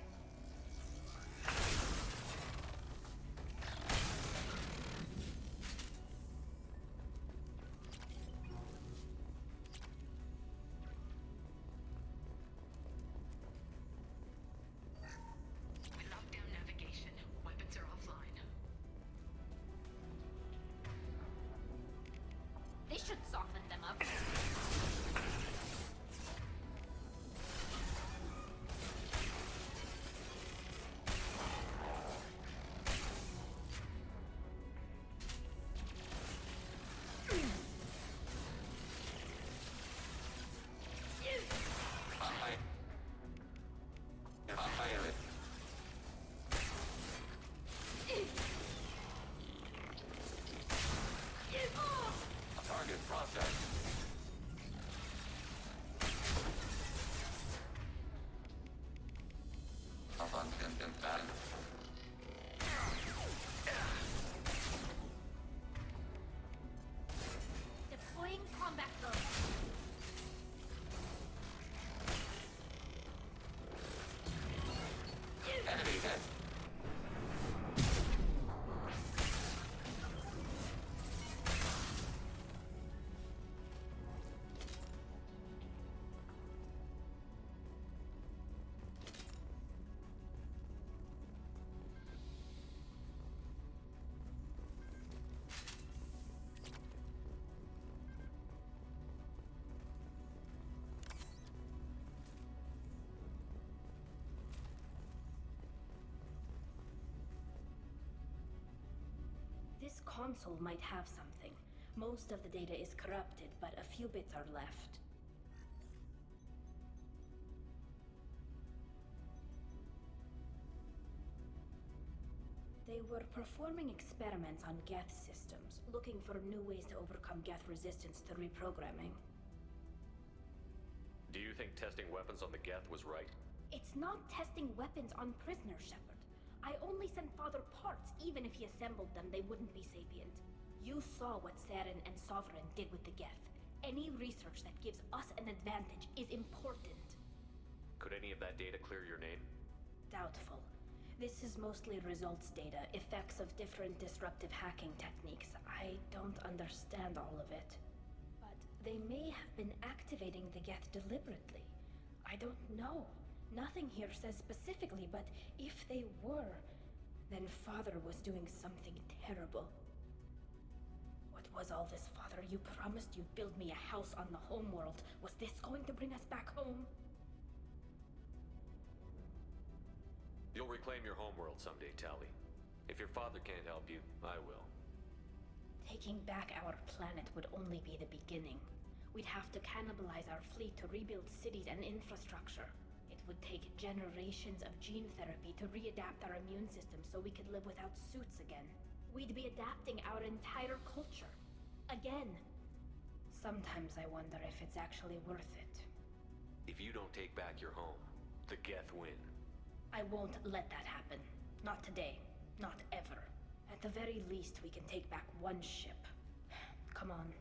We locked down navigation. Weapons are offline. This should soften them up. Target processed. Avant and balance. Deploying combat drone. Enemy hit. This console might have something. Most of the data is corrupted, but a few bits are left. They were performing experiments on Geth systems, looking for new ways to overcome Geth resistance to reprogramming. Do you think testing weapons on the Geth was right? It's not testing weapons on prisoners, Shepard. I only sent Father parts. Even if he assembled them, they wouldn't be sapient. You saw what Saren and Sovereign did with the Geth. Any research that gives us an advantage is important. Could any of that data clear your name? Doubtful. This is mostly results data, effects of different disruptive hacking techniques. I don't understand all of it. But they may have been activating the Geth deliberately. I don't know. Nothing here says specifically, but if they were, then Father was doing something terrible. What was all this, Father? You promised you'd build me a house on the homeworld. Was this going to bring us back home? You'll reclaim your homeworld someday, Tali. If your father can't help you, I will. Taking back our planet would only be the beginning. We'd have to cannibalize our fleet to rebuild cities and infrastructure. It would take generations of gene therapy to readapt our immune system so we could live without suits again. We'd be adapting our entire culture. Again. Sometimes I wonder if it's actually worth it. If you don't take back your home, the Geth win. I won't let that happen. Not today. Not ever. At the very least, we can take back one ship. Come on.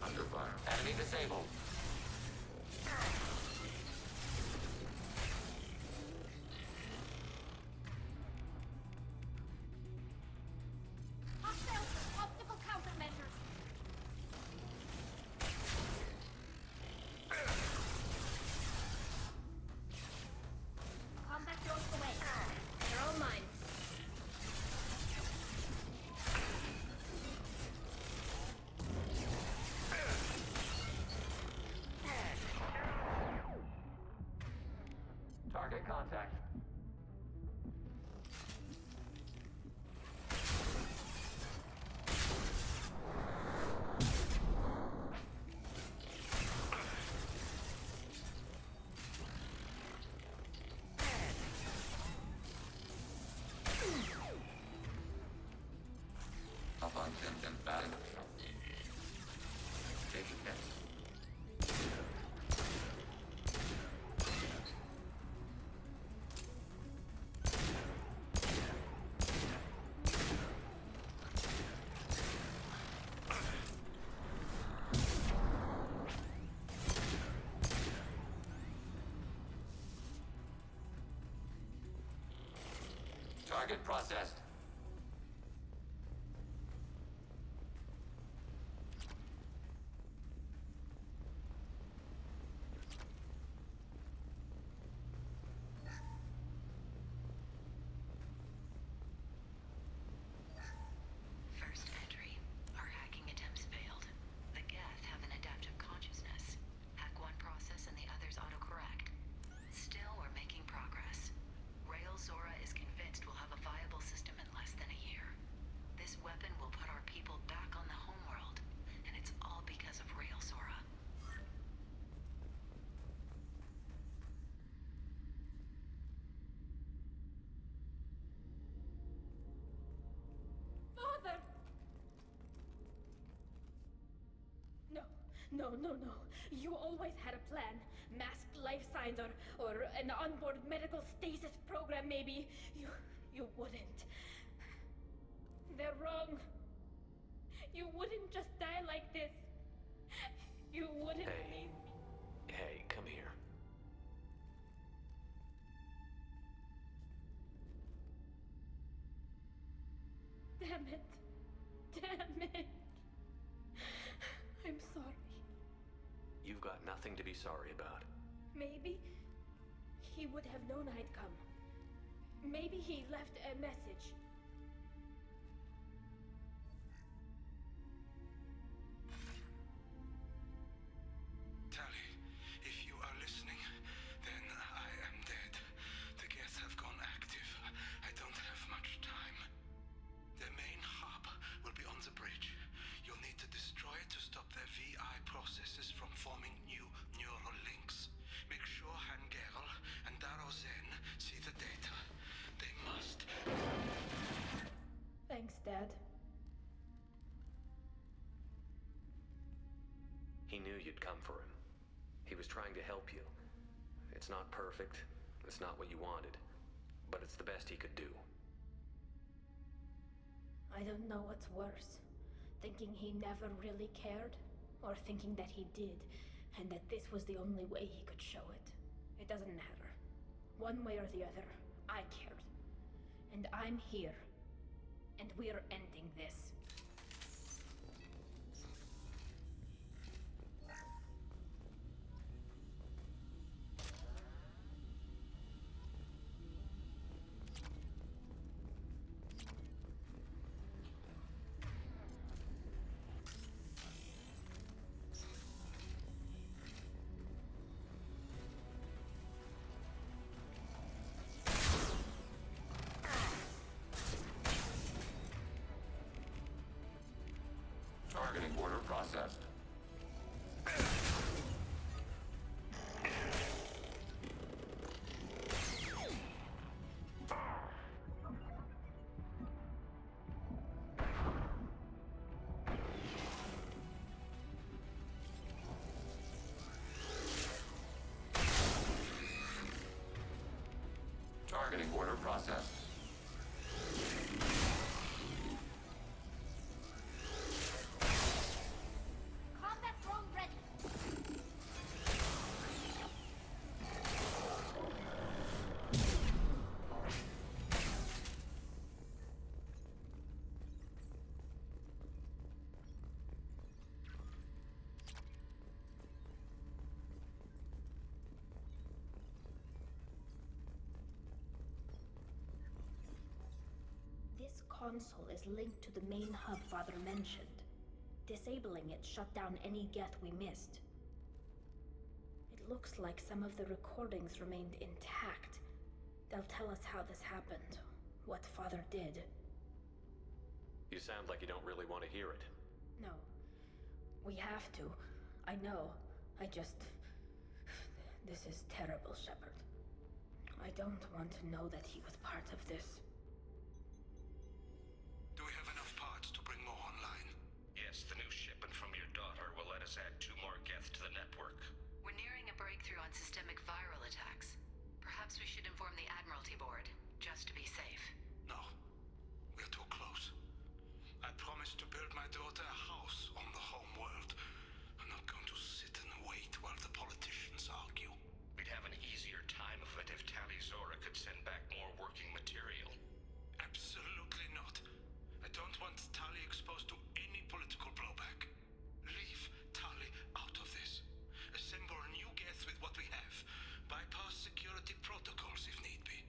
Under fire. Enemy disabled. Hostile optical countermeasures. Combat drones away. They're all mine. Target contact. Up on Tintin battle. Taking hits. Target processed. First entry. Our hacking attempts failed. The Geth have an adaptive consciousness. Hack one process and the others autocorrect. Still, we're making progress. Rail Zora is convinced we'll have a viable system in less than a year. This weapon will put our people back on the homeworld, and it's all because of Rail Zora. Father! No. You always had a plan. Masked life signs or an onboard medical stasis program, maybe. You wouldn't. They're wrong. You wouldn't just die like this. You wouldn't. Hey, come here. Damn it. I'm sorry. You've got nothing to be sorry about. Maybe he would have known I'd come. Maybe he left a message. He knew you'd come for him. He was trying to help you. It's not perfect. It's not what you wanted. But it's the best he could do. I don't know what's worse. Thinking he never really cared, or thinking that he did, and that this was the only way he could show it. It doesn't matter. One way or the other, I cared. And I'm here. And we're ending this. Targeting order processed. Targeting order processed. Combat drone ready. This console is linked to the main hub Father mentioned. Disabling it shut down any Geth we missed. It looks like some of the recordings remained intact. They'll tell us how this happened, what Father did. You sound like you don't really want to hear it. No. We have to. I know. I just... This is terrible, Shepard. I don't want to know that he was part of this. Do we have enough parts to bring more online? Yes, the new shipment from your daughter will let us add 2 more Geth to the network. We're nearing a breakthrough on systemic viral attacks. Perhaps we should inform the Admiralty Board, just to be safe. No. We're too close. I promised to build my daughter a house on the home world. I'm not going to sit and wait while the politicians argue. We'd have an easier time of it if Tali Zora could send back more working material. Absolutely not. I don't want Tali exposed to any political blowback. Leave Tali out of this. Assemble new Geth with what we have. Bypass security protocols if need be.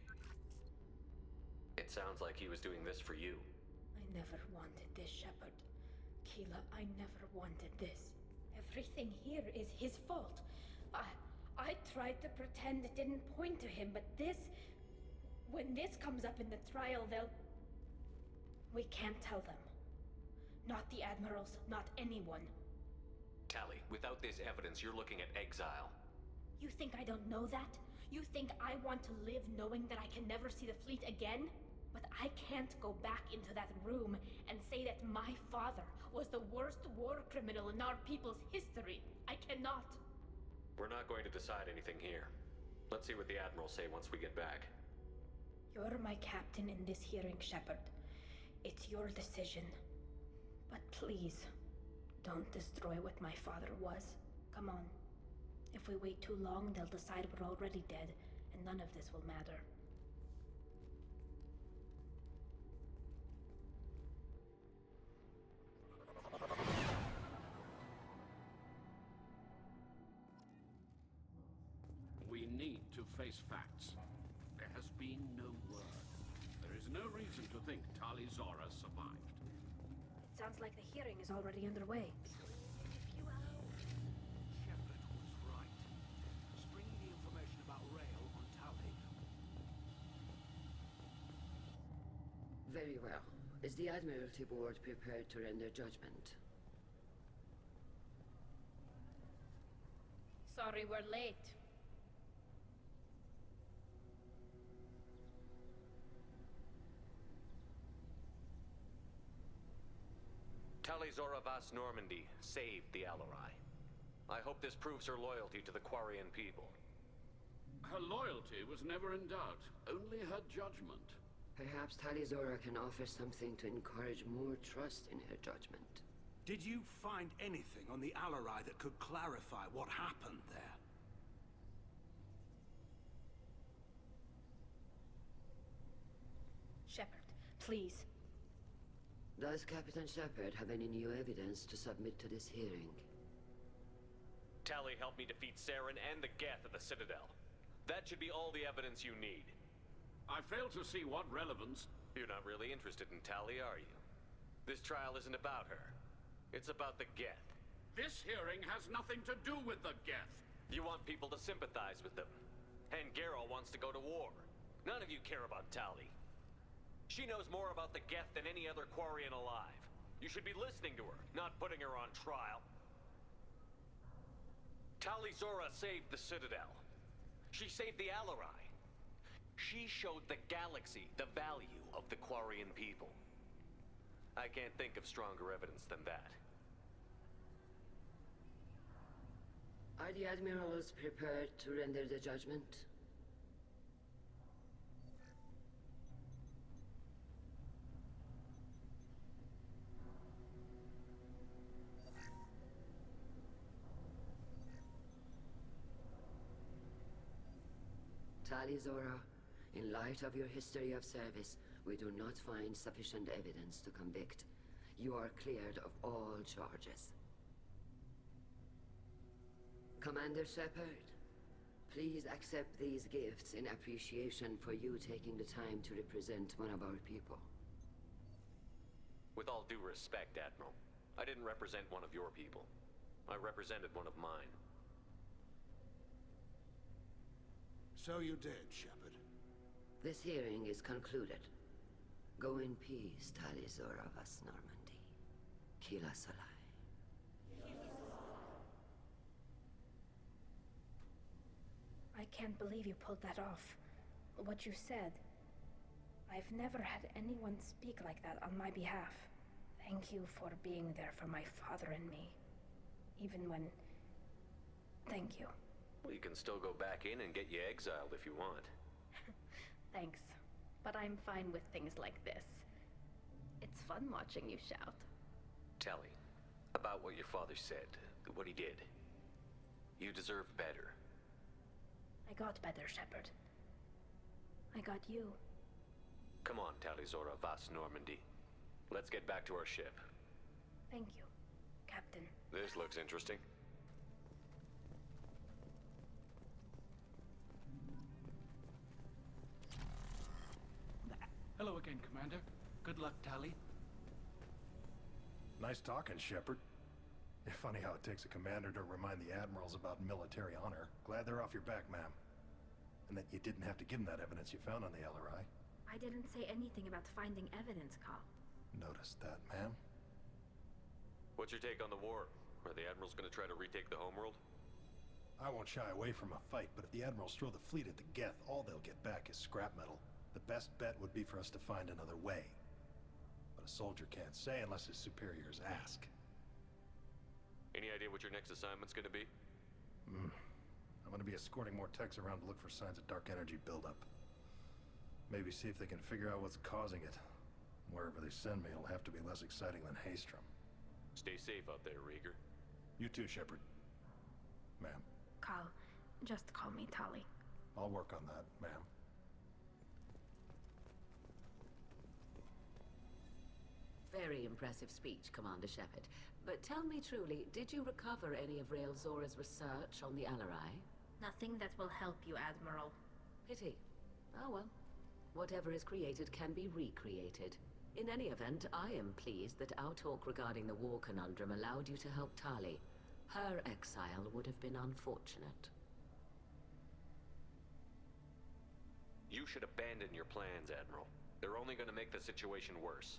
It sounds like he was doing this for you. I never wanted this, Shepard. Keela, I never wanted this. Everything here is his fault. I tried to pretend it didn't point to him, but this... When this comes up in the trial, they'll... We can't tell them. Not the Admirals, not anyone. Tali, without this evidence, you're looking at exile. You think I don't know that? You think I want to live knowing that I can never see the fleet again? But I can't go back into that room and say that my father was the worst war criminal in our people's history. I cannot. We're not going to decide anything here. Let's see what the Admirals say once we get back. You're my captain in this hearing, Shepard. It's your decision. But please, don't destroy what my father was. Come on. If we wait too long, they'll decide we're already dead, and none of this will matter. We need to face facts. There has been no word. There is no reason to think Tali Zora survived. It sounds like the hearing is already underway. Shepard was right. Spring the information about Rael on Tali. Very well. Is the Admiralty Board prepared to render judgment? Sorry we're late. Tali Zora Vas Normandy saved the Alarai. I hope this proves her loyalty to the Quarian people. Her loyalty was never in doubt, only her judgment. Perhaps Talizora can offer something to encourage more trust in her judgment. Did you find anything on the Alarai that could clarify what happened there? Shepard, please. Does Captain Shepard have any new evidence to submit to this hearing? Tali helped me defeat Saren and the Geth at the Citadel. That should be all the evidence you need. I fail to see what relevance... You're not really interested in Tali, are you? This trial isn't about her. It's about the Geth. This hearing has nothing to do with the Geth. You want people to sympathize with them. And Geralt wants to go to war. None of you care about Tali. She knows more about the Geth than any other Quarian alive. You should be listening to her, not putting her on trial. Talizora saved the Citadel. She saved the Alarai. She showed the galaxy the value of the Quarian people. I can't think of stronger evidence than that. Are the admirals prepared to render the judgment? Talizora, in light of your history of service, we do not find sufficient evidence to convict. You are cleared of all charges. Commander Shepard, please accept these gifts in appreciation for you taking the time to represent one of our people. With all due respect, Admiral, I didn't represent one of your people. I represented one of mine. So you did, Shepard. This hearing is concluded. Go in peace, Talizora vas Normandy. Kila Solai. I can't believe you pulled that off. What you said. I've never had anyone speak like that on my behalf. Thank you for being there for my father and me. Even when... Thank you. Well, you can still go back in and get you exiled if you want. Thanks. But I'm fine with things like this. It's fun watching you shout. Tali, about what your father said, what he did. You deserve better. I got better, Shepard. I got you. Come on, Talizora vas Normandy. Let's get back to our ship. Thank you, Captain. This looks interesting. Hello again, Commander. Good luck, Tali. Nice talking, Shepard. Funny how it takes a commander to remind the admirals about military honor. Glad they're off your back, ma'am. And that you didn't have to give them that evidence you found on the Alarai. I didn't say anything about finding evidence, Cal. Noticed that, ma'am. What's your take on the war? Are the admirals gonna try to retake the homeworld? I won't shy away from a fight, but if the admirals throw the fleet at the Geth, all they'll get back is scrap metal. The best bet would be for us to find another way. But a soldier can't say unless his superiors ask. Any idea what your next assignment's gonna be? I'm gonna be escorting more techs around to look for signs of dark energy buildup. Maybe see if they can figure out what's causing it. Wherever they send me, it'll have to be less exciting than Haestrom. Stay safe out there, Rieger. You too, Shepard. Ma'am. Cal, just call me Tali. I'll work on that, ma'am. Very impressive speech, Commander Shepard. But tell me truly, did you recover any of Rael Zora's research on the Alarai? Nothing that will help you, Admiral. Pity. Oh well. Whatever is created can be recreated. In any event, I am pleased that our talk regarding the war conundrum allowed you to help Tali. Her exile would have been unfortunate. You should abandon your plans, Admiral. They're only gonna make the situation worse.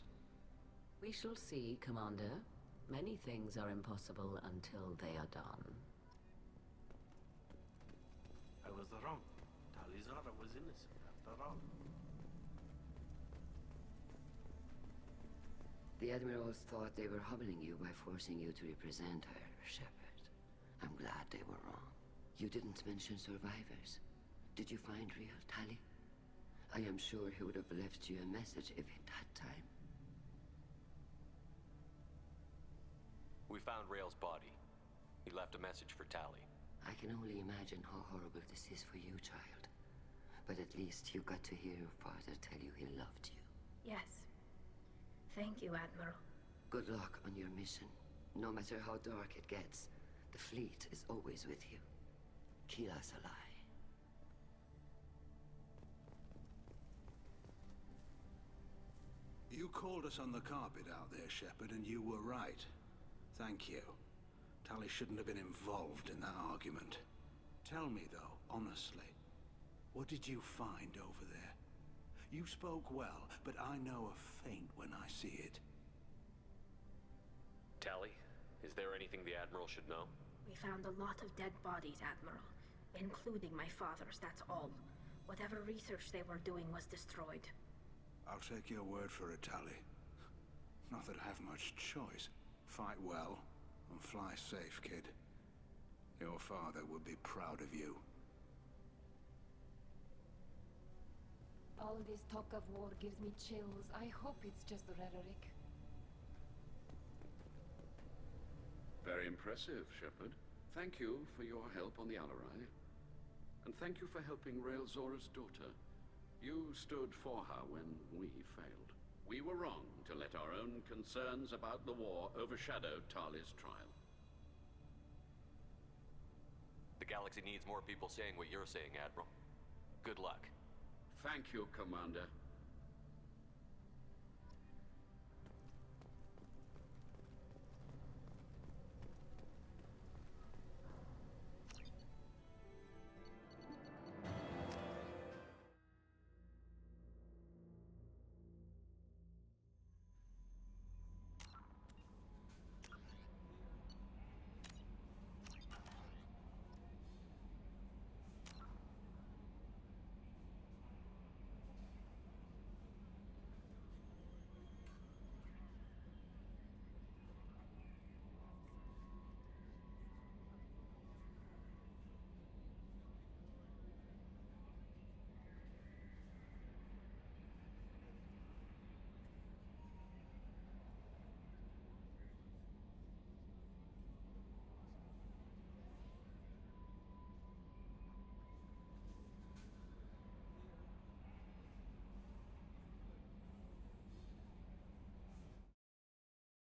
We shall see, Commander. Many things are impossible until they are done. I was wrong. Talizora was innocent after all. The admirals thought they were humbling you by forcing you to represent her, Shepard. I'm glad they were wrong. You didn't mention survivors. Did you find real Tali? I am sure he would have left you a message if he'd had time. We found Rael's body. He left a message for Tali. I can only imagine how horrible this is for you, child. But at least you got to hear your father tell you he loved you. Yes. Thank you, Admiral. Good luck on your mission. No matter how dark it gets, the fleet is always with you. Kila Salai. You called us on the carpet out there, Shepard, and you were right. Thank you. Tali shouldn't have been involved in that argument. Tell me, though, honestly, what did you find over there? You spoke well, but I know a feint when I see it. Tali, is there anything the Admiral should know? We found a lot of dead bodies, Admiral. Including my father's, that's all. Whatever research they were doing was destroyed. I'll take your word for it, Tali. Not that I have much choice. Fight well, and fly safe, kid. Your father would be proud of you. All this talk of war gives me chills. I hope it's just rhetoric. Very impressive, Shepard. Thank you for your help on the Alarai. And thank you for helping Rael Zora's daughter. You stood for her when we failed. We were wrong to let our own concerns about the war overshadow Tali's trial. The galaxy needs more people saying what you're saying, Admiral. Good luck. Thank you, Commander.